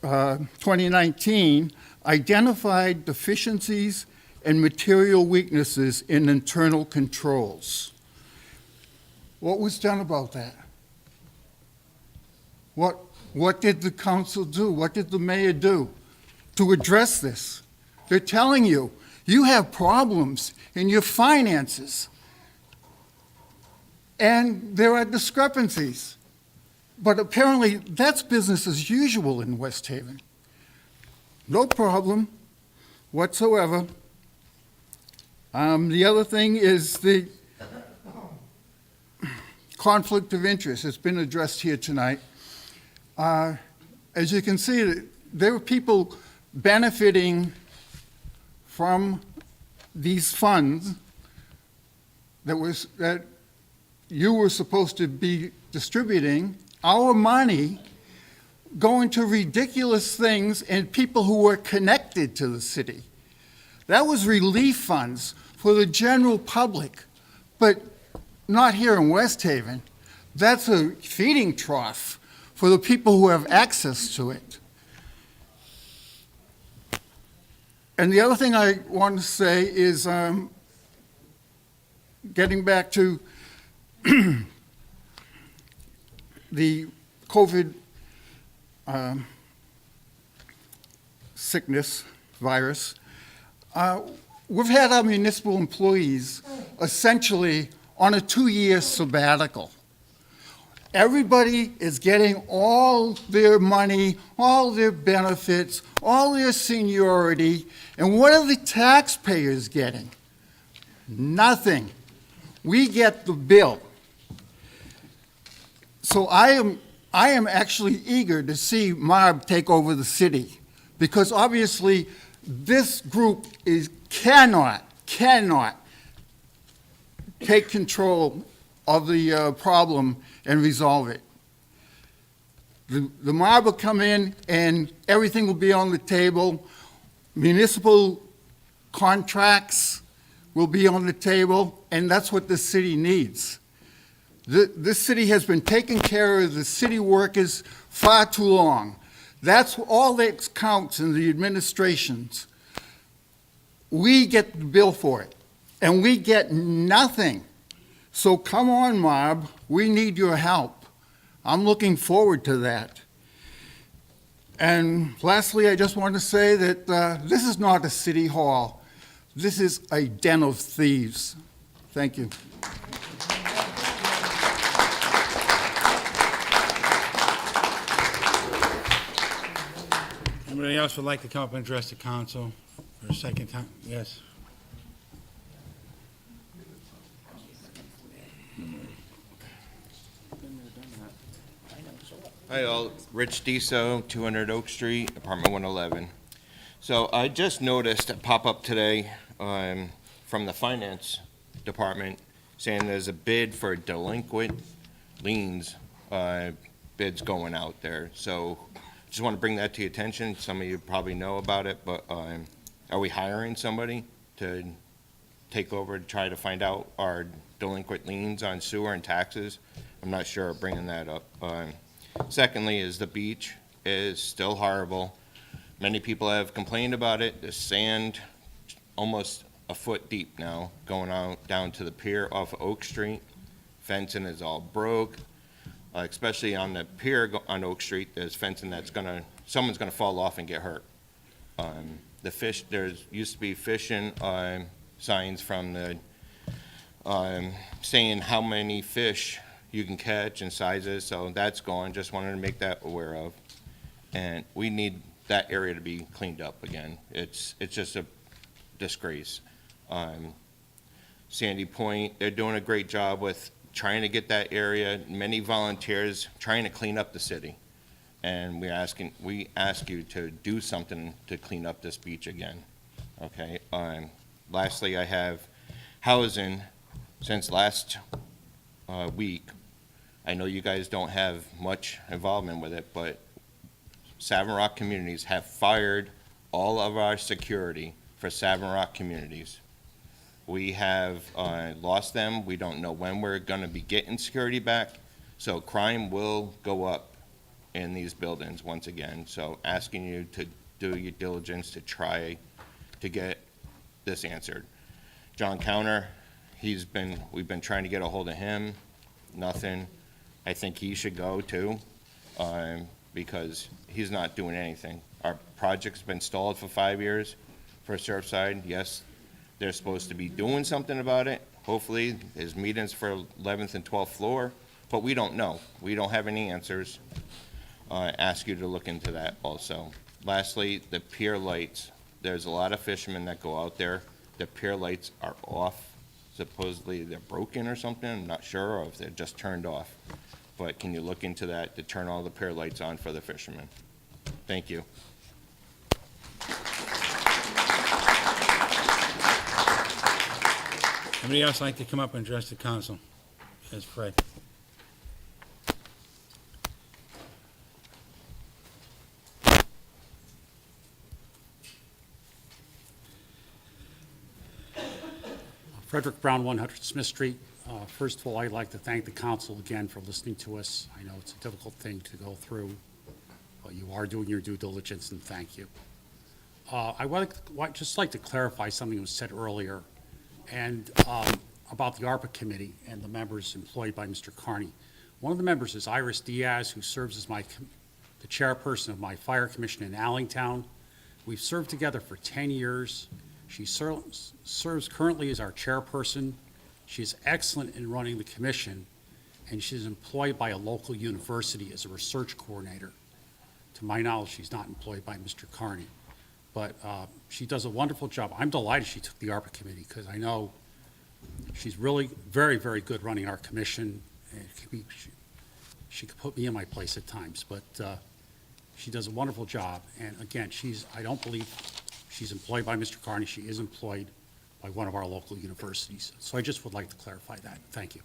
2019 identified deficiencies and material weaknesses in internal controls. What was done about that? What did the council do? What did the mayor do to address this? They're telling you, you have problems in your finances, and there are discrepancies. But apparently, that's business as usual in West Haven. No problem whatsoever. The other thing is the conflict of interest. It's been addressed here tonight. As you can see, there were people benefiting from these funds that you were supposed to be distributing our money, going to ridiculous things and people who were connected to the city. That was relief funds for the general public, but not here in West Haven. That's a feeding trough for the people who have access to it. And the other thing I want to say is, getting back to the COVID sickness, virus, we've had our municipal employees essentially on a 2-year sabbatical. Everybody is getting all their money, all their benefits, all their seniority, and what are the taxpayers getting? Nothing. We get the bill. So I am actually eager to see Marb take over the city, because obviously this group cannot take control of the problem and resolve it. The Marb will come in and everything will be on the table. Municipal contracts will be on the table, and that's what the city needs. This city has been taking care of the city workers far too long. That's all that counts in the administrations. We get the bill for it, and we get nothing. So come on, Marb, we need your help. I'm looking forward to that. And lastly, I just want to say that this is not a city hall. This is a den of thieves. Thank you. Anybody else would like to come up and address the council for a second time? Yes. Hi all, Rich Diso, 200 Oak Street, apartment 111. So I just noticed a pop-up today from the finance department saying there's a bid for delinquent liens bids going out there. So just want to bring that to your attention. Some of you probably know about it, but are we hiring somebody to take over to try to find out our delinquent liens on sewer and taxes? I'm not sure of bringing that up. Secondly is the beach is still horrible. Many people have complained about it. The sand almost a foot deep now going out down to the pier off of Oak Street. Fencing is all broke, especially on the pier on Oak Street. There's fencing that's someone's gonna fall off and get hurt. The fish, there's used to be fishing signs from the saying how many fish you can catch and sizes, so that's gone. Just wanted to make that aware of. And we need that area to be cleaned up again. It's just a disgrace. Sandy Point, they're doing a great job with trying to get that area, many volunteers trying to clean up the city. And we ask you to do something to clean up this beach again, okay? Lastly, I have housing. Since last week, I know you guys don't have much involvement with it, but Savin Rock Communities have fired all of our security for Savin Rock Communities. We have lost them. We don't know when we're going to be getting security back. So crime will go up in these buildings once again. So asking you to do your diligence to try to get this answered. John Counter, we've been trying to get a hold of him. Nothing. I think he should go too, because he's not doing anything. Our project's been stalled for 5 years for Surfside. Yes, they're supposed to be doing something about it. Hopefully, there's meetings for 11th and 12th floor, but we don't know. We don't have any answers. Ask you to look into that also. Lastly, the pier lights. There's a lot of fishermen that go out there. The pier lights are off. Supposedly they're broken or something. I'm not sure, or if they're just turned off. But can you look into that to turn all the pier lights on for the fishermen? Thank you. Anybody else like to come up and address the council? Yes, Fred. Frederick Brown, 100 Smith Street. First of all, I'd like to thank the council again for listening to us. I know it's a difficult thing to go through, but you are doing your due diligence, and thank you. I would just like to clarify something that was said earlier, and about the Arpa committee and the members employed by Mr. Carney. One of the members is Iris Diaz, who serves as the chairperson of my fire commission in Allentown. We've served together for 10 years. She serves currently as our chairperson. She is excellent in running the commission, and she's employed by a local university as a research coordinator. To my knowledge, she's not employed by Mr. Carney, but she does a wonderful job. I'm delighted she took the ARPA committee because I know she's really very, very good running our commission. And she could put me in my place at times, but she does a wonderful job. And again, I don't believe she's employed by Mr. Carney. She is employed by one of our local universities. So I just would like to clarify that. Thank you.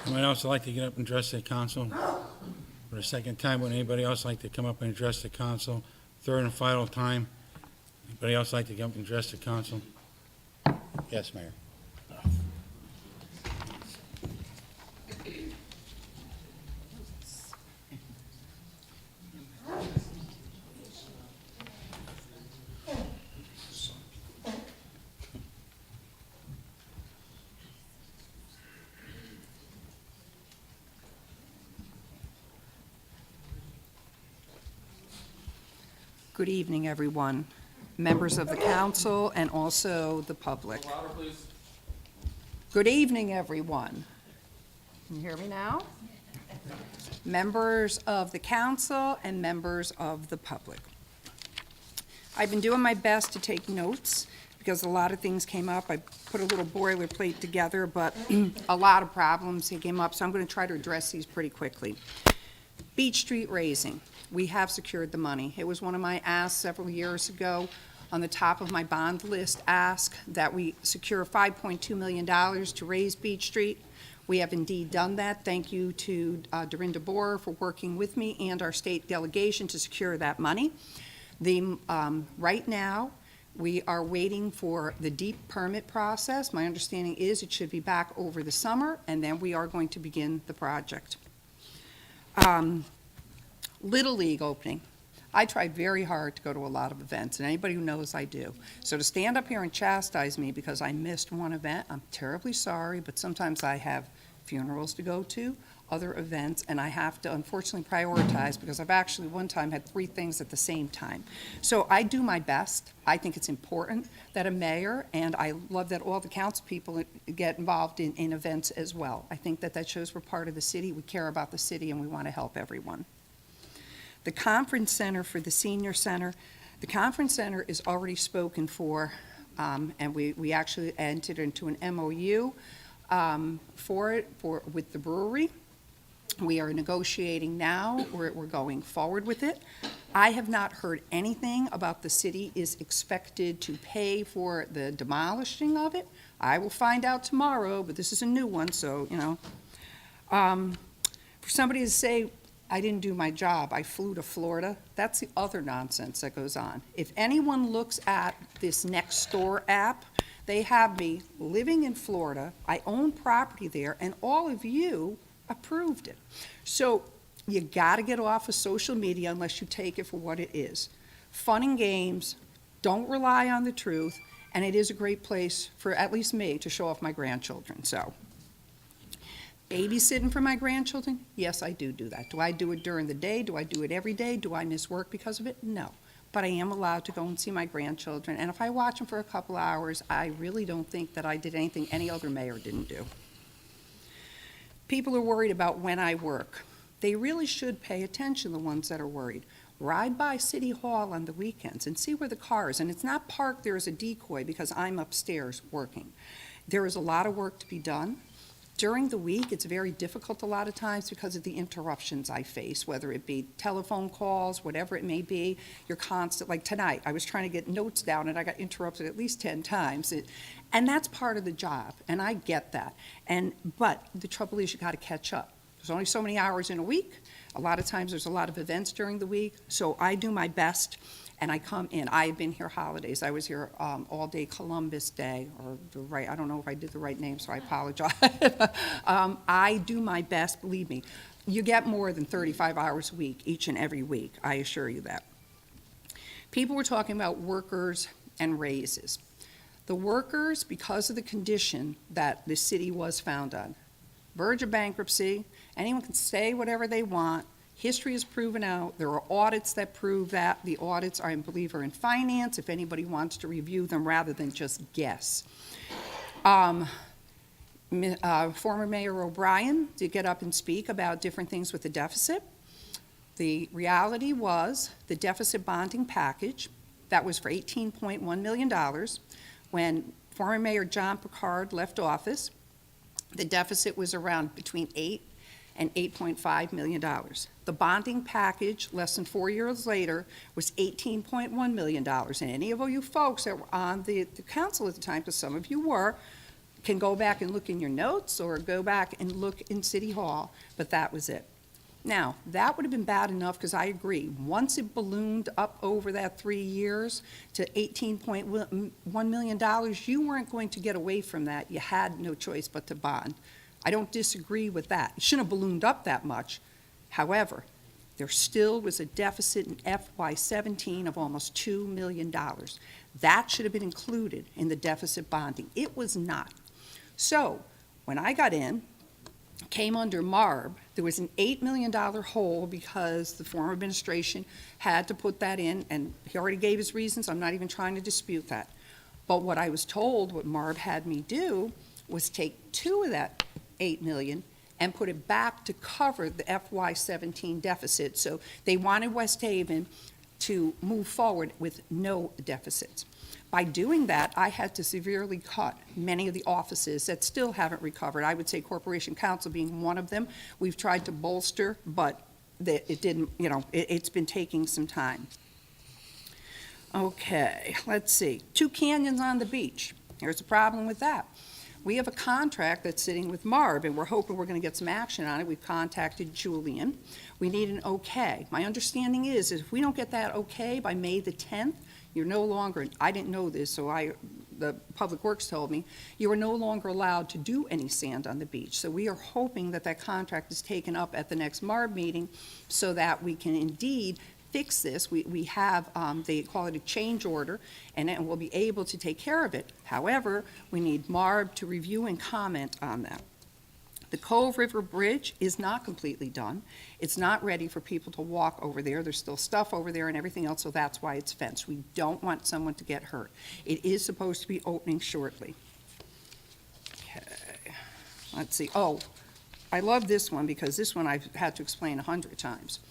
Anyone else like to get up and address the council? For the second time, would anybody else like to come up and address the council? Third and final time. Anybody else like to come up and address the council? Yes, Mayor. Good evening, everyone, members of the council and also the public. Good evening, everyone. Can you hear me now? Members of the council and members of the public. I've been doing my best to take notes because a lot of things came up. I put a little boilerplate together, but a lot of problems came up, so I'm going to try to address these pretty quickly. Beach Street raising. We have secured the money. It was one of my asks several years ago on the top of my bond list ask that we secure $5.2 million to raise Beach Street. We have indeed done that. Thank you to Dorinda Borer for working with me and our state delegation to secure that money. Right now, we are waiting for the deep permit process. My understanding is it should be back over the summer, and then we are going to begin the project. Little League opening. I tried very hard to go to a lot of events, and anybody who knows I do. So to stand up here and chastise me because I missed one event, I'm terribly sorry, but sometimes I have funerals to go to, other events, and I have to unfortunately prioritize because I've actually one time had 3 things at the same time. So I do my best. I think it's important that a mayor, and I love that all the council people get involved in events as well. I think that shows we're part of the city, we care about the city, and we want to help everyone. The conference center for the senior center, the conference center is already spoken for, and we actually entered into an MOU with the brewery. We are negotiating now. We're going forward with it. I have not heard anything about the city is expected to pay for the demolishing of it. I will find out tomorrow, but this is a new one, so, you know. For somebody to say, I didn't do my job, I flew to Florida, that's the other nonsense that goes on. If anyone looks at this Nextdoor app, they have me living in Florida, I own property there, and all of you approved it. So you gotta get off of social media unless you take it for what it is. Fun and games, don't rely on the truth, and it is a great place for at least me to show off my grandchildren, so. Babysitting for my grandchildren? Yes, I do that. Do I do it during the day? Do I do it every day? Do I miss work because of it? No. But I am allowed to go and see my grandchildren, and if I watch them for a couple hours, I really don't think that I did anything any other mayor didn't do. People are worried about when I work. They really should pay attention, the ones that are worried. Ride by City Hall on the weekends and see where the cars, and it's not parked there as a decoy because I'm upstairs working. There is a lot of work to be done. During the week, it's very difficult a lot of times because of the interruptions I face, whether it be telephone calls, whatever it may be. You're constant, like tonight, I was trying to get notes down and I got interrupted at least 10 times. And that's part of the job, and I get that. But the trouble is you gotta catch up. There's only so many hours in a week. A lot of times there's a lot of events during the week, so I do my best. And I come in. I've been here holidays. I was here all day Columbus Day, or I don't know if I did the right name, so I apologize. I do my best, believe me. You get more than 35 hours a week, each and every week, I assure you that. People were talking about workers and raises. The workers, because of the condition that the city was found on, verge of bankruptcy, anyone can say whatever they want. History has proven out, there are audits that prove that. The audits, I believe, are in finance, if anybody wants to review them rather than just guess. Former Mayor O'Brien did get up and speak about different things with the deficit. The reality was the deficit bonding package, that was for $18.1 million. When former Mayor John Picard left office, the deficit was around between $8 and $8.5 million. The bonding package, less than 4 years later, was $18.1 million. And any of you folks that were on the council at the time, because some of you were, can go back and look in your notes or go back and look in City Hall, but that was it. Now, that would have been bad enough, because I agree, once it ballooned up over that 3 years to $18.1 million, you weren't going to get away from that. You had no choice but to bond. I don't disagree with that. It shouldn't have ballooned up that much. However, there still was a deficit in FY17 of almost $2 million. That should have been included in the deficit bonding. It was not. So, when I got in, came under MARB, there was an $8 million hole because the former administration had to put that in, and he already gave his reasons. I'm not even trying to dispute that. But what I was told, what MARB had me do, was take 2 of that $8 million and put it back to cover the FY17 deficit. So they wanted West Haven to move forward with no deficits. By doing that, I had to severely cut many of the offices that still haven't recovered. I would say Corporation Counsel being one of them. We've tried to bolster, but it didn't, it's been taking some time. Okay, let's see. 2 canyons on the beach. Here's a problem with that. We have a contract that's sitting with MARB, and we're hoping we're going to get some action on it. We've contacted Julian. We need an okay. My understanding is if we don't get that okay by May the 10th, you're no longer, I didn't know this, so the Public Works told me, you are no longer allowed to do any sand on the beach. So we are hoping that that contract is taken up at the next MARB meeting so that we can indeed fix this. We have, they call it a change order, and then we'll be able to take care of it. However, we need MARB to review and comment on that. The Cove River Bridge is not completely done. It's not ready for people to walk over there. There's still stuff over there and everything else, so that's why it's fenced. We don't want someone to get hurt. It is supposed to be opening shortly. Okay, let's see. Oh, I love this one because this one I've had to explain 100 times.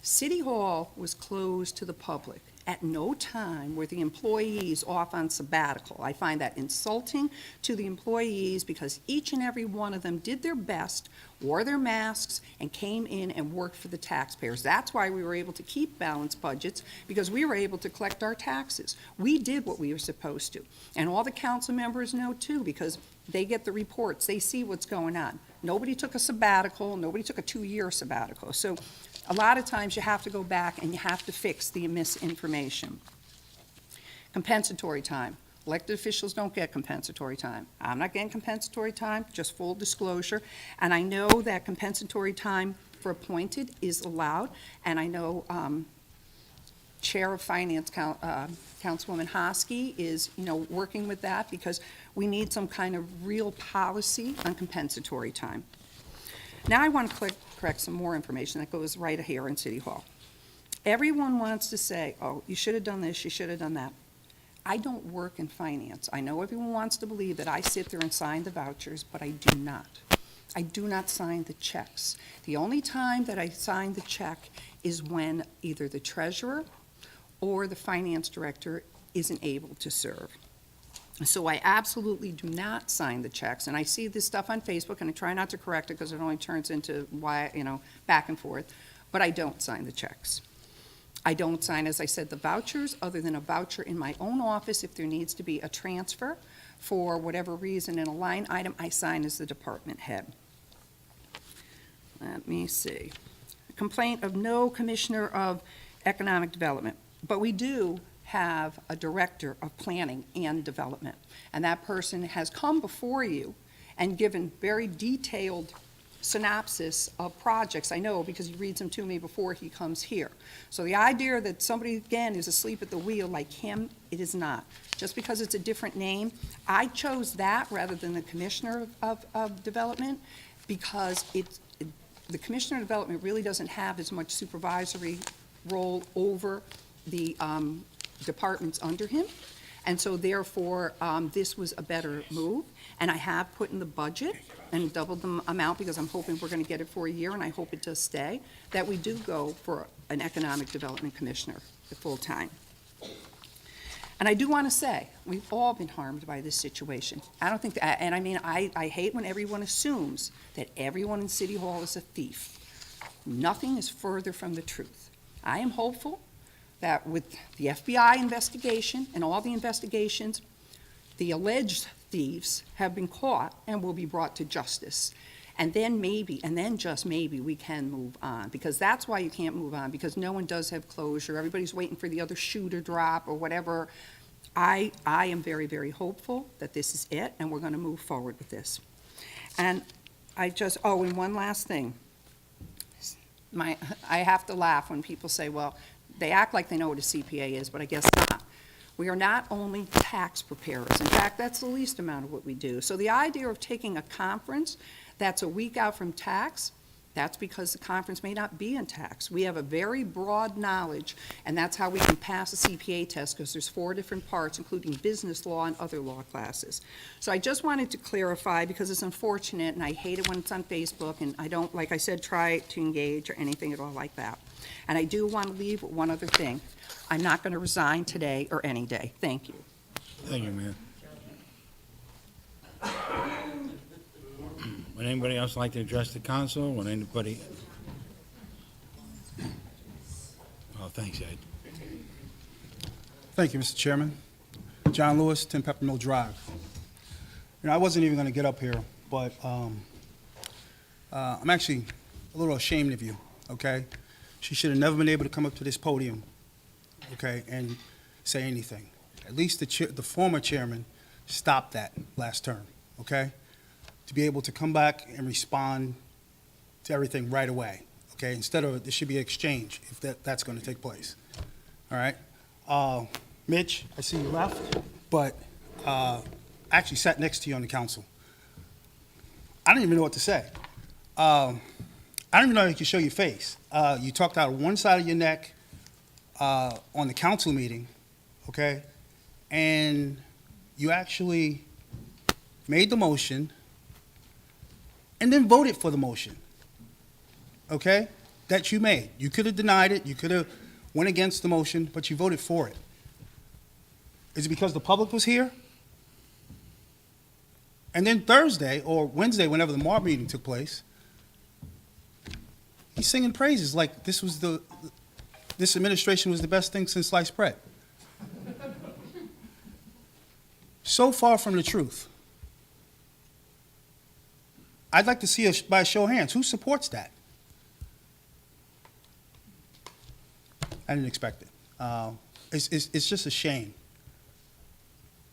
City Hall was closed to the public. At no time were the employees off on sabbatical. I find that insulting to the employees because each and every one of them did their best, wore their masks, and came in and worked for the taxpayers. That's why we were able to keep balanced budgets, because we were able to collect our taxes. We did what we were supposed to. And all the council members know too, because they get the reports, they see what's going on. Nobody took a sabbatical, nobody took a 2-year sabbatical. So a lot of times you have to go back and you have to fix the misinformation. Compensatory time. Elected officials don't get compensatory time. I'm not getting compensatory time, just full disclosure. And I know that compensatory time for appointed is allowed, and I know Chair of Finance, Councilwoman Hosky, is working with that because we need some kind of real policy on compensatory time. Now I want to correct some more information that goes right here in City Hall. Everyone wants to say, oh, you should have done this, you should have done that. I don't work in finance. I know everyone wants to believe that I sit there and sign the vouchers, but I do not. I do not sign the checks. The only time that I sign the check is when either the treasurer or the finance director isn't able to serve. So I absolutely do not sign the checks, and I see this stuff on Facebook, and I try not to correct it because it only turns into back and forth, but I don't sign the checks. I don't sign, as I said, the vouchers, other than a voucher in my own office. If there needs to be a transfer for whatever reason in a line item, I sign as the department head. Let me see. A complaint of no commissioner of economic development, but we do have a director of planning and development, and that person has come before you and given very detailed synopsis of projects. I know because he reads them to me before he comes here. So the idea that somebody, again, is asleep at the wheel like him, it is not. Just because it's a different name, I chose that rather than the Commissioner of Development because the Commissioner of Development really doesn't have as much supervisory role over the departments under him. And so therefore, this was a better move. And I have put in the budget and doubled the amount because I'm hoping we're going to get it for a year, and I hope it does stay, that we do go for an Economic Development Commissioner at full time. And I do want to say, we've all been harmed by this situation. I don't think, and I mean, I hate when everyone assumes that everyone in City Hall is a thief. Nothing is further from the truth. I am hopeful that with the FBI investigation and all the investigations, the alleged thieves have been caught and will be brought to justice. And then maybe, and then just maybe, we can move on, because that's why you can't move on, because no one does have closure. Everybody's waiting for the other shoe to drop or whatever. I am very, very hopeful that this is it, and we're going to move forward with this. And and one last thing. I have to laugh when people say, well, they act like they know what a CPA is, but I guess not. We are not only tax preparers. In fact, that's the least amount of what we do. So the idea of taking a conference that's a week out from tax, that's because the conference may not be in tax. We have a very broad knowledge, and that's how we can pass a CPA test, because there's 4 different parts, including business law and other law classes. So I just wanted to clarify, because it's unfortunate, and I hate it when it's on Facebook, and I don't, like I said, try to engage or anything at all like that. And I do want to leave with one other thing. I'm not going to resign today or any day. Thank you. Thank you, Mayor. Would anybody else like to address the council? Would anybody? Oh, thanks, Ed. Thank you, Mr. Chairman. John Lewis, 10 Peppermill Drive. I wasn't even going to get up here, but I'm actually a little ashamed of you, okay? She should have never been able to come up to this podium, okay, and say anything. At least the former chairman stopped that last term, okay? To be able to come back and respond to everything right away, okay? Instead of, there should be an exchange if that's going to take place, all right? Mitch, I see you left, but I actually sat next to you on the council. I don't even know what to say. I don't even know if you can show your face. You talked out of one side of your neck on the council meeting, okay? And you actually made the motion and then voted for the motion, okay, that you made. You could have denied it, you could have went against the motion, but you voted for it. Is it because the public was here? And then Thursday or Wednesday, whenever the MAR meeting took place, he's singing praises like this administration was the best thing since sliced bread. So far from the truth. I'd like to see by a show of hands, who supports that? I didn't expect it. It's just a shame.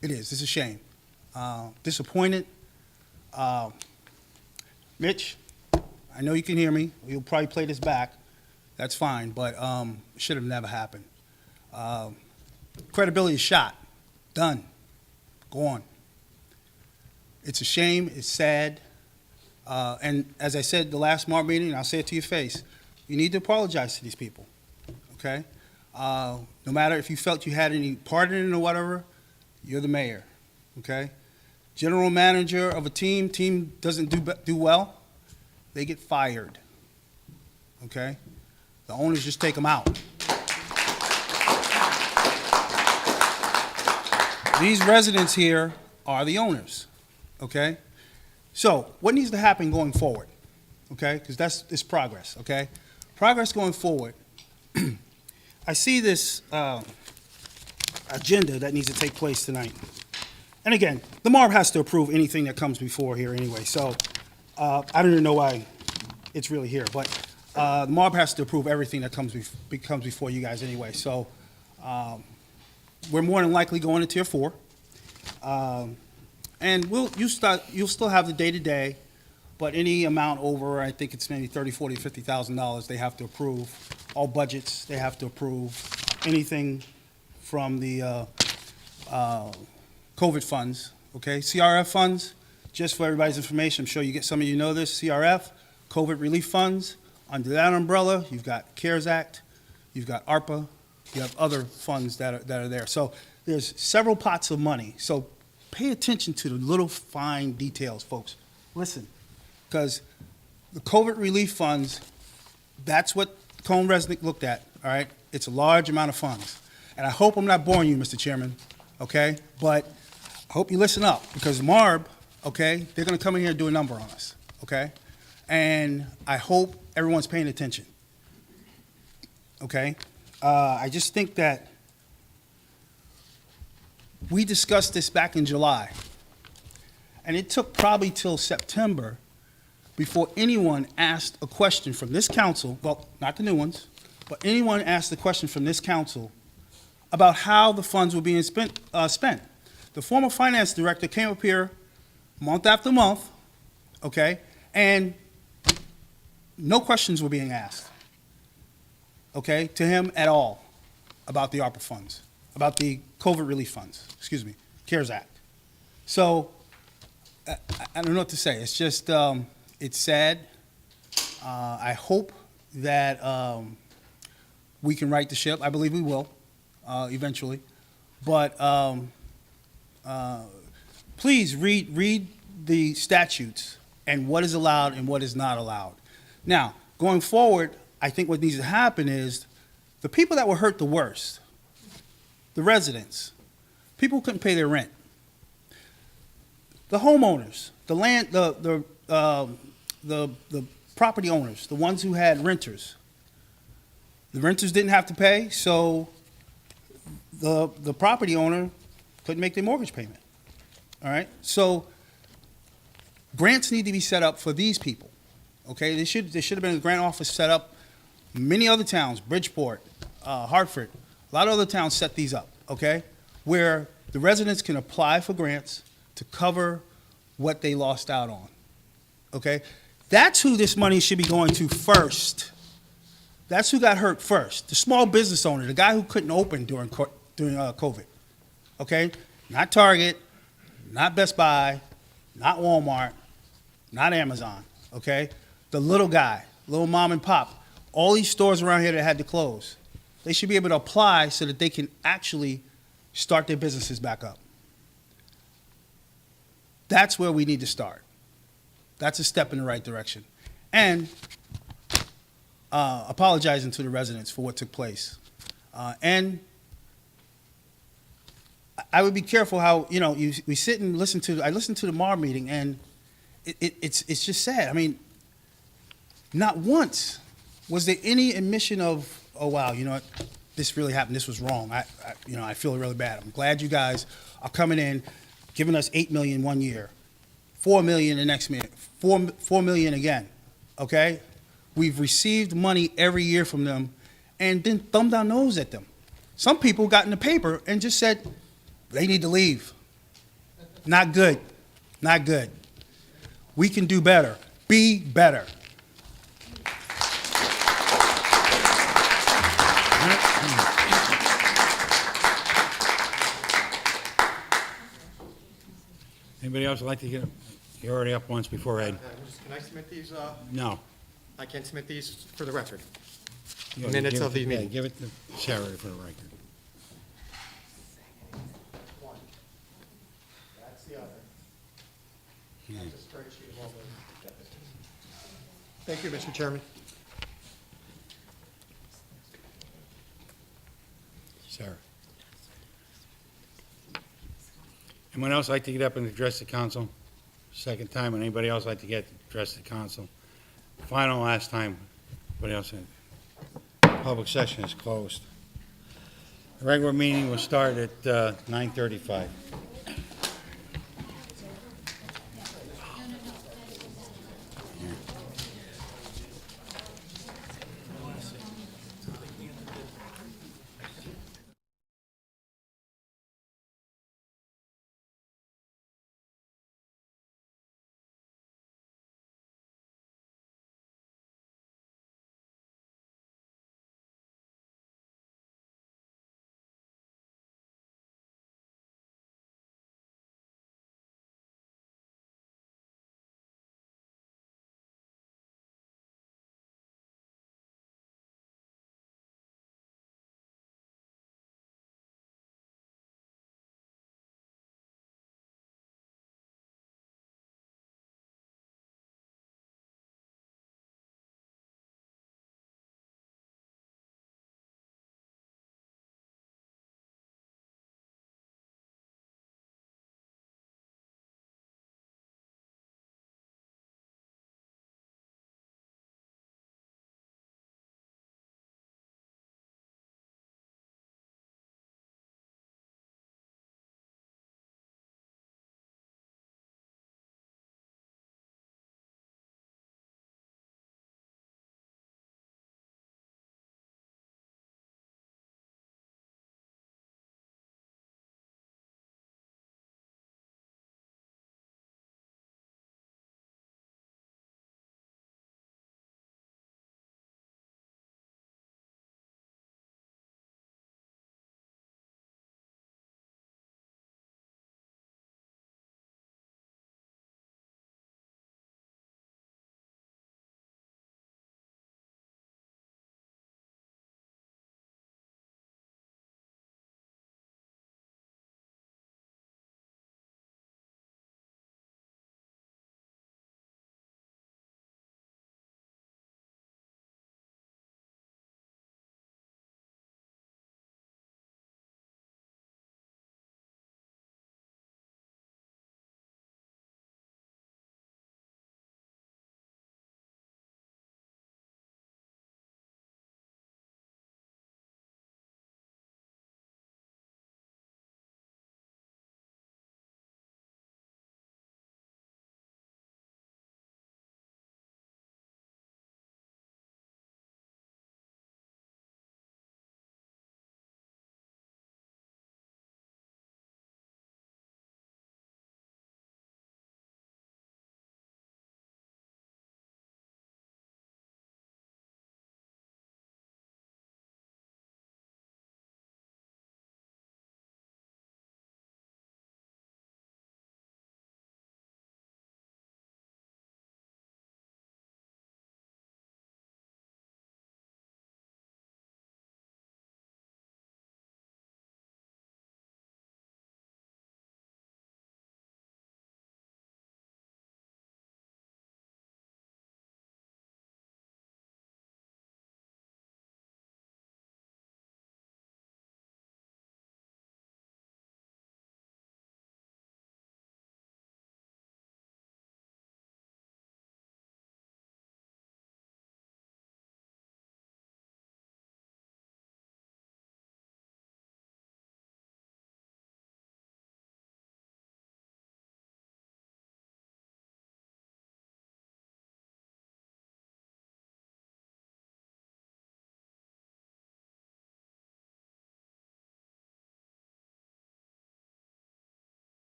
It is, it's a shame. Disappointed. Mitch, I know you can hear me. You'll probably play this back. That's fine, but it should have never happened. Credibility is shot. Done. Gone. It's a shame. It's sad. And as I said the last MARC meeting, and I'll say it to your face, you need to apologize to these people, okay? No matter if you felt you had any part in it or whatever, you're the mayor, okay? General manager of a team doesn't do well, they get fired, okay? The owners just take them out. These residents here are the owners, okay? So what needs to happen going forward, okay? Because it's progress, okay? Progress going forward. I see this agenda that needs to take place tonight. And again, the MARB has to approve anything that comes before here anyway, so I don't even know why it's really here, but the MARB has to approve everything that comes before you guys anyway, so we're more than likely going to Tier 4. And you'll still have the day-to-day, But any amount over, I think it's maybe $30, $40, $50,000, they have to approve. All budgets, they have to approve. Anything from the COVID funds, okay? CRF funds, just for everybody's information, I'm sure some of you know this, CRF, COVID relief funds. Under that umbrella, you've got CARES Act, you've got ARPA, you have other funds that are there. So there's several pots of money. So pay attention to the little fine details, folks. Listen, because the COVID relief funds, that's what Cone Resnick looked at, all right? It's a large amount of funds. And I hope I'm not boring you, Mr. Chairman, okay? But I hope you listen up, because MARB, okay, they're gonna come in here and do a number on us, okay? And I hope everyone's paying attention, okay? I just think that we discussed this back in July, and it took probably till September before anyone asked a question from this council, well, not the new ones, but anyone asked a question from this council about how the funds were being spent. The former finance director came up here month after month, okay, and no questions were being asked, okay, to him at all about the ARPA funds, about the COVID relief funds, CARES Act. So I don't know what to say. It's just, it's sad. I hope that we can right the ship. I believe we will, eventually. But please read the statutes and what is allowed and what is not allowed. Now, going forward, I think what needs to happen is the people that were hurt the worst, the residents, people who couldn't pay their rent, the homeowners, the property owners, the ones who had renters. The renters didn't have to pay, so the property owner couldn't make their mortgage payment. All right? So grants need to be set up for these people. Okay? There should have been a grant office set up. Many other towns, Bridgeport, Hartford, a lot of other towns set these up, okay? Where the residents can apply for grants to cover what they lost out on, okay? That's who this money should be going to first. That's who got hurt first. The small business owner, the guy who couldn't open during COVID, okay? Not Target, not Best Buy, not Walmart, not Amazon, okay? The little guy, little mom and pop, all these stores around here that had to close, they should be able to apply so that they can actually start their businesses back up. That's where we need to start. That's a step in the right direction. And apologizing to the residents for what took place. And I would be careful how, we sit and I listened to the MAR meeting, and it's just sad. I mean, not once was there any admission of, oh, wow, you know what, this really happened, this was wrong. I feel really bad. I'm glad you guys are coming in, giving us $8 million one year, $4 million the next year, $4 million again, okay? We've received money every year from them and then thumbed our nose at them. Some people got in the paper and just said they need to leave. Not good, not good. We can do better. Be better. Anybody else would like to get, you're already up once before Ed. Can I submit these? No. I can submit these for the record. Yeah, Minutes give it of the to- meeting. yeah, give it to Sarah for the record. That's the other. Yeah. That's a spreadsheet of all the deficits. Thank you, Mr. Chairman. Sarah. Anyone else like to get up and address the council? Second time, and anybody else like to address the council? Final, last time, anybody else? Public session is closed. The regular meeting will start at 9:35.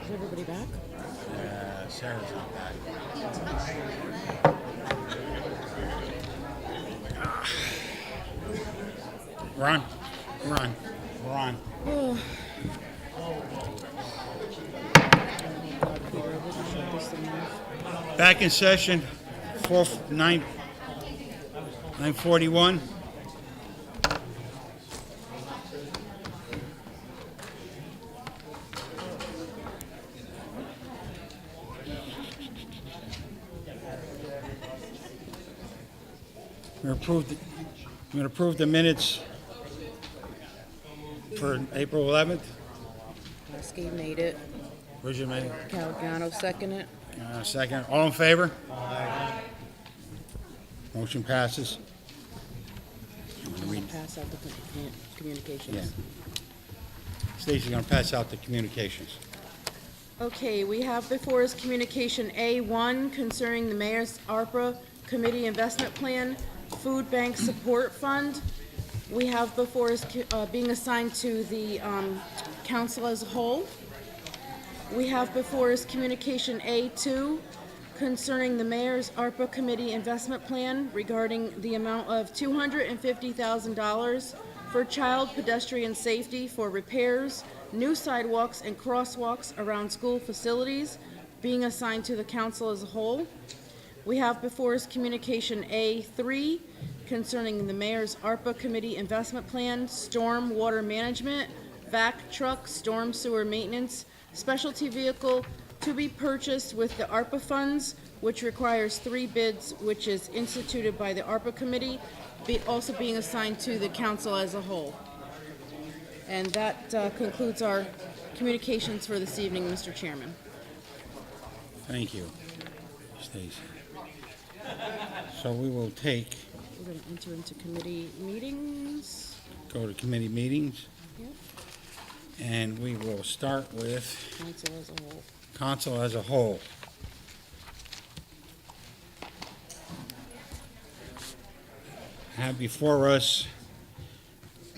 Is everybody back? Sarah's not back. We're on. We're on. We're on. Back in session, 9:41. We're going to approve the minutes for April 11th. Gasky made it. Bridget made it. Caligiano seconded it. Second. All in favor? Motion passes. Pass out the communications. Yeah. Stacy's going to pass out the communications. Okay, we have before us communication A1 concerning the mayor's ARPA committee investment plan, food bank support fund. We have before us being assigned to the council as a whole. We have before us communication A2 concerning the mayor's ARPA committee investment plan regarding the amount of $250,000 for child pedestrian safety for repairs, new sidewalks and crosswalks around school facilities, being assigned to the council as a whole. We have before us communication A3 concerning the mayor's ARPA committee investment plan, storm water management, vac truck, storm sewer maintenance, specialty vehicle to be purchased with the ARPA funds, which requires 3 bids, which is instituted by the ARPA committee, also being assigned to the council as a whole. And that concludes our communications for this evening, Mr. Chairman. Thank you, Stacy. So we will take, We're going to enter into committee meetings. go to committee meetings, Yep. and we will start with Council as a whole. council as a whole. Have before us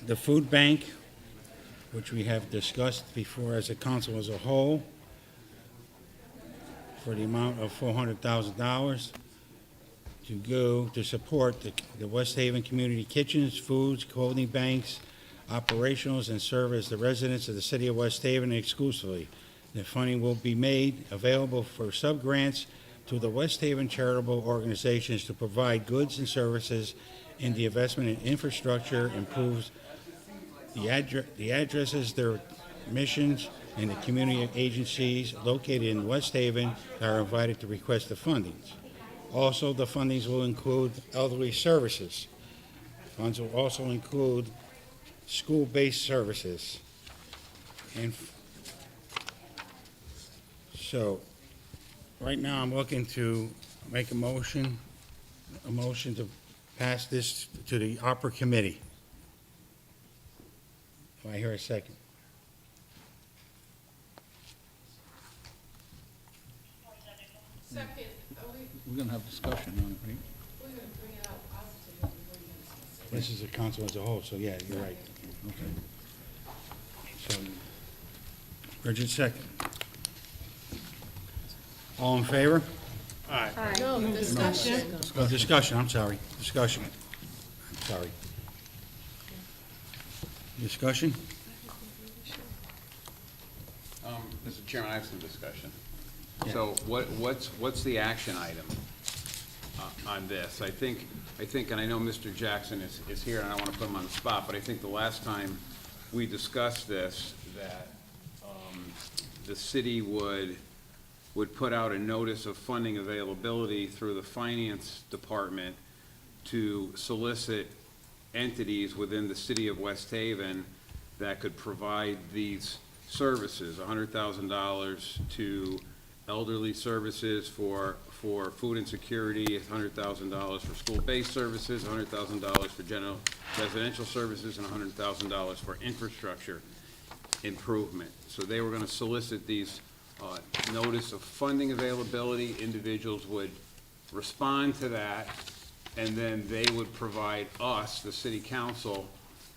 the food bank, which we have discussed before as a council as a whole, for the amount of $400,000 to go to support the West Haven Community Kitchens, foods, clothing banks, operationals, and serve as the residents of the city of West Haven exclusively. The funding will be made available for sub-grants to the West Haven charitable organizations to provide goods and services in the investment in infrastructure, improves the addresses, their missions, and the community agencies located in West Haven that are invited to request the fundings. Also, the fundings will include elderly services. Funds will also include school-based services. And so, right now, I'm looking to make a motion to pass this to the Opera Committee. Do I hear a second? Second. We're going to have discussion on it, right? We're going to bring it out positively before you discuss it. This is a council as a whole, so yeah, you're right. Okay. So, Bridget, second. All in favor? No, discussion. Oh, discussion, I'm sorry. Discussion. I'm sorry. Discussion? Mr. Chairman, I have some discussion. So what's the action item on this? I think, and I know Mr. Jackson is here, and I don't want to put him on the spot, but I think the last time we discussed this, that the city would put out a notice of funding availability through the finance department to solicit entities within the city of West Haven that could provide these services, $100,000 to elderly services for food insecurity, $100,000 for school-based services, $100,000 for general residential services, and $100,000 for infrastructure improvement. So they were going to solicit these notice of funding availability. Individuals would respond to that, and then they would provide us, the city council,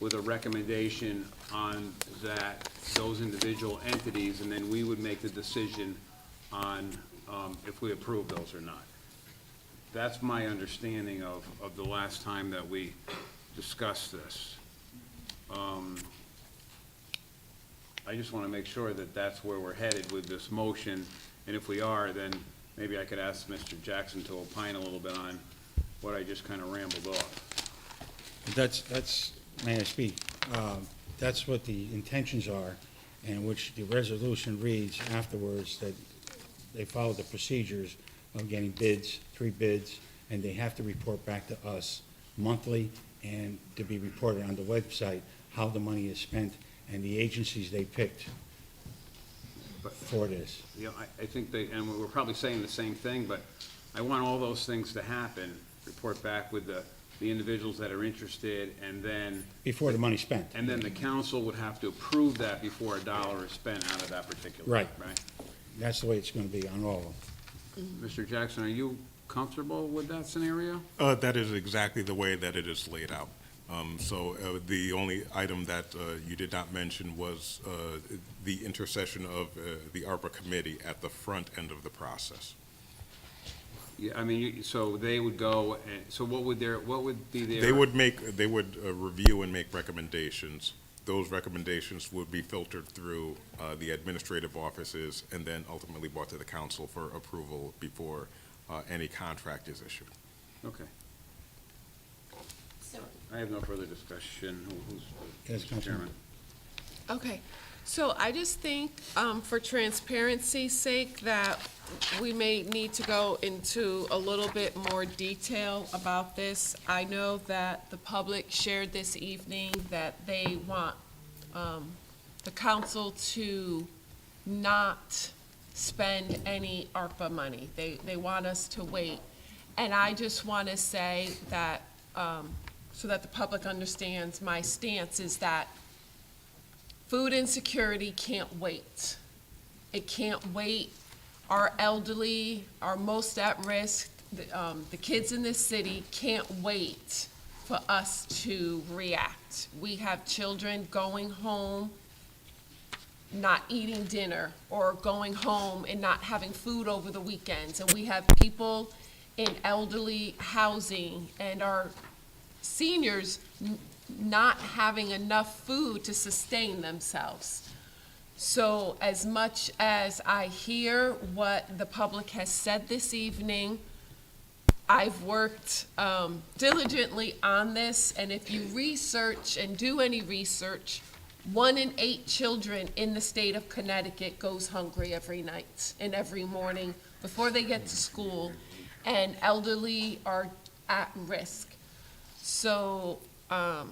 with a recommendation on those individual entities, and then we would make the decision on if we approve those or not. That's my understanding of the last time that we discussed this. I just want to make sure that that's where we're headed with this motion, and if we are, then maybe I could ask Mr. Jackson to opine a little bit on what I just kind of rambled off. That's, may I speak? That's what the intentions are, and which the resolution reads afterwards, that they follow the procedures of getting bids, 3 bids, and they have to report back to us monthly, and to be reported on the website how the money is spent and the agencies they picked for this. You know, I think and we're probably saying the same thing, but I want all those things to happen, report back with the individuals that are interested, and then. Before the money's spent. And then the council would have to approve that before a dollar is spent out of that particular. Right. Right? That's the way it's gonna be on all of them. Mr. Jackson, are you comfortable with that scenario? That is exactly the way that it is laid out. The only item that you did not mention was the intercession of the Arpa committee at the front end of the process. Yeah, I mean, so they would go, and, so what would be their? They would review and make recommendations. Those recommendations would be filtered through the administrative offices and then ultimately brought to the council for approval before any contract is issued. Okay. I have no further discussion. Yes, Mr. Chairman? Okay, so I just think, for transparency's sake, that we may need to go into a little bit more detail about this. I know that the public shared this evening that they want, the council to not spend any ARPA money. They want us to wait. And I just want to say that, so that the public understands, my stance is that food insecurity can't wait. It can't wait. Our elderly, our most at risk, the kids in this city can't wait for us to react. We have children going home not eating dinner, or going home and not having food over the weekends. And we have people in elderly housing and our seniors not having enough food to sustain themselves. So as much as I hear what the public has said this evening, I've worked diligently on this, and if you research and do any research, 1 in 8 children in the state of Connecticut goes hungry every night and every morning before they get to school, and elderly are at risk. So I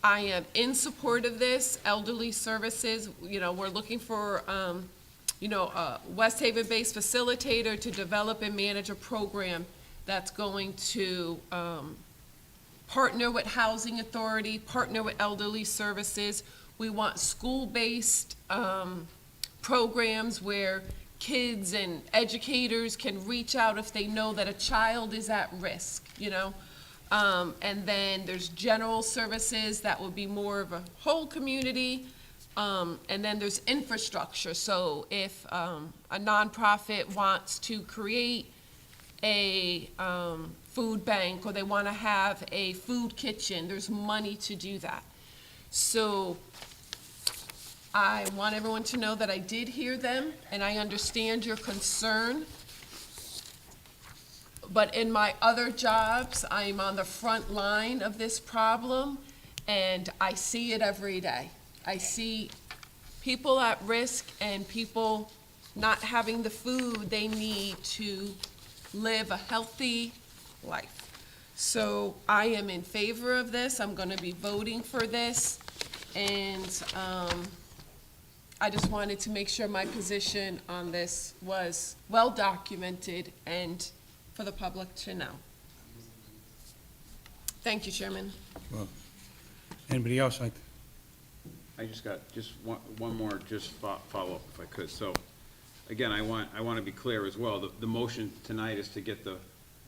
am in support of this. Elderly services, we're looking for, a West Haven-based facilitator to develop and manage a program that's going to partner with Housing Authority, partner with Elderly Services. We want school-based programs where kids and educators can reach out if they know that a child is at risk, And then there's general services that would be more of a whole community. And then there's infrastructure. So if a nonprofit wants to create a food bank, or they want to have a food kitchen, there's money to do that. So I want everyone to know that I did hear them, and I understand your concern. But in my other jobs, I'm on the front line of this problem, and I see it every day. I see people at risk and people not having the food they need to live a healthy life. So I am in favor of this. I'm going to be voting for this, and I just wanted to make sure my position on this was well documented and for the public to know. Thank you, Chairman. Well, anybody else like? I just got one more follow-up if I could. So again, I want to be clear as well. The motion tonight is to get the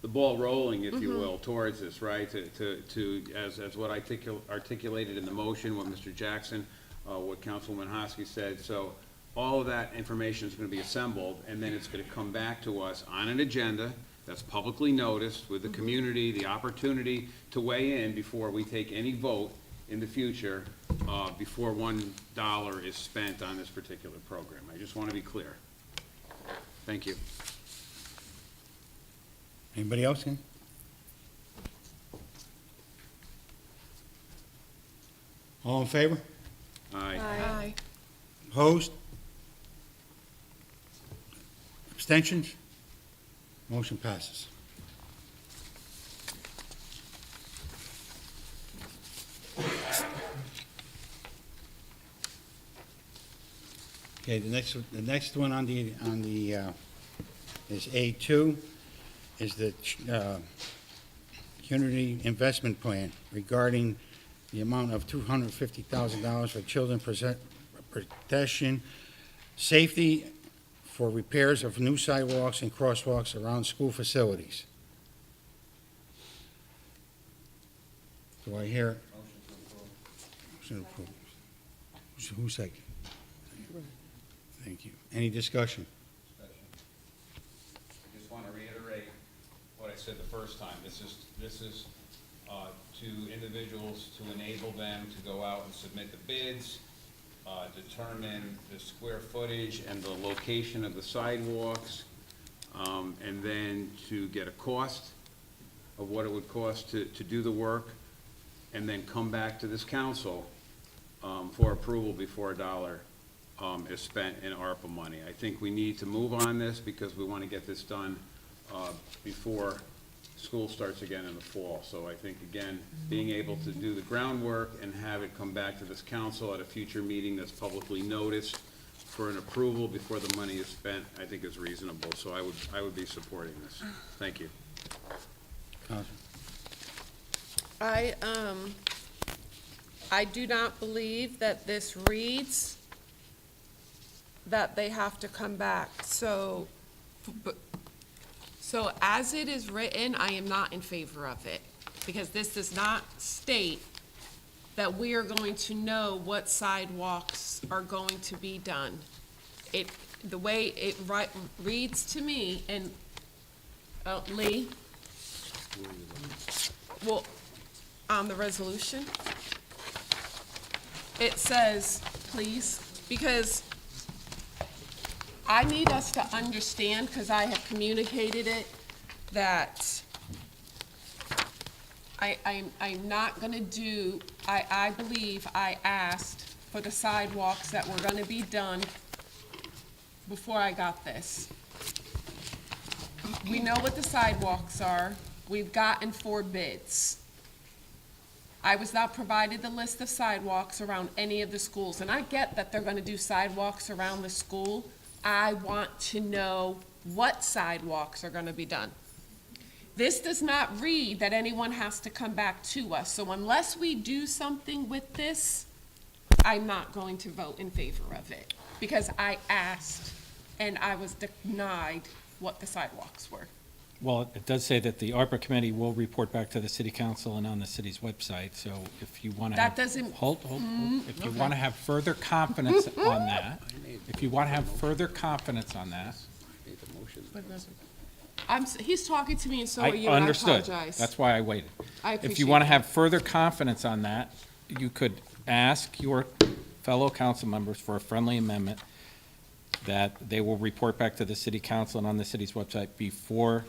the ball rolling, if you will, towards this, right? As what I articulated in the motion, what Mr. Jackson, what Councilwoman Hosky said. So all of that information is gonna be assembled, and then it's gonna come back to us on an agenda that's publicly noticed with the community, the opportunity to weigh in before we take any vote in the future, before $1 is spent on this particular program. I just wanna be clear. Thank you. Anybody else? All in favor? Aye. Opposed? Abstentions? Motion passes. Okay, the next one on the is A2, is the community investment plan regarding the amount of $250,000 for children protection, safety for repairs of new sidewalks and crosswalks around school facilities. Do I hear? Motion to approve. Who's second? Thank you. Any discussion? I just want to reiterate what I said the first time. This is to individuals to enable them to go out and submit the bids, determine the square footage and the location of the sidewalks, and then to get a cost of what it would cost to do the work, and then come back to this council for approval before $1 is spent in ARPA money. I think we need to move on this because we want to get this done before school starts again in the fall. So I think, again, being able to do the groundwork and have it come back to this council at a future meeting that's publicly noticed for an approval before the money is spent, I think is reasonable. So I would be supporting this. Thank you. I do not believe that this reads that they have to come back. So as it is written, I am not in favor of it, because this does not state that we are going to know what sidewalks are going to be done. The way it reads to me, and Lee, well, on the resolution, it says, please, because I need us to understand, because I have communicated it, that I'm not gonna do, I believe I asked for the sidewalks that were gonna be done before I got this. We know what the sidewalks are. We've gotten 4 bids. I was not provided the list of sidewalks around any of the schools, and I get that they're gonna do sidewalks around the school. I want to know what sidewalks are gonna be done. This does not read that anyone has to come back to us, so unless we do something with this, I'm not going to vote in favor of it, because I asked and I was denied what the sidewalks were. Well, it does say that the ARPA committee will report back to the city council and on the city's website, so if you want to That have. doesn't. Hold. If you Okay. want to have further confidence on that, if you want to have further confidence on that. He's talking to me, and so are you, I and I understood. apologize. That's why I waited. I If you appreciate want to that. have further confidence on that, you could ask your fellow council members for a friendly amendment that they will report back to the city council and on the city's website before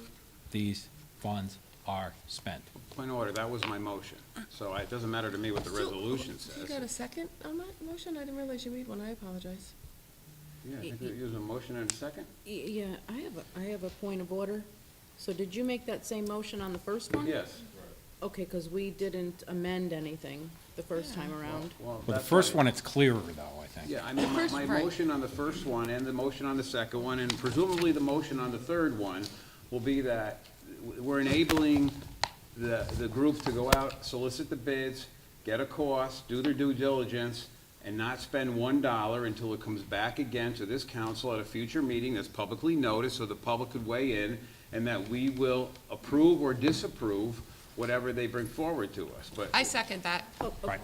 these funds are spent. Point of order, that was my motion. So it doesn't matter to me what the resolution You got says. a second on that motion? I didn't realize you made one. I apologize. Yeah, I think there was a motion and a second. Yeah, I have a point of order. So did you make that same motion on the first one? Yes. Okay, because we didn't amend anything the first time around. Well, the that's first why- one, it's clearer though, I think. Yeah, I mean, my right. motion on the first one and the motion on the second one, and presumably the motion on the third one, will be that we're enabling the group to go out, solicit the bids, get a cost, do their due diligence, and not spend $1 until it comes back again to this council at a future meeting that's publicly noticed, so the public could weigh in, and that we will approve or disapprove whatever they bring forward to us, but. I second that. Right.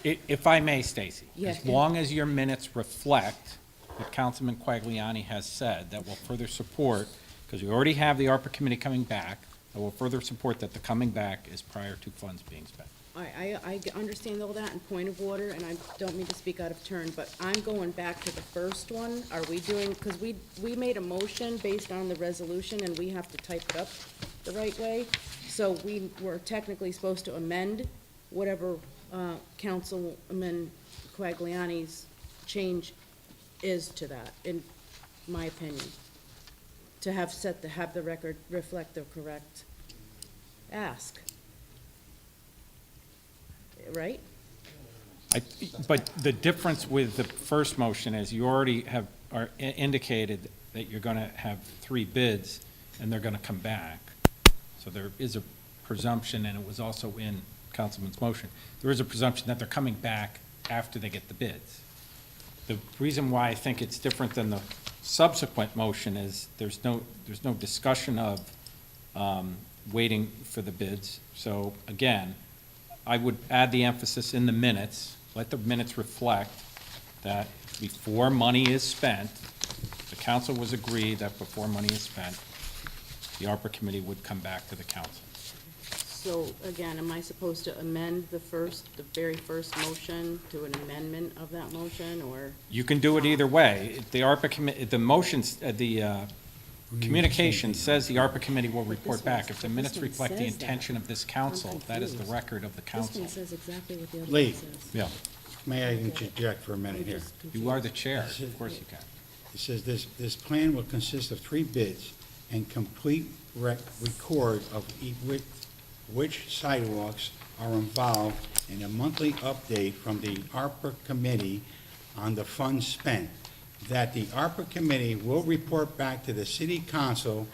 wait, If I may, Stacy, Yeah. as long as your minutes reflect what Councilman Quagliani has said, that will further support, because we already have the ARPA committee coming back, that will further support that the coming back is prior to funds being spent. I understand all that, and point of order, and I don't mean to speak out of turn, but I'm going back to the first one. Are we doing, because we made a motion based on the resolution, and we have to type it up the right way. So we were technically supposed to amend whatever Councilman Quagliani's change is to that, in my opinion. To have have the record reflect the correct ask. Right? But the difference with the first motion is you already have indicated that you're going to have 3 bids, and they're going to come back. So there is a presumption, and it was also in Councilman's motion, there is a presumption that they're coming back after they get the bids. The reason why I think it's different than the subsequent motion is there's no discussion of waiting for the bids. So again, I would add the emphasis in the minutes, let the minutes reflect that before money is spent, the council was agreed that before money is spent, the ARPA committee would come back to the council. So again, am I supposed to amend the very first motion to an amendment of that motion, or? You can do it either way. The ARPA committee, the motions, the communication says the ARPA committee will report back. If the minutes reflect the intention of this council, that is the record of the This council. one says exactly what the other Lee. one says. Yeah, May I interject for a minute here? you are the chair, of course you can. It says this plan will consist of 3 bids and complete record of which sidewalks are involved in a monthly update from the ARPA committee on the funds spent. That the ARPA committee will report back to the city council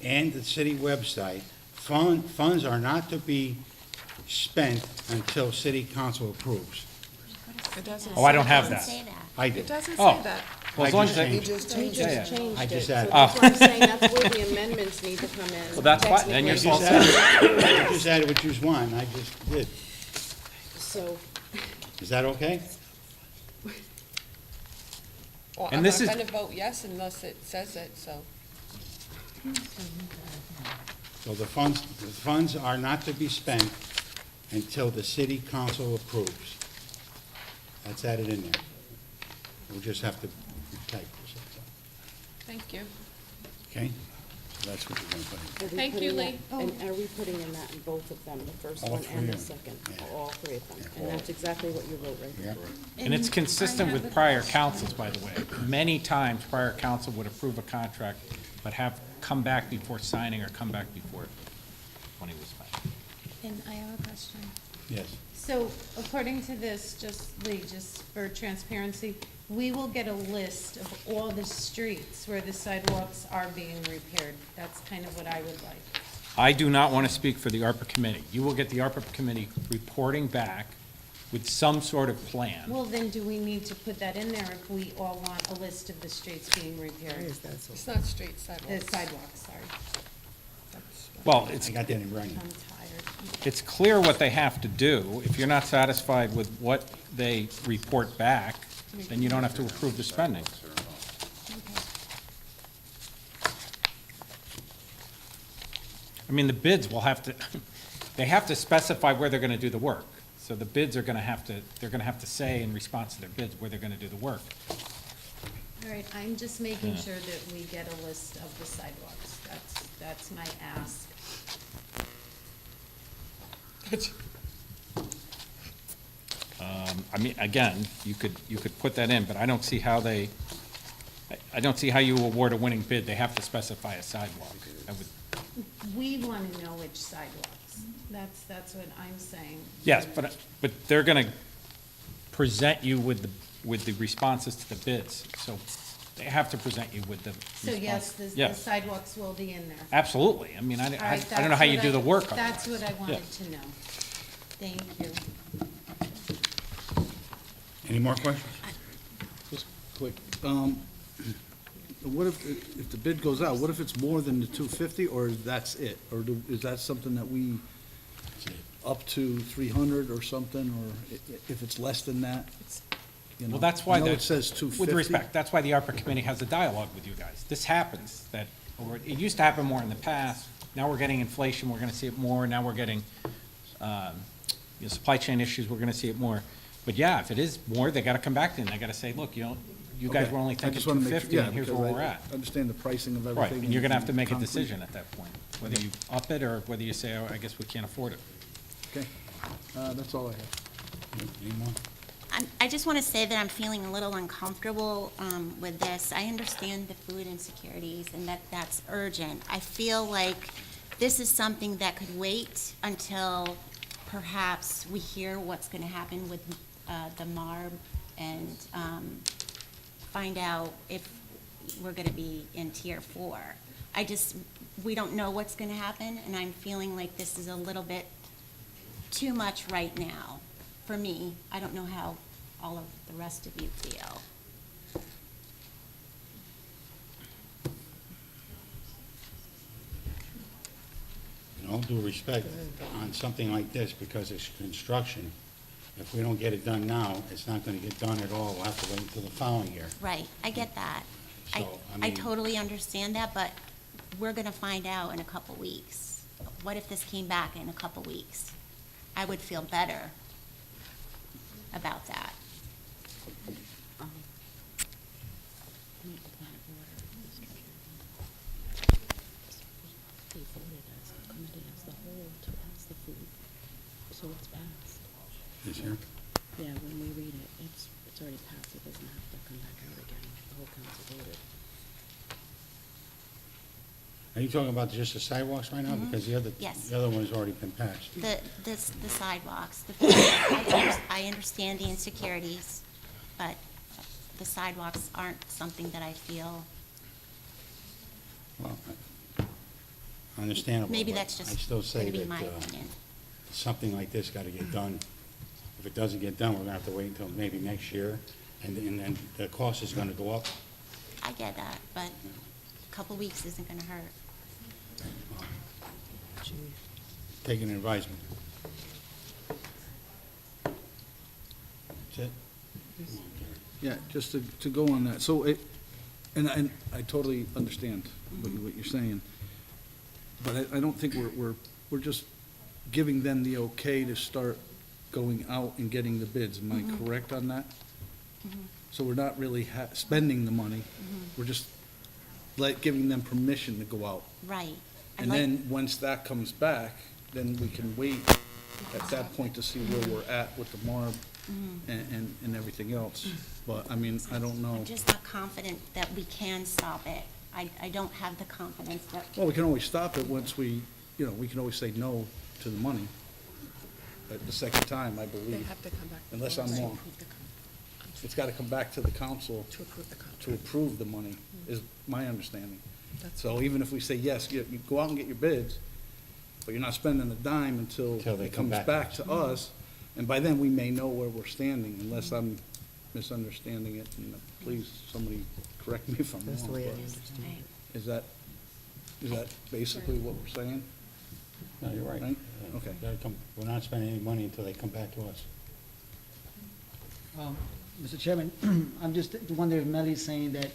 and the city website. Funds are not to be spent until city council approves. It doesn't. Oh, I don't have that. I did. It doesn't Oh. say that. Well, as I long just as they- changed We it. just Yeah, changed I it. just So added. that's why I'm saying that's where the amendments need to come in. Well, that's fine. Then you're I supposed just to. added, I just added what you want, I just did. So, Is that okay? Well, And I'm this not is- going to vote yes unless it says it, so. So the funds are not to be spent until the city council approves. That's added in there. We'll just have to type this, Thank you. okay? So that's what we're gonna put in. are we Thank you, putting Lee. that- And are we putting in that in both of them, the first All one three and the of them. second? Yeah. All 3 of them? Yeah, And all. that's exactly what you wrote right Yeah. there. And it's consistent with prior councils, by the way. Many times, prior council would approve a contract, but have come back before signing or come back before money was spent. And I have a question. Yes. So according to this, just for transparency, we will get a list of all the streets where the sidewalks are being repaired. That's kind of what I would like. I do not want to speak for the ARPA committee. You will get the ARPA committee reporting back with some sort of plan. Well, then do we need to put that in there if we all want a list of the streets being repaired? It's not street sidewalks. The sidewalks, sorry. Well, it's, I got that in writing. I'm tired. it's clear what they have to do. If you're not satisfied with what they report back, then you don't have to approve the spending. I mean, the bids will have to, they have to specify where they're gonna do the work. So the bids are gonna have to, they're gonna have to say in response to their bids where they're gonna do the work. All right, I'm just making Yeah. sure that we get a list of the sidewalks. That's my ask. I mean, again, you could put that in, but I don't see how I don't see how you award a winning bid. They have to specify a sidewalk. I would, We want to know which sidewalks. That's what I'm saying. yes, but they're gonna present you with the responses to the bids, so they have to present you with the So yes, response. the sidewalks will be in there. Absolutely. I mean, I All right, don't know how that's you what do the work on That's that. what I Yeah. wanted to know. Thank you. Any more questions? Just quick, what if the bid goes out, what if it's more than the 250, or that's it? Or is that something that we, up to 300 or something, or if it's less than that? You know, Well, that's why I know the- it says 250. With respect, that's why the ARPA committee has a dialogue with you guys. This happens, it used to happen more in the past. Now we're getting inflation, we're gonna see it more. Now we're getting, supply chain issues, we're gonna see it more. But yeah, if it is more, they gotta come back to you, and they gotta say, look, you guys Okay. were only I thinking just wanna make sure- 250, and here's because where I we're at. Understand the pricing of Right, everything. and you're gonna have to and make a concrete. decision at that point, whether you up it or whether you say, oh, I guess we can't afford it. Okay, that's all I have. Any more? I just want to say that I'm feeling a little uncomfortable with this. I understand the food insecurities and that's urgent. I feel like this is something that could wait until perhaps we hear what's going to happen with the MARB and find out if we're going to be in Tier 4. We don't know what's going to happen, and I'm feeling like this is a little bit too much right now for me. I don't know how all of the rest of you feel. In all due respect, on something like this, because it's construction, if we don't get it done now, it's not gonna get done at all. We'll have to wait until the following year. Right, I get that. So, I I mean- totally understand that, but we're gonna find out in a couple weeks. What if this came back in a couple weeks? I would feel better about that. They voted as a committee as the whole to pass the food, so it's passed. Is here? Yeah, when we read it, it's already passed, it doesn't have to come back out again, the whole council voted. Are you talking about just the sidewalks right now? Mhm. Because Yes. the other one's already been passed. The sidewalks, I understand the insecurities, but the sidewalks aren't something that I feel, Well, understandable. maybe but that's just I still say gonna be that, my opinion. something like this gotta get done. If it doesn't get done, we're gonna have to wait until maybe next year, and then the cost is gonna go up. I get that, but a couple weeks isn't gonna hurt. Take an advisement. That's it? Yeah, just to go on that, so and I totally understand what you're saying, but I don't think we're just giving them the okay to start going out and getting the bids, am I Mhm. correct on that? Mhm. So we're not really spending the money, we're just giving them permission to go out. Right. I'd And like- then, once that comes back, then we can wait at that point to see where we're at with the MARB and everything else. But, I mean, I don't know. I'm just not confident that we can stop it. I don't have the confidence that, Well, we can always stop it once we can always say no to the money. At the second time, I believe. They have to come back. Unless I'm wrong. It's gotta come back to the council to approve the money, is my understanding. So even if we say, yes, you go out and get your bids, but you're not spending a dime until Till they it come comes back. back to us, and by then, we may know where we're standing, unless I'm misunderstanding it, and please, somebody correct me if I'm wrong. That's the way I but understand Is that basically what we're saying? No, you're right. Right? Yeah, Okay. gotta come- We're not spending any money until they come back to us. Mr. Chairman, I'm just wondering if Melly's saying that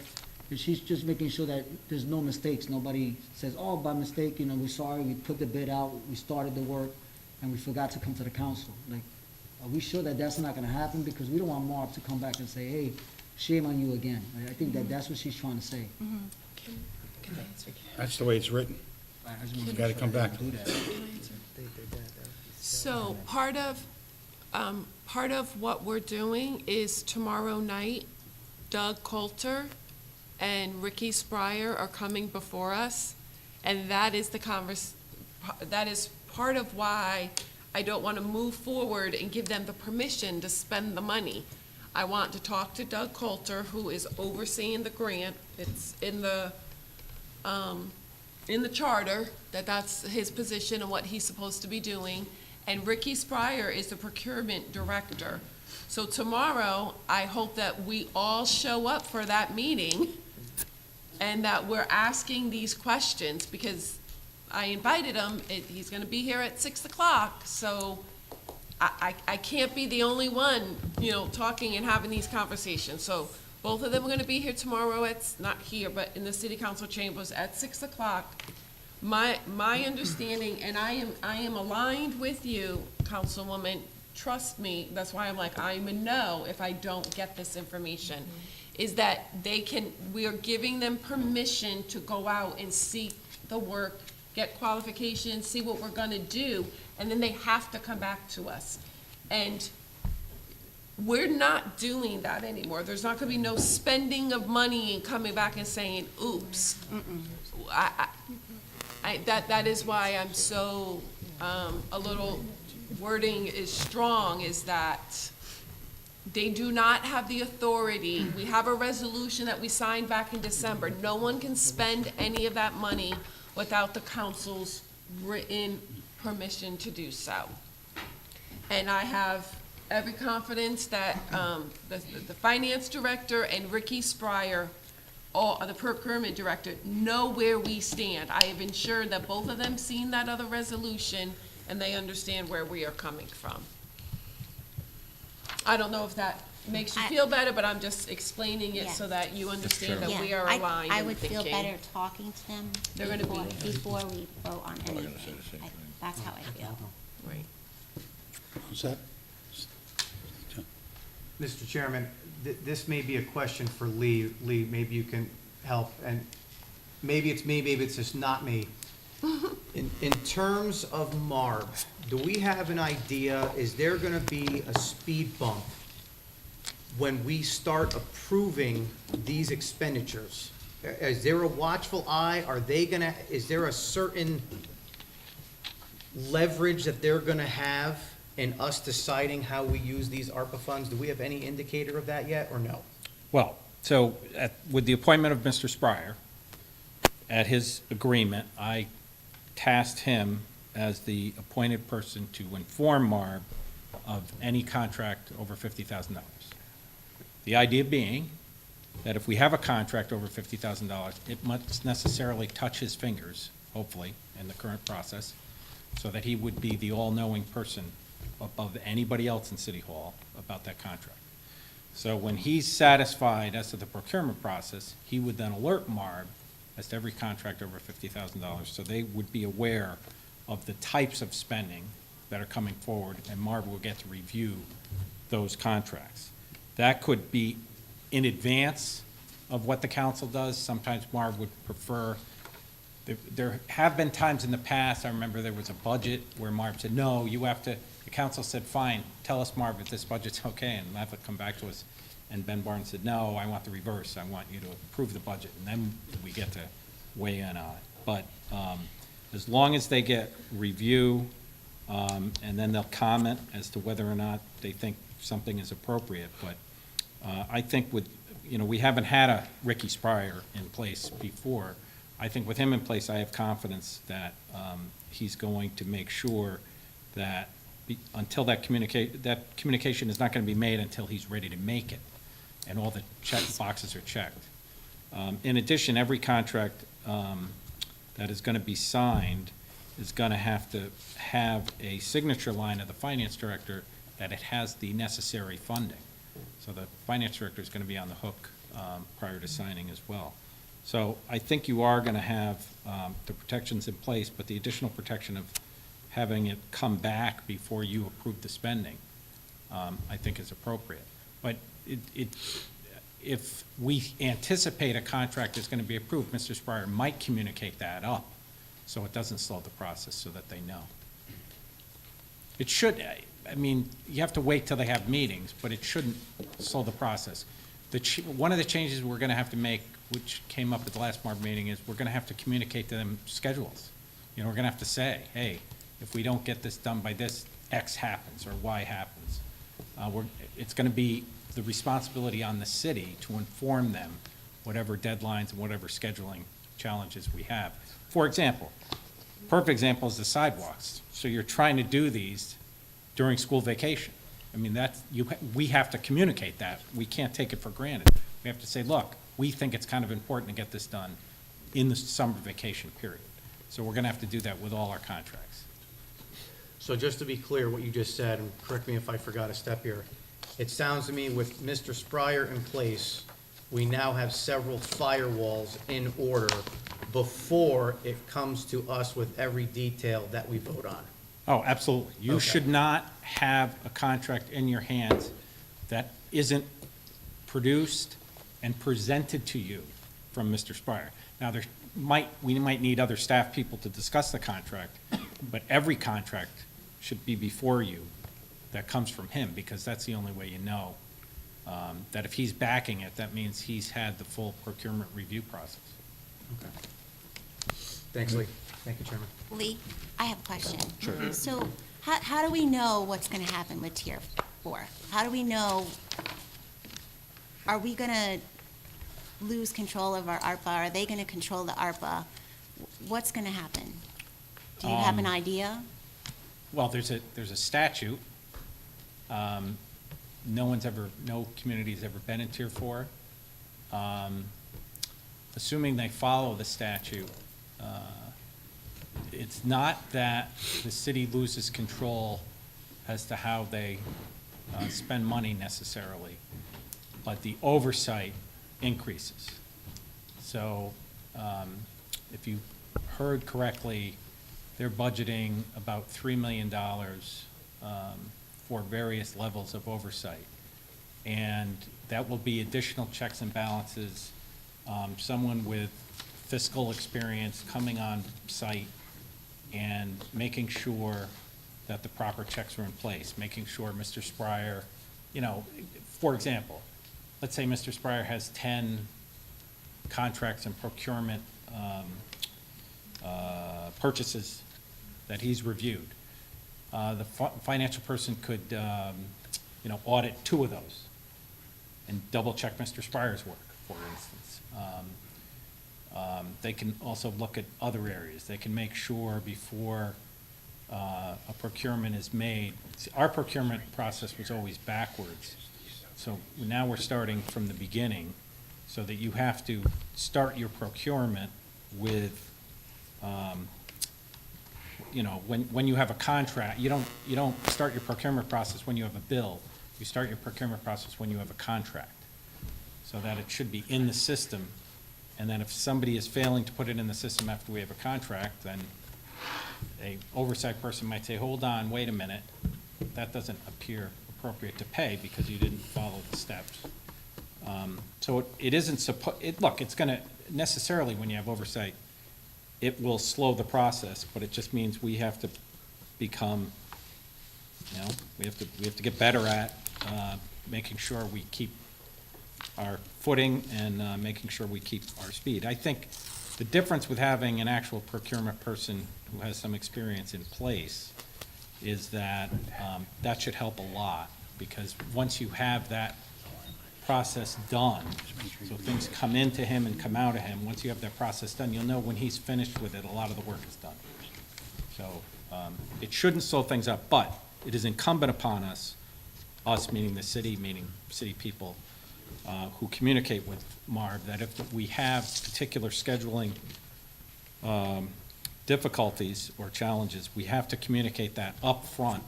if she's just making sure that there's no mistakes, nobody says, oh, by mistake, we're sorry, we put the bid out, we started the work, and we forgot to come to the council. Like, are we sure that that's not gonna happen? Because we don't want Marv to come back and say, hey, shame on you again. I think that's what she's trying to say. That's the way it's written. I just wanna You make gotta sure come they back. don't do that. So part of what we're doing is tomorrow night, Doug Coulter and Ricky Spryer are coming before us. And that is that is part of why I don't want to move forward and give them the permission to spend the money. I want to talk to Doug Coulter, who is overseeing the grant. It's in the charter, that's his position and what he's supposed to be doing. And Ricky Spryer is the procurement director. So tomorrow, I hope that we all show up for that meeting and that we're asking these questions, because I invited him, he's gonna be here at 6 o'clock, so I can't be the only one, talking and having these conversations. So both of them are gonna be here tomorrow not here, but in the city council chambers at 6 o'clock. My understanding, and I am aligned with you, Councilwoman, trust me, that's why I'm like, I'm a no if I don't get this information, is that we are giving them permission to go out and seek the work, get qualifications, see what we're gonna do, and then they have to come back to us. And we're not doing that anymore. There's not gonna be no spending of money and coming back and saying, oops. That is why I'm so, a little wording is strong, is that they do not have the authority. We have a resolution that we signed back in December. No one can spend any of that money without the council's written permission to do so. And I have every confidence that the finance director and Ricky Spryer, the procurement director, know where we stand. I have ensured that both of them seen that other resolution and they understand where we are coming from. I don't know if that makes you feel better, but I'm just explaining it so that you understand that we are aligned I in would feel thinking. better talking to them They're gonna be- before we vote on anything. That's how I feel. Right. What's that? Mr. Chairman, this may be a question for Lee. Lee, maybe you can help, and maybe it's me, maybe it's just not me. In terms of MARB, do we have an idea, is there gonna be a speed bump when we start approving these expenditures? Is there a watchful eye? Is there a certain leverage that they're gonna have in us deciding how we use these ARPA funds? Do we have any indicator of that yet, or no? Well, so with the appointment of Mr. Spryer, at his agreement, I tasked him as the appointed person to inform MARB of any contract over $50,000. The idea being that if we have a contract over $50,000, it must necessarily touch his fingers, hopefully, in the current process, so that he would be the all-knowing person above anybody else in City Hall about that contract. So when he's satisfied as to the procurement process, he would then alert MARB as to every contract over $50,000, so they would be aware of the types of spending that are coming forward, and MARB will get to review those contracts. That could be in advance of what the council does. Sometimes MARB would prefer, there have been times in the past, I remember there was a budget where MARB said, no, you have to, the council said, fine, tell us, MARB, if this budget's okay, and have it come back to us. And Ben Barnes said, no, I want the reverse. I want you to approve the budget, and then we get to weigh in on it. But as long as they get review, and then they'll comment as to whether or not they think something is appropriate. But I think we haven't had a Ricky Spryer in place before. I think with him in place, I have confidence that he's going to make sure that until that communication is not going to be made until he's ready to make it, and all the check boxes are checked. In addition, every contract that is going to be signed is going to have a signature line of the finance director that it has the necessary funding. So the finance director is going to be on the hook prior to signing as well. So I think you are going to have the protections in place, but the additional protection of having it come back before you approve the spending, I think is appropriate. But if we anticipate a contract is going to be approved, Mr. Spryer might communicate that up so it doesn't slow the process, so that they know. It should, I mean, you have to wait till they have meetings, but it shouldn't slow the process. One of the changes we're going to have to make, which came up at the last MARB meeting, is we're going to have to communicate to them schedules. We're going to have to say, hey, if we don't get this done by this, X happens or Y happens. It's going to be the responsibility on the city to inform them whatever deadlines and whatever scheduling challenges we have. For example, perfect example is the sidewalks. So you're trying to do these during school vacation. I mean, we have to communicate that. We can't take it for granted. We have to say, look, we think it's kind of important to get this done in the summer vacation period. So we're gonna have to do that with all our contracts. So just to be clear, what you just said, and correct me if I forgot a step here, it sounds to me with Mr. Spryer in place, we now have several firewalls in order before it comes to us with every detail that we vote on. Oh, absolutely. You Okay. should not have a contract in your hands that isn't produced and presented to you from Mr. Spryer. Now, we might need other staff people to discuss the contract, but every contract should be before you that comes from him, because that's the only way you know that if he's backing it, that means he's had the full procurement review process. Okay. Thanks, Lee. Thank you, Chairman. Lee, I have a question. Sure. So how do we know what's going to happen with Tier 4? How do we know, are we going to lose control of our ARPA? Are they going to control the ARPA? What's going to happen? Do you have an idea? Well, there's a statute. No community's ever been in Tier 4. Assuming they follow the statute, it's not that the city loses control as to how they spend money necessarily, but the oversight increases. So if you heard correctly, they're budgeting about $3 million for various levels of oversight. And that will be additional checks and balances, someone with fiscal experience coming on site and making sure that the proper checks are in place, making sure Mr. Spryer, for example, let's say Mr. Spryer has 10 contracts and procurement purchases that he's reviewed. The financial person could, audit 2 of those and double-check Mr. Sprier's work, for instance. They can also look at other areas. They can make sure before a procurement is made. See, our procurement process was always backwards. So now we're starting from the beginning, so that you have to start your procurement with, when you have a contract, you don't start your procurement process when you have a bill. You start your procurement process when you have a contract, so that it should be in the system. And then if somebody is failing to put it in the system after we have a contract, then a oversight person might say, hold on, wait a minute, that doesn't appear appropriate to pay because you didn't follow the steps. So it isn't look, it's gonna, necessarily when you have oversight, it will slow the process, but it just means we have to become, we have to get better at making sure we keep our footing and making sure we keep our speed. I think the difference with having an actual procurement person who has some experience in place is that that should help a lot, because once you have that process done, so things come into him and come out of him, once you have that process done, you'll know when he's finished with it, a lot of the work is done. So it shouldn't slow things up, but it is incumbent upon us meaning the city, meaning city people, who communicate with MARB, that if we have particular scheduling difficulties or challenges, we have to communicate that up front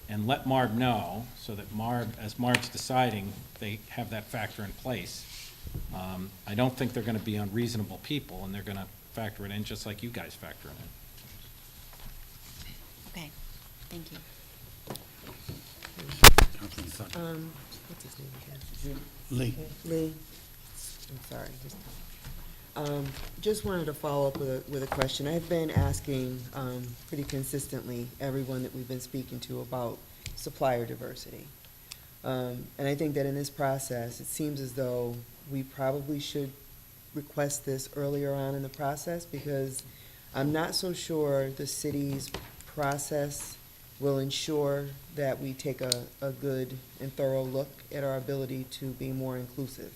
and let MARB know, so that MARB, as MARB's deciding, they have that factor in place. I don't think they're gonna be unreasonable people, and they're gonna factor it in just like you guys factor it in. Okay, thank you. What's his name again? Lee. Lee, I'm sorry. Just wanted to follow up with a question. I've been asking pretty consistently everyone that we've been speaking to about supplier diversity. And I think that in this process, it seems as though we probably should request this earlier on in the process, because I'm not so sure the city's process will ensure that we take a good and thorough look at our ability to be more inclusive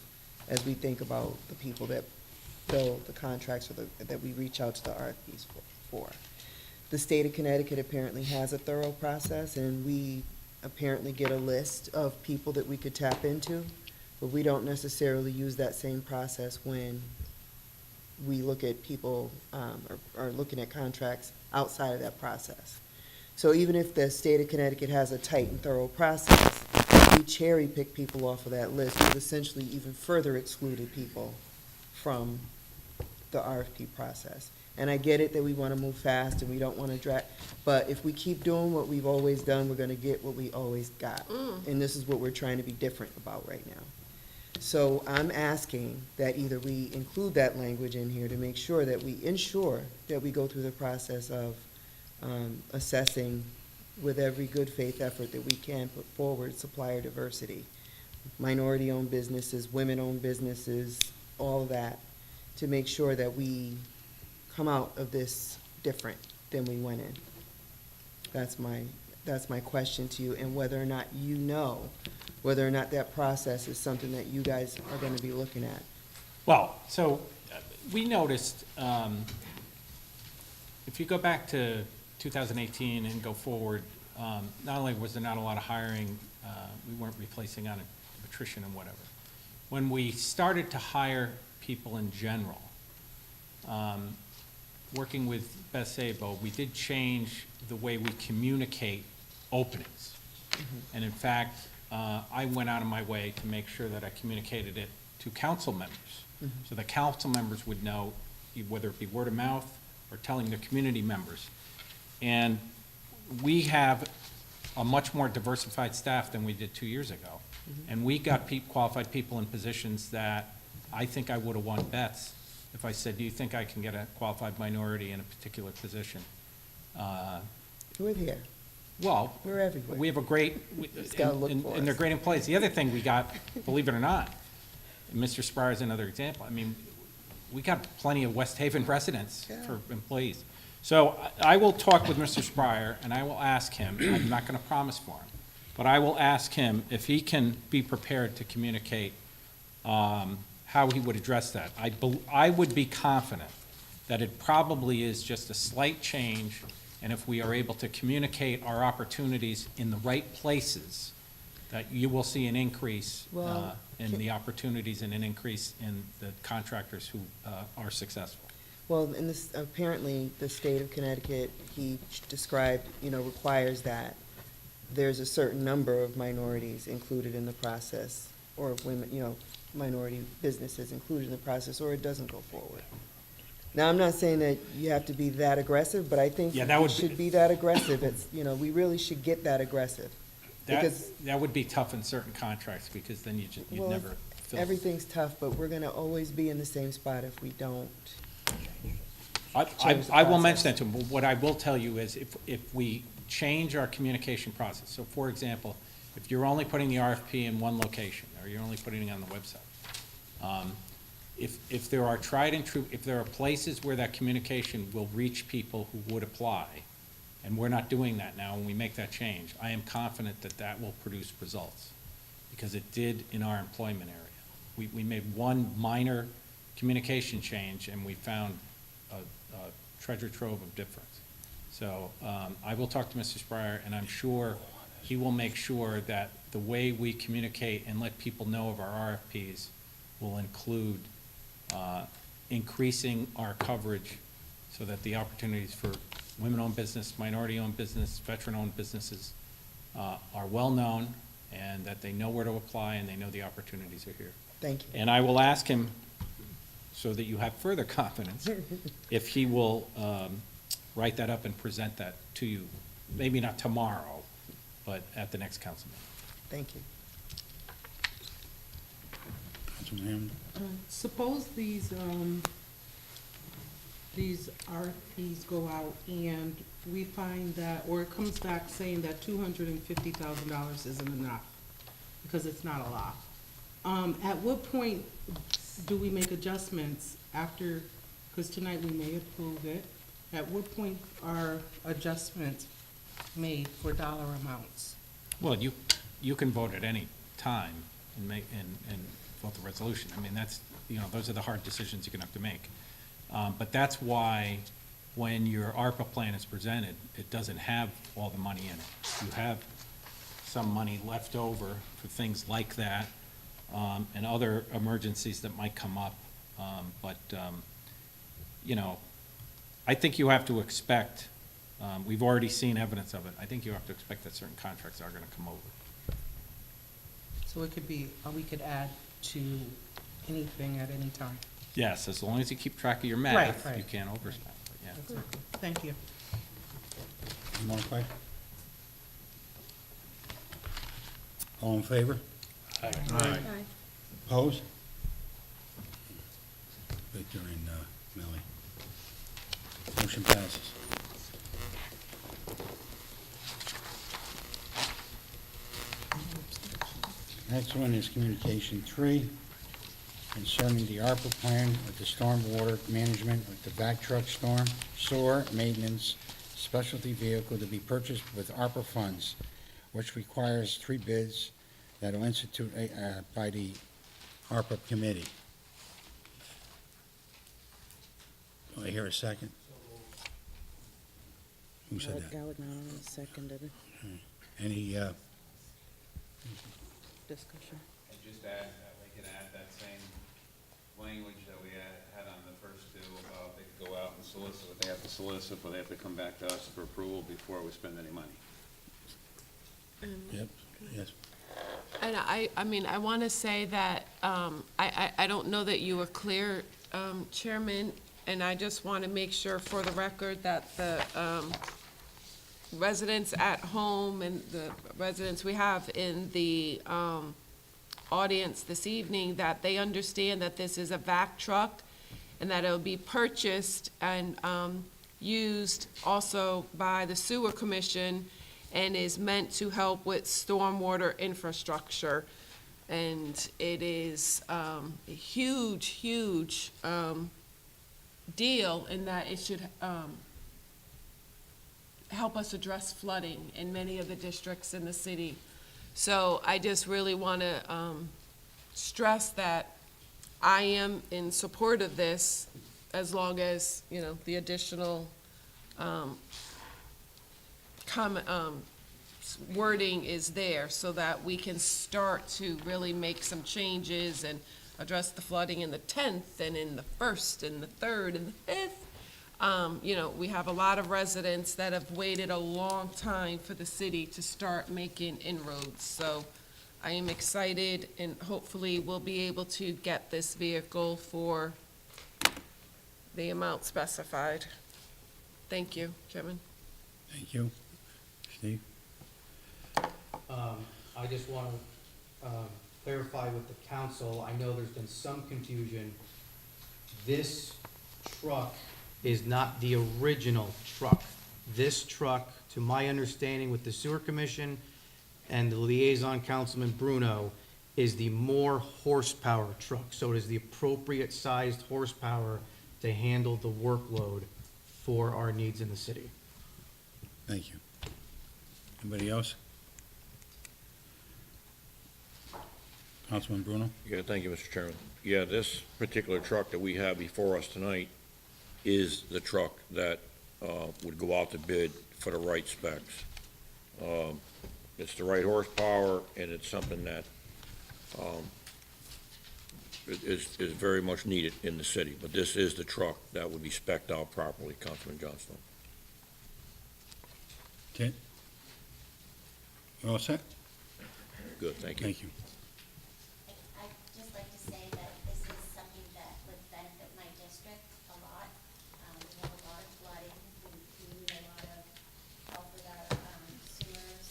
as we think about the people that fill the contracts or that we reach out to the RFPs for. The state of Connecticut apparently has a thorough process, and we apparently get a list of people that we could tap into but we don't necessarily use that same process when we look at people, or looking at contracts outside of that process. So even if the state of Connecticut has a tight and thorough process, we cherry pick people off of that list. We've essentially even further excluded people from the RFP process. And I get it that we want to move fast and we don't want to drag, but if we keep doing what we've always done, we're going to get what we always got. And this is what we're trying to be different about right now. So I'm asking that either we include that language in here to make sure that we ensure that we go through the process of assessing with every good faith effort that we can put forward supplier diversity, minority-owned businesses, women-owned businesses, all of that, to make sure that we come out of this different than we went in. That's my question to you, and whether or not you know whether or not that process is something that you guys are gonna be looking at. Well, so we noticed, if you go back to 2018 and go forward, not only was there not a lot of hiring, we weren't replacing on attrition and whatever. When we started to hire people in general, working with Beth Sabo, we did change the way we communicate openings. And in fact, I went out of my way to make sure that I communicated it to council members. So the council members would know, whether it be word of mouth or telling their community members. And we have a much more diversified staff than we did 2 years ago. And we got qualified people in positions that I think I would have won bets if I said, do you think I can get a qualified minority in a particular position? We're here. Well, We're everywhere. we have a great, Just gotta look for and they're us. great employees. The other thing we got, believe it or not, and Mr. Spire is another example. I mean, we got plenty of West Haven residents for employees. So I will talk with Mr. Spire, and I will ask him, I'm not gonna promise for him, but I will ask him if he can be prepared to communicate how he would address that. I would be confident that it probably is just a slight change, and if we are able to communicate our opportunities in the right places, that you will see an increase Well, in the opportunities and an increase in the contractors who are successful. Well, in this, apparently, the state of Connecticut, he described, requires that there's a certain number of minorities included in the process, or women, minority businesses included in the process, or it doesn't go forward. Now, I'm not saying that you have to be that aggressive, but I think Yeah, that would it be- should be that aggressive. It's, we really should get that aggressive. Because, That would be tough in certain contracts, because then you'd well, never fill. everything's tough, but we're gonna always be in the same spot if we don't. I will mention that to him, but what I will tell you is if we change our communication process, so for example, if you're only putting the RFP in one location, or you're only putting it on the website, if there are tried and true, if there are places where that communication will reach people who would apply, and we're not doing that now, and we make that change, I am confident that that will produce results, because it did in our employment area. We made one minor communication change, and we found a treasure trove of difference. So I will talk to Mr. Spire, and I'm sure he will make sure that the way we communicate and let people know of our RFPs will include increasing our coverage so that the opportunities for women-owned business, minority-owned business, veteran-owned businesses are well-known, and that they know where to apply and they know the opportunities are here. Thank you. And I will ask him, so that you have further confidence, if he will write that up and present that to you, maybe not tomorrow, but at the next council meeting. Thank you. Councilman Hammond? Suppose these RFPs go out and we find that, or it comes back saying that $250,000 isn't enough, because it's not a lot. At what point do we make adjustments after, because tonight we may approve it, at what point are adjustments made for dollar amounts? Well, you can vote at any time and vote the resolution. I mean, that's, those are the hard decisions you're gonna have to make. But that's why when your ARPA plan is presented, it doesn't have all the money in it. You have some money left over for things like that, and other emergencies that might come up. You know, I think you have to expect, we've already seen evidence of it, I think you have to expect that certain contracts are gonna come over. So it could be, we could add to anything at any time. Yes, as long as you keep track of your Right, math, right. you can't overspend, but yeah. Thank you. Any more questions? All in favor? Aye. Opposed? Victor and Millie. Motion passes. Next one is communication 3 concerning the Arpa plan with the stormwater management with the vac truck storm sewer maintenance specialty vehicle to be purchased with Arpa funds, which requires 3 bids that will institute by the Arpa committee. Do I hear a second? Who said that? Gallignano seconded it. Any, Discussion. And just add, we can add that same language that we had on the first two about they could go out and solicit what they have to solicit, but they have to come back to us for approval before we spend any money. yep, yes. And I mean, I want to say that, I don't know that you were clear, Chairman, and I just want to make sure for the record that the residents at home and the residents we have in the audience this evening, that they understand that this is a vac truck and that it'll be purchased and used also by the Sewer Commission and is meant to help with stormwater infrastructure. And it is a huge, huge deal in that it should help us address flooding in many of the districts in the city. So I just really want to stress that I am in support of this as long as, you know, the additional wording is there so that we can start to really make some changes and address the flooding in the 10th and in the 1st and the 3rd and the 5th. You know, we have a lot of residents that have waited a long time for the city to start making inroads. So I am excited and hopefully we'll be able to get this vehicle for the amount specified. Thank you, Chairman. Thank you. Steve? I just want to clarify with the council, I know there's been some confusion. This truck is not the original truck. This truck, to my understanding with the Sewer Commission and the liaison, Councilman Bruno, is the more horsepower truck. So it is the appropriate sized horsepower to handle the workload for our needs in the city. Thank you. Anybody else? Councilman Bruno? Yeah, thank you, Mr. Chairman. Yeah, this particular truck that we have before us tonight is the truck that would go out to bid for the right specs. It's the right horsepower, and it's something that is very much needed in the city. But this is the truck that would be spec'd out properly, Councilman Johnstone. Okay. You all set? Good, thank you. Thank you. I'd just like to say that this is something that would benefit my district a lot. We have a lot of flooding, we need a lot of help with our sewers.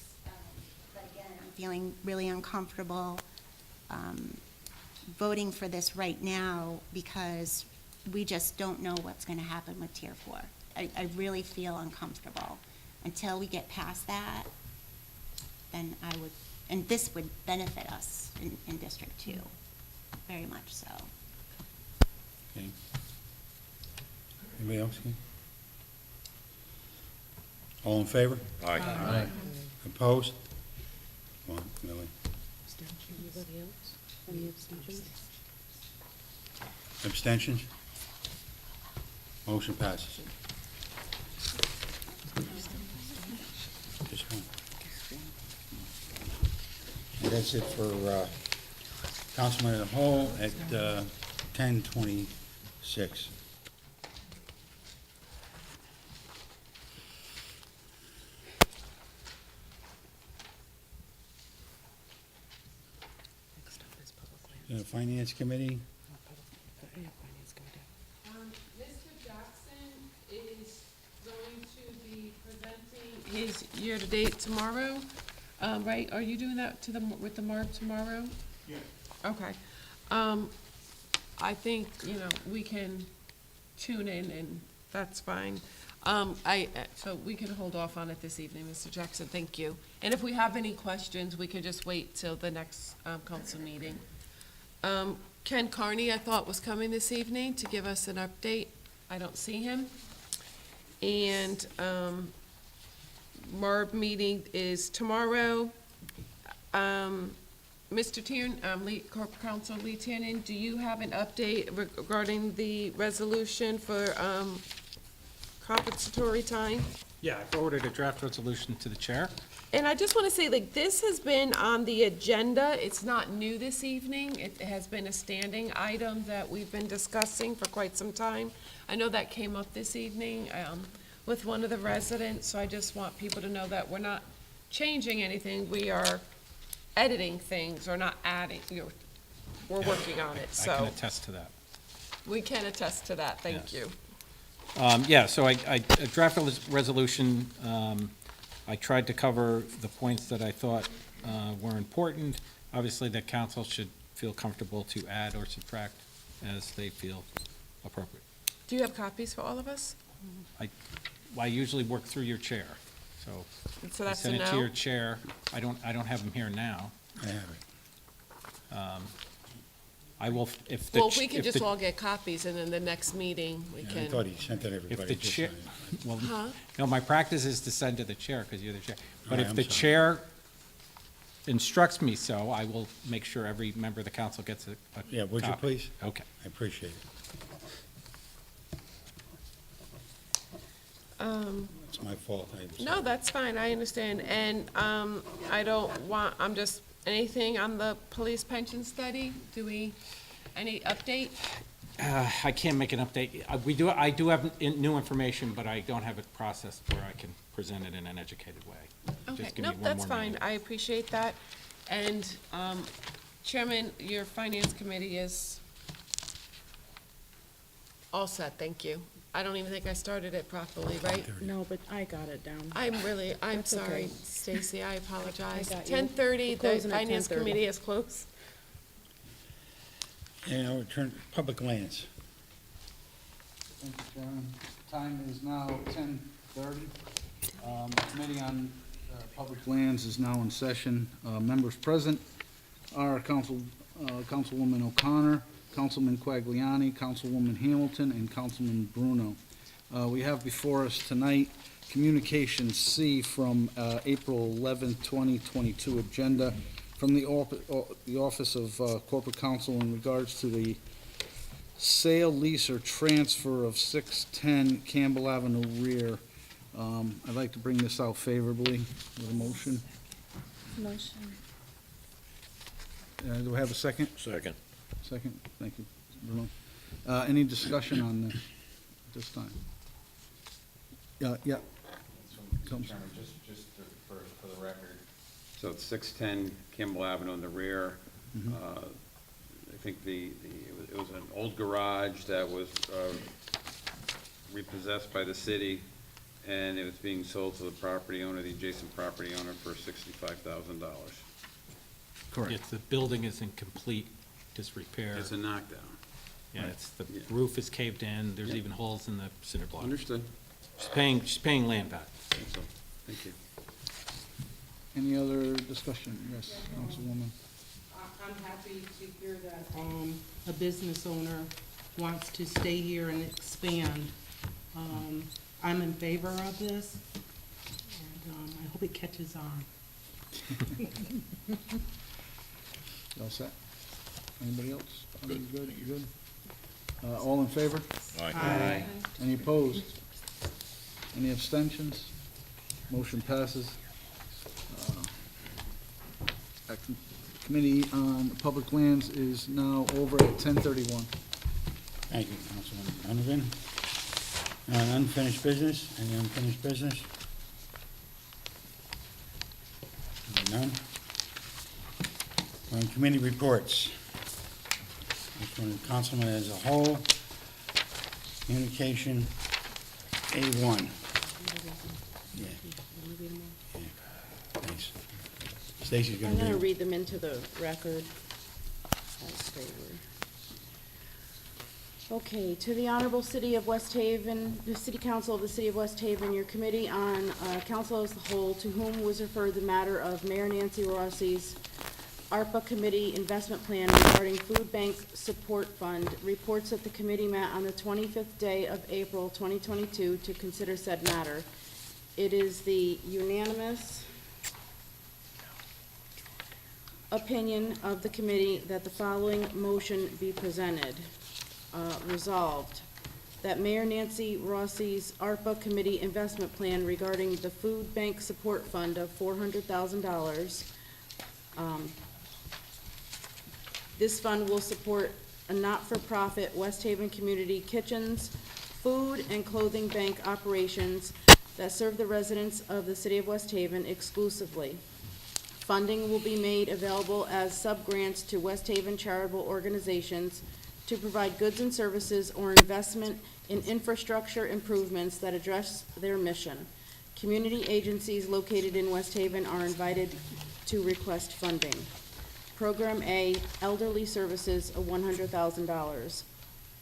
But again, I'm feeling really uncomfortable voting for this right now because we just don't know what's gonna happen with Tier 4. I really feel uncomfortable. Until we get past that, then I would, and this would benefit us in District 2, very much so. Okay. Anybody else? All in favor? Aye. Aye. Opposed? Come on, Millie. Anybody else? Any abstentions? Abstentions? Motion passes. Just one. And that's it for Councilman of the whole at 10:26. Next up is public lands. Finance Committee, Yeah, finance committee. Mr. Jackson is going to be presenting his year-to-date tomorrow, right? Are you doing that with the MARB tomorrow? Yeah. Okay. I think, we can tune in, and that's fine. So we can hold off on it this evening, Mr. Jackson, thank you. And if we have any questions, we can just wait till the next council meeting. Ken Carney, I thought, was coming this evening to give us an update. I don't see him. And MARB meeting is tomorrow. Mr. Tiernan, Corporate Counsel Lee Tiernan, do you have an update regarding the resolution for compensatory time? Yeah, I forwarded a draft resolution to the chair. And I just want to say, this has been on the agenda. It's not new this evening. It has been a standing item that we've been discussing for quite some time. I know that came up this evening with one of the residents, so I just want people to know that we're not changing anything. We are editing things or not adding. We're working on it, so. I can attest to that. We can attest to that. Thank you. Yeah, so I draft a resolution. I tried to cover the points that I thought were important. Obviously, the council should feel comfortable to add or subtract as they feel appropriate. Do you have copies for all of us? I usually work through your chair, so. So that's a I send it to no? your chair. I don't have them here now. I have it. I will, if the. Well, we can just all get copies, and then the next meeting, we Yeah, can. I thought he sent it If everybody. the chair, well, Huh? no, my practice is to send to the chair, because you're the chair. But All right, if I'm the sorry. chair instructs me so, I will make sure every member of the council gets a Yeah, would you copy. please? Okay. I appreciate it. It's my fault. No, that's fine, I understand, and, I don't want, anything on the police pension study? Any update? I can't make an update. I do have new information, but I don't have it processed where I can present it in an educated way. Okay, Just give me nope, one that's more fine, minute. I appreciate that. And, Chairman, your finance committee is all set, thank you. I don't even think I started it properly, right? No, but I got it down. I'm That's sorry, okay. Stacy, I apologize. I got you. 10:30, We're the closing at finance 10:30. committee is closed. And I'll return, public lands. Thank you, Chairman. Time is now 10:30. Committee on Public Lands is now in session. Members present are Councilwoman O'Connor, Councilman Quagliani, Councilwoman Hamilton, and Councilman Bruno. We have before us tonight Communication C from April 11th, 2022 agenda from the Office of Corporate Counsel in regards to the sale, lease, or transfer of 610 Campbell Avenue rear. I'd like to bring this out favorably with a motion. Motion. Do I have a second? Second. Second, thank you, Bruno. Any discussion on this at this time? Yeah. Chairman, just for the record. So it's 610 Campbell Avenue in the rear. I think it was an old garage that was repossessed by the city, and it was being sold to the property owner, the adjacent property owner, for $65,000. Correct. Yes, the building is in complete disrepair. It's a knockdown. Yeah, the roof is caved in, there's Yeah. even holes in the cinder block. Understood. She's paying land back. So, thank you. Any other discussion? Yes, Councilwoman. I'm happy to hear that, a business owner wants to stay here and expand. I'm in favor of this, and, I hope it catches on. You all set? Anybody else? Good, you good? All in favor? Aye. Any opposed? Any abstentions? Motion passes. Committee on Public Lands is now over at 10:31. Thank you, Councilman Donovan. Unfinished business, any unfinished business? None? On committee reports. This one, Councilman as a whole. Communication, A1. Yeah. Thanks. Stacy's I'm gonna gonna read. read them into the record. as they were. Okay, to the Honorable City of West Haven, the City Council of the City of West Haven, your Committee on Council as a whole, to whom was referred the matter of Mayor Nancy Rossi's Arpa Committee Investment Plan regarding Food Bank Support Fund, reports that the committee met on the 25th day of April 2022 to consider said matter. It is the unanimous opinion of the committee that the following motion be presented. Resolved, that Mayor Nancy Rossi's ARPA Committee Investment Plan regarding the Food Bank Support Fund of $400,000. This fund will support a not-for-profit West Haven Community Kitchens, food and clothing bank operations that serve the residents of the City of West Haven exclusively. Funding will be made available as sub-grants to West Haven charitable organizations to provide goods and services or investment in infrastructure improvements that address their mission. Community agencies located in West Haven are invited to request funding. Program A, Elderly Services of $100,000.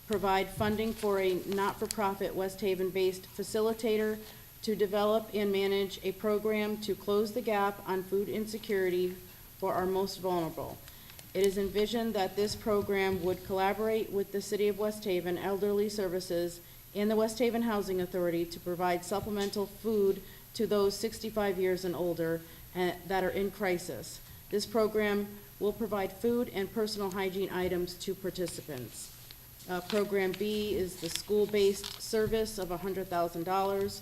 Provide funding for a not-for-profit West Haven-based facilitator to develop and manage a program to close the gap on food insecurity for our most vulnerable. It is envisioned that this program would collaborate with the City of West Haven Elderly Services and the West Haven Housing Authority to provide supplemental food to those 65 years and older that are in crisis. This program will provide food and personal hygiene items to participants. Program B is the school-based service of $100,000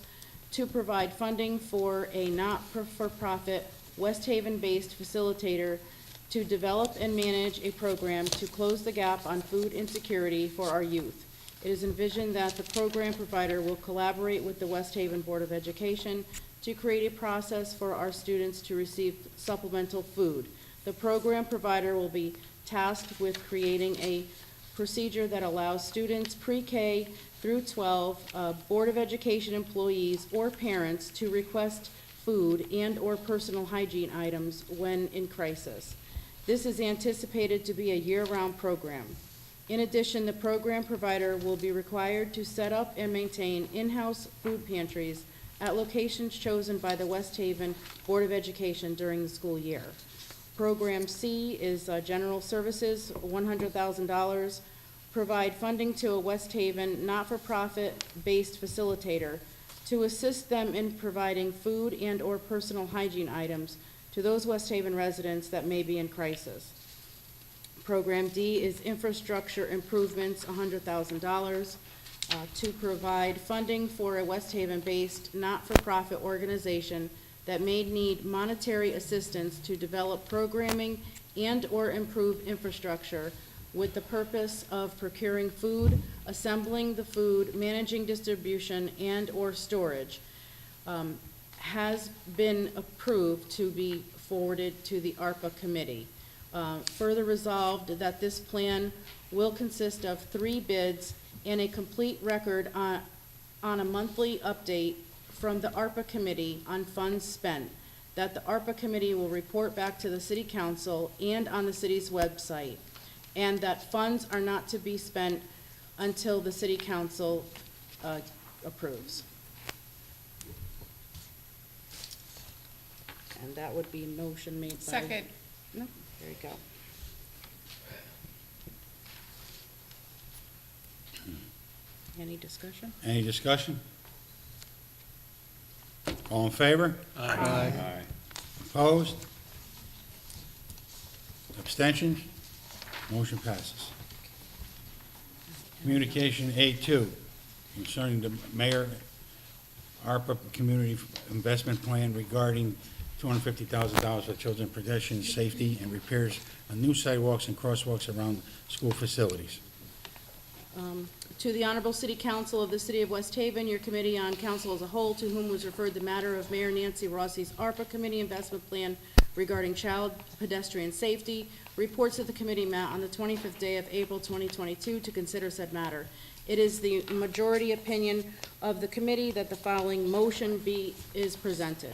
to provide funding for a not-for-profit West Haven-based facilitator to develop and manage a program to close the gap on food insecurity for our youth. It is envisioned that the program provider will collaborate with the West Haven Board of Education to create a process for our students to receive supplemental food. The program provider will be tasked with creating a procedure that allows students pre-K through 12, Board of Education employees or parents to request food and/or personal hygiene items when in crisis. This is anticipated to be a year-round program. In addition, the program provider will be required to set up and maintain in-house food pantries at locations chosen by the West Haven Board of Education during the school year. Program C is General Services, $100,000. Provide funding to a West Haven not-for-profit based facilitator to assist them in providing food and/or personal hygiene items to those West Haven residents that may be in crisis. Program D is infrastructure improvements, $100,000, to provide funding for a West Haven-based not-for-profit organization that may need monetary assistance to develop programming and/or improve infrastructure with the purpose of procuring food, assembling the food, managing distribution, and/or storage. Has been approved to be forwarded to the ARPA committee. Further resolved that this plan will consist of 3 bids and a complete record on a monthly update from the ARPA committee on funds spent, that the ARPA committee will report back to the city council and on the city's website, and that funds are not to be spent until the city council approves. And that would be a motion made by... Second. No, there you go. Any discussion? Any discussion? All in favor? Aye. Opposed? Abstentions? Motion passes. Communication A2 concerning the Mayor ARPA Community Investment Plan regarding $250,000 for children pedestrian safety and repairs on new sidewalks and crosswalks around school facilities. To the Honorable City Council of the City of West Haven, your committee on council as a whole, to whom was referred the matter of Mayor Nancy Rossi's ARPA Committee investment plan regarding child pedestrian safety, reports that the committee met on the 25th day of April 2022 to consider said matter. It is the majority opinion of the committee that the following motion is presented.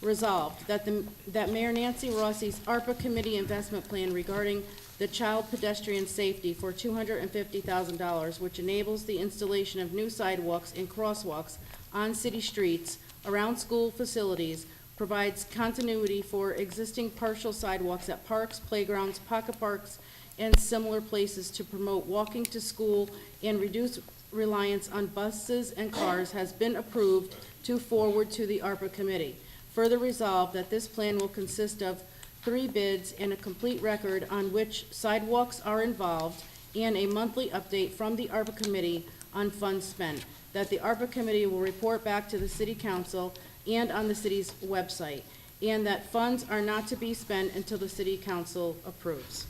Resolved, that Mayor Nancy Rossi's ARPA Committee investment plan regarding the child pedestrian safety for $250,000, which enables the installation of new sidewalks and crosswalks on city streets around school facilities, provides continuity for existing partial sidewalks at parks, playgrounds, pocket parks, and similar places to promote walking to school and reduce reliance on buses and cars, has been approved to forward to the ARPA Committee. Further resolved that this plan will consist of 3 bids and a complete record on which sidewalks are involved, and a monthly update from the ARPA Committee on funds spent. That the ARPA Committee will report back to the City Council and on the city's website, and that funds are not to be spent until the City Council approves.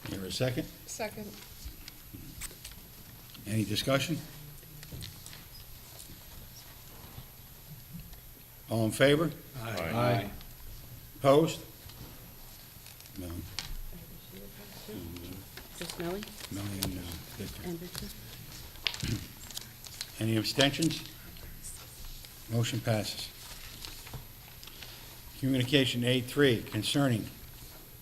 Here a second? Second. Any discussion? All in favor? Aye. Opposed? No. Just Nellie No, no. Victor. and Victor. Any abstentions? Motion passes. Communication A3 concerning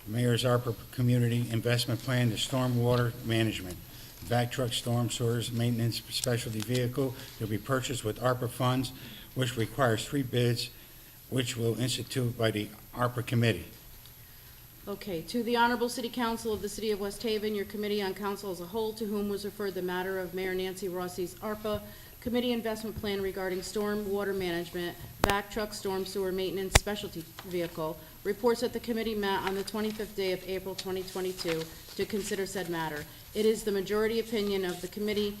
Mayor's ARPA Community Investment Plan to Stormwater Management. Vac truck storm sewers maintenance specialty vehicle to be purchased with ARPA funds, which requires 3 bids, which will institute by the ARPA Committee. Okay, to the Honorable City Council of the City of West Haven, your committee on council as a whole, to whom was referred the matter of Mayor Nancy Rossi's ARPA Committee investment plan regarding storm water management, vac truck storm sewer maintenance specialty vehicle, reports that the committee met on the 25th day of April 2022 to consider said matter. It is the majority opinion of the committee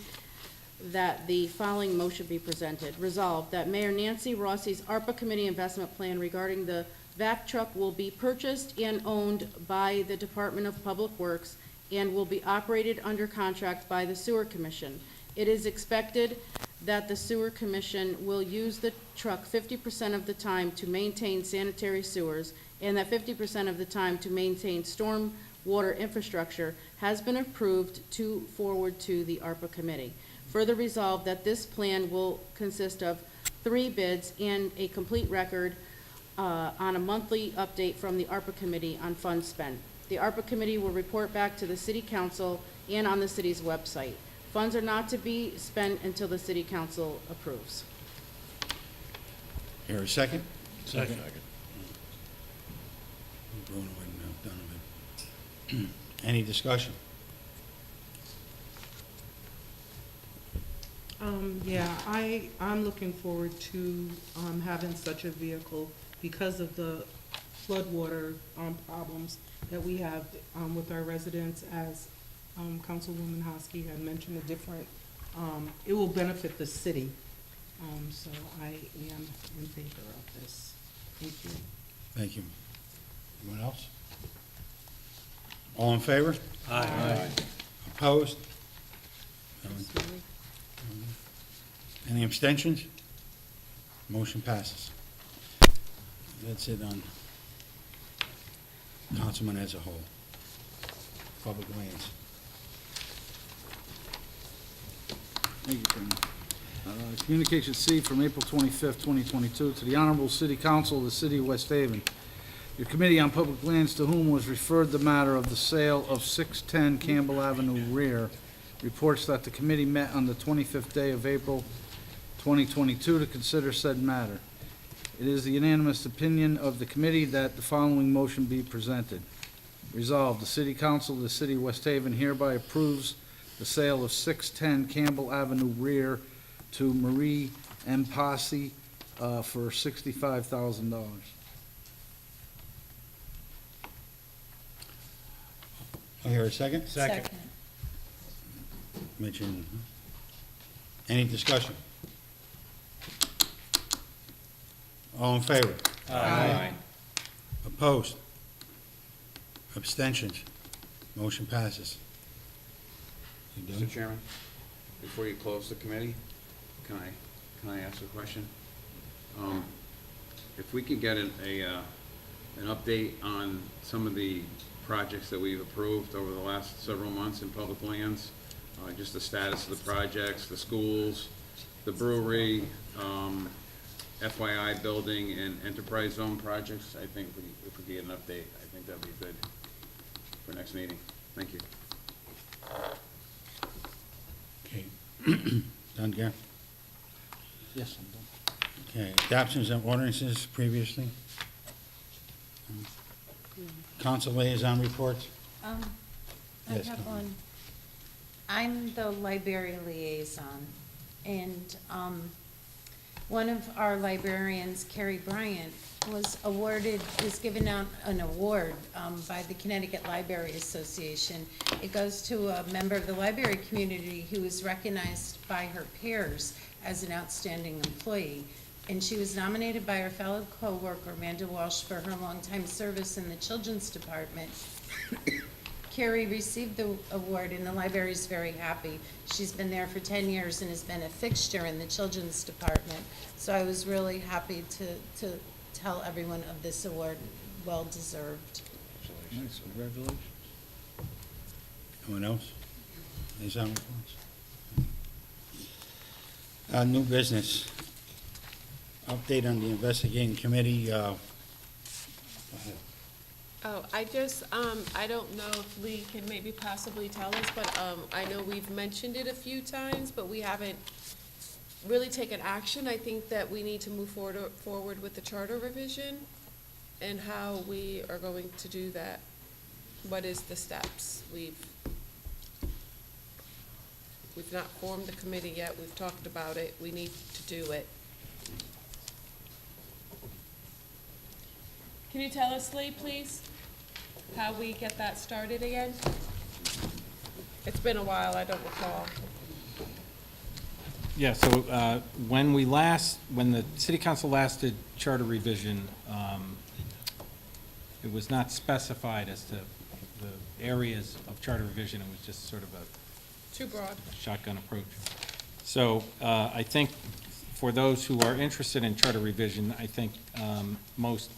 that the following motion be presented. Resolved, that Mayor Nancy Rossi's ARPA Committee investment plan regarding the vac truck will be purchased and owned by the Department of Public Works and will be operated under contract by the Sewer Commission. It is expected that the Sewer Commission will use the truck 50% of the time to maintain sanitary sewers, and that 50% of the time to maintain storm water infrastructure, has been approved to forward to the ARPA Committee. Further resolved that this plan will consist of 3 bids and a complete record on a monthly update from the ARPA Committee on funds spent. The ARPA Committee will report back to the City Council and on the city's website. Funds are not to be spent until the City Council approves. Here a second? Second. Bruno and Donovan. Any discussion? Yeah, I'm looking forward to, having such a vehicle because of the floodwater, problems that we have, with our residents, as, Councilwoman Hosky had mentioned, a different, it will benefit the city. So I am in favor of this. Thank you. Thank you. Anyone else? All in favor? Aye. Opposed? Any abstentions? Motion passes. That's it on Councilman as a whole. Public lands. Thank you, Chairman. Communication C from April 25th, 2022, to the Honorable City Council of the City of West Haven. Your Committee on Public Lands, to whom was referred the matter of the sale of 610 Campbell Avenue rear, reports that the committee met on the 25th day of April 2022 to consider said matter. It is the unanimous opinion of the committee that the following motion be presented. Resolved, the City Council of the City of West Haven hereby approves the sale of 610 Campbell Avenue rear to Marie M. Posse for $65,000. I hear a second? Second. Mention, any discussion? All in favor? Aye. Opposed? Abstentions? Motion passes. You Mr. done? Chairman, before you close the committee, can I ask a question? If we could get an update on some of the projects that we've approved over the last several months in public lands, just the status of the projects, the schools, the brewery, FYI building and enterprise zone projects, I think if we get an update, I think that'd be good for next meeting. Thank you. Okay. Done, Gary? Yes, I'm done. Okay, adoptions and ordinances previously. Council liaison reports. I Yes, have Colleen. one. I'm the library liaison, and one of our librarians, Carrie Bryant, was given out an award by the Connecticut Library Association. It goes to a member of the library community who was recognized by her peers as an outstanding employee. And she was nominated by her fellow coworker, Amanda Walsh, for her longtime service in the Children's Department. Carrie received the award, and the library is very happy. She's been there for 10 years and has been a fixture in the Children's Department. So I was really happy to tell everyone of this award, well-deserved. Nice, congratulations. Anyone else? Liaison reports. New business. Update on the investigating committee. Go ahead. Oh, I don't know if Lee can maybe possibly tell us, but I know we've mentioned it a few times, but we haven't really taken action. I think that we need to move forward with the charter revision and how we are going to do that. What is the steps? We've not formed the committee yet. We've talked about it. We need to do it. Can you tell us, Lee, please, how we get that started again? It's been a while, I don't recall. Yeah, so when the city council last did charter revision, it was not specified as to the areas of charter revision. It was just sort of a Too broad. shotgun approach. So I think for those who are interested in charter revision, I think most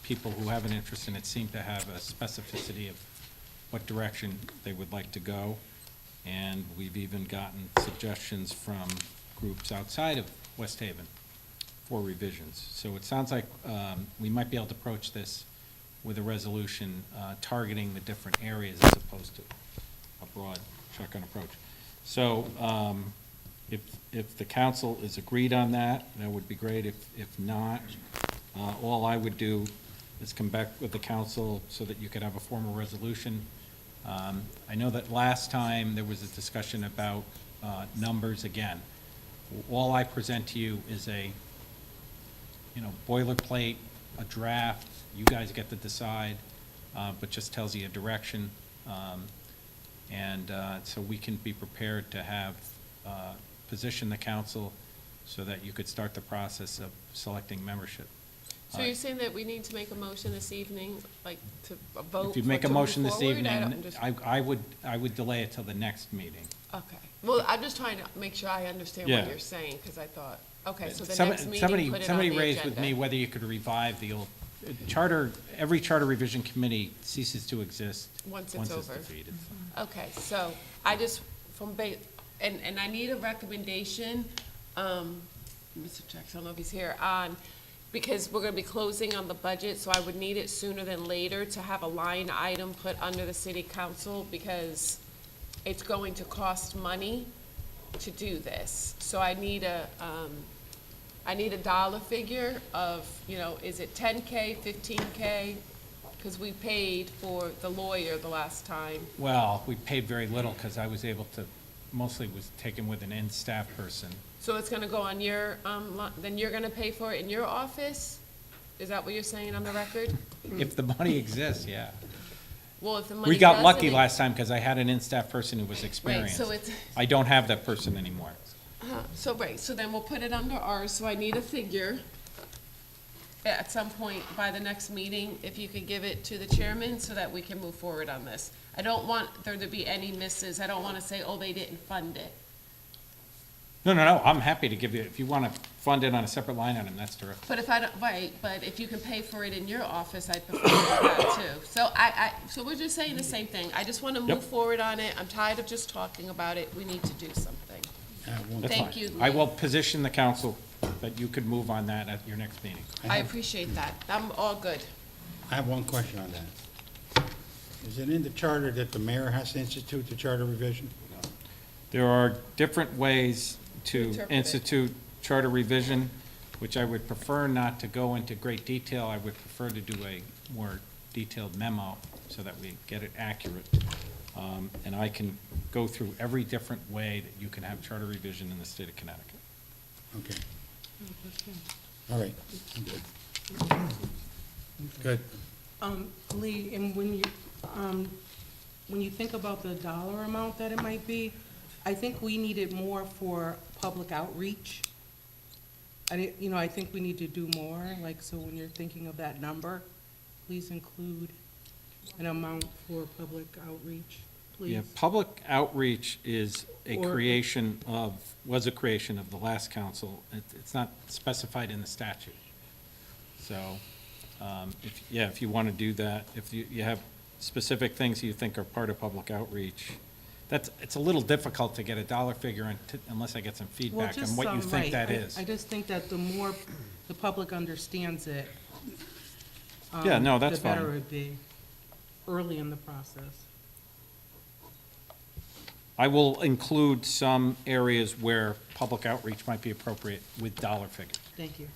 people who have an interest in it seem to have a specificity of what direction they would like to go. And we've even gotten suggestions from groups outside of West Haven for revisions. So it sounds like we might be able to approach this with a resolution targeting the different areas as opposed to a broad shotgun approach. So if the council is agreed on that, that would be great. If not, all I would do is come back with the council so that you could have a formal resolution. I know that last time there was a discussion about numbers again. All I present to you is a, boilerplate, a draft. You guys get to decide, but just tells you a direction. So we can be prepared to have, position the council so that you could start the process of selecting membership. So you're saying that we need to make a motion this evening, like to vote? If you make a motion this forward? evening, I would delay it till the next meeting. Okay. Well, I'm just trying to make sure I understand what Yeah. you're saying, because I thought, okay, so the Some- next meeting, somebody- put it on Somebody the raised with me agenda. whether you could revive the old charter. Every charter revision committee ceases to exist Once it's over. defeated. Okay, so I just, and I need a recommendation, Mr. Jackson, I don't know if he's here, because we're gonna be closing on the budget, so I would need it sooner than later to have a line item put under the city council, because it's going to cost money to do this. So I need a dollar figure of, is it 10K, 15K? Because we paid for the lawyer the last time. Well, we paid very little because I was able to, mostly was taken with an in-staff person. So it's gonna go on your, then you're gonna pay for it in your office? Is that what you're saying on the record? If the money exists, yeah. Well, if the money We got lucky doesn't- last time because I had an in-staff person who was experienced. so it's- I don't have that person anymore. So then we'll put it under ours, so I need a figure. at some point by the next meeting, if you could give it to the chairman so that we can move forward on this. I don't want there to be any misses. I don't want to say, oh, they didn't fund it. No, no, no, I'm happy to give you, if you want to fund it on a separate line item, that's terrific. But if I don't, right, but if you can pay for it in your office, I'd prefer that too. So so we're just saying the same thing. I just want to Yep. move forward on it. I'm tired of just talking about it. We need to do something. That's Thank fine. you, I Lee. will position the council that you could move on that at your next meeting. I appreciate that. I'm all good. I have one question on that. Is it in the charter that the mayor has to institute the charter revision? There are different ways to Interpret it. institute charter revision, which I would prefer not to go into great detail. I would prefer to do a more detailed memo so that we get it accurate. And I can go through every different way that you can have charter revision in the state of Connecticut. Okay. All right. I'm good. Good. Lee, and when you think about the dollar amount that it might be, I think we needed more for public outreach. I think we need to do more, like, so when you're thinking of that number, please include an amount for public outreach, please. Yeah, public outreach is Or- was a creation of the last council. It's not specified in the statute. So, if you want to do that, if you have specific things you think are part of public outreach, it's a little difficult to get a dollar figure unless I get some Well, feedback on just what you some, think right. that is. I just think that the more the public understands it, Yeah, no, that's the better fine. it'd be, early in the process. I will include some areas where public outreach might be appropriate with dollar figures. Thank you.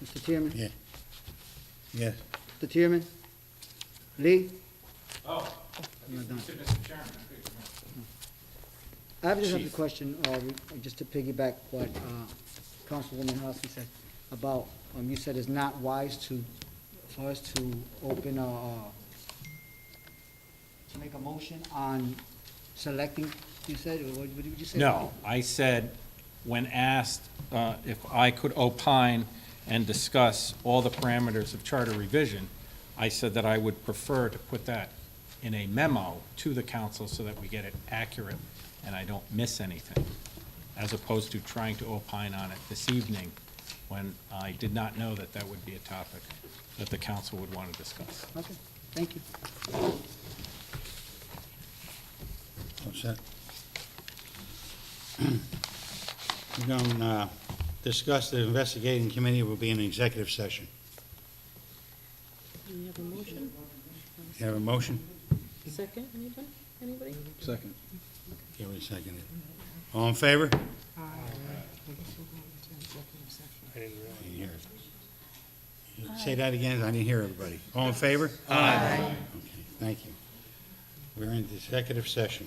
Mr. Chairman? Yeah. Yes. Mr. Chairman? Lee? Oh, You're done. Mr. Chairman. I have just have a Chief. question, just to piggyback what Councilwoman Hosky said about, you said it's not wise for us to open to make a motion on selecting, you said, or what did you say? No, I said, when asked if I could opine and discuss all the parameters of charter revision, I said that I would prefer to put that in a memo to the council so that we get it accurate and I don't miss anything, as opposed to trying to opine on it this evening when I did not know that that would be a topic that the council would want to discuss. Okay, thank you. What's that? We're going to discuss the investigating committee will be in executive session. Do you have a motion? You have a motion? Second, anybody? Anybody? Second. Give it a second. All in favor? I guess we'll go into executive session. I didn't hear it. Say that again, I didn't hear everybody. All in favor? Aye. Okay, thank you. We're in executive session.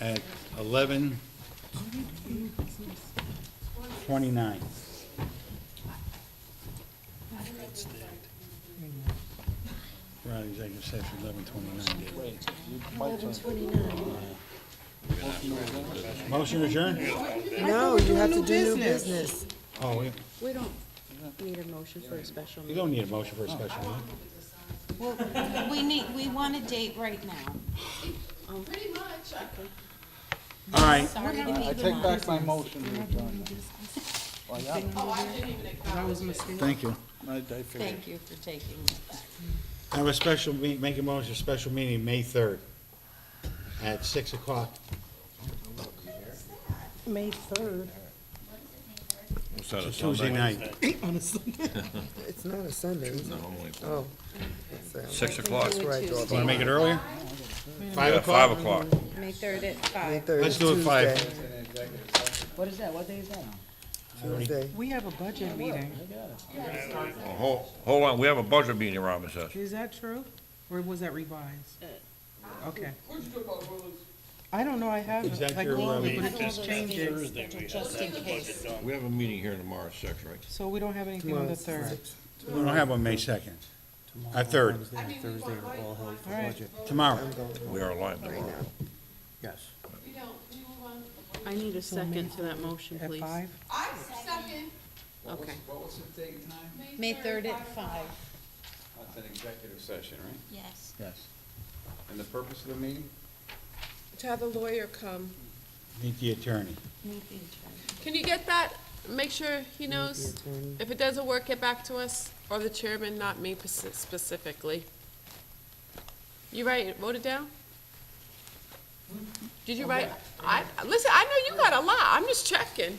at 11:29. We're out of executive session, 11:29. Motion adjourned? No, you have to do new business. Oh, We don't need a motion for a special you meeting. don't need a motion for a special meeting. Well, we want a date right now. Pretty much. All right. Sorry to I be take back my motion to adjourn. Oh, I didn't even acknowledge. That was a mistake. Thank you. I figured. Thank you for taking that back. Have a special, make a motion, special meeting, May 3rd, at 6 o'clock. May 3rd. What's that, a Tuesday Sunday? night. It's not a Sunday, is it? No, I'm only- Oh. 6 o'clock. That's right, Want to make it earlier? 5 Yeah, o'clock? 5 o'clock. May 3rd at May 5. 3rd Let's is do it 5. Tuesday. What is that? What day is that on? Tuesday. We have a budget meeting. Hold on, we have a budget meeting, Robin says. Is that true? Or was that revised? Okay. I don't know, I haven't. Is that I your, Googled it, um, but it keeps changing. Just in case. We have a meeting here tomorrow at 6, right? So we don't have anything on the Tomorrow's 3rd. six. We don't have one May 2nd. 3rd, All right. tomorrow. We are live tomorrow. Yes. We don't, we move on. I need a second to that motion, At please. 5? I second. Okay. What was the date and time? May 3rd at 5. That's an executive session, right? Yes. Yes. And the purpose of the meeting? To have the lawyer come. Meet the attorney. Can you get that? Make sure he knows. attorney. If it doesn't work, get back to us, or the chairman, not me specifically. You wrote it down? Did you write? Listen, I know you got a lot. I'm just checking.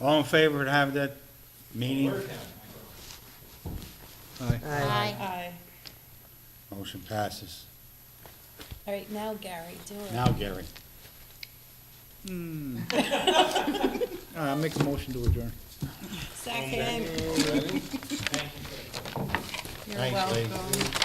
All in favor to have that meeting? Aye. Aye. Motion passes. All right, now Gary, do it. Now, Gary. I'll make a motion to adjourn. Second. Thanks, ladies.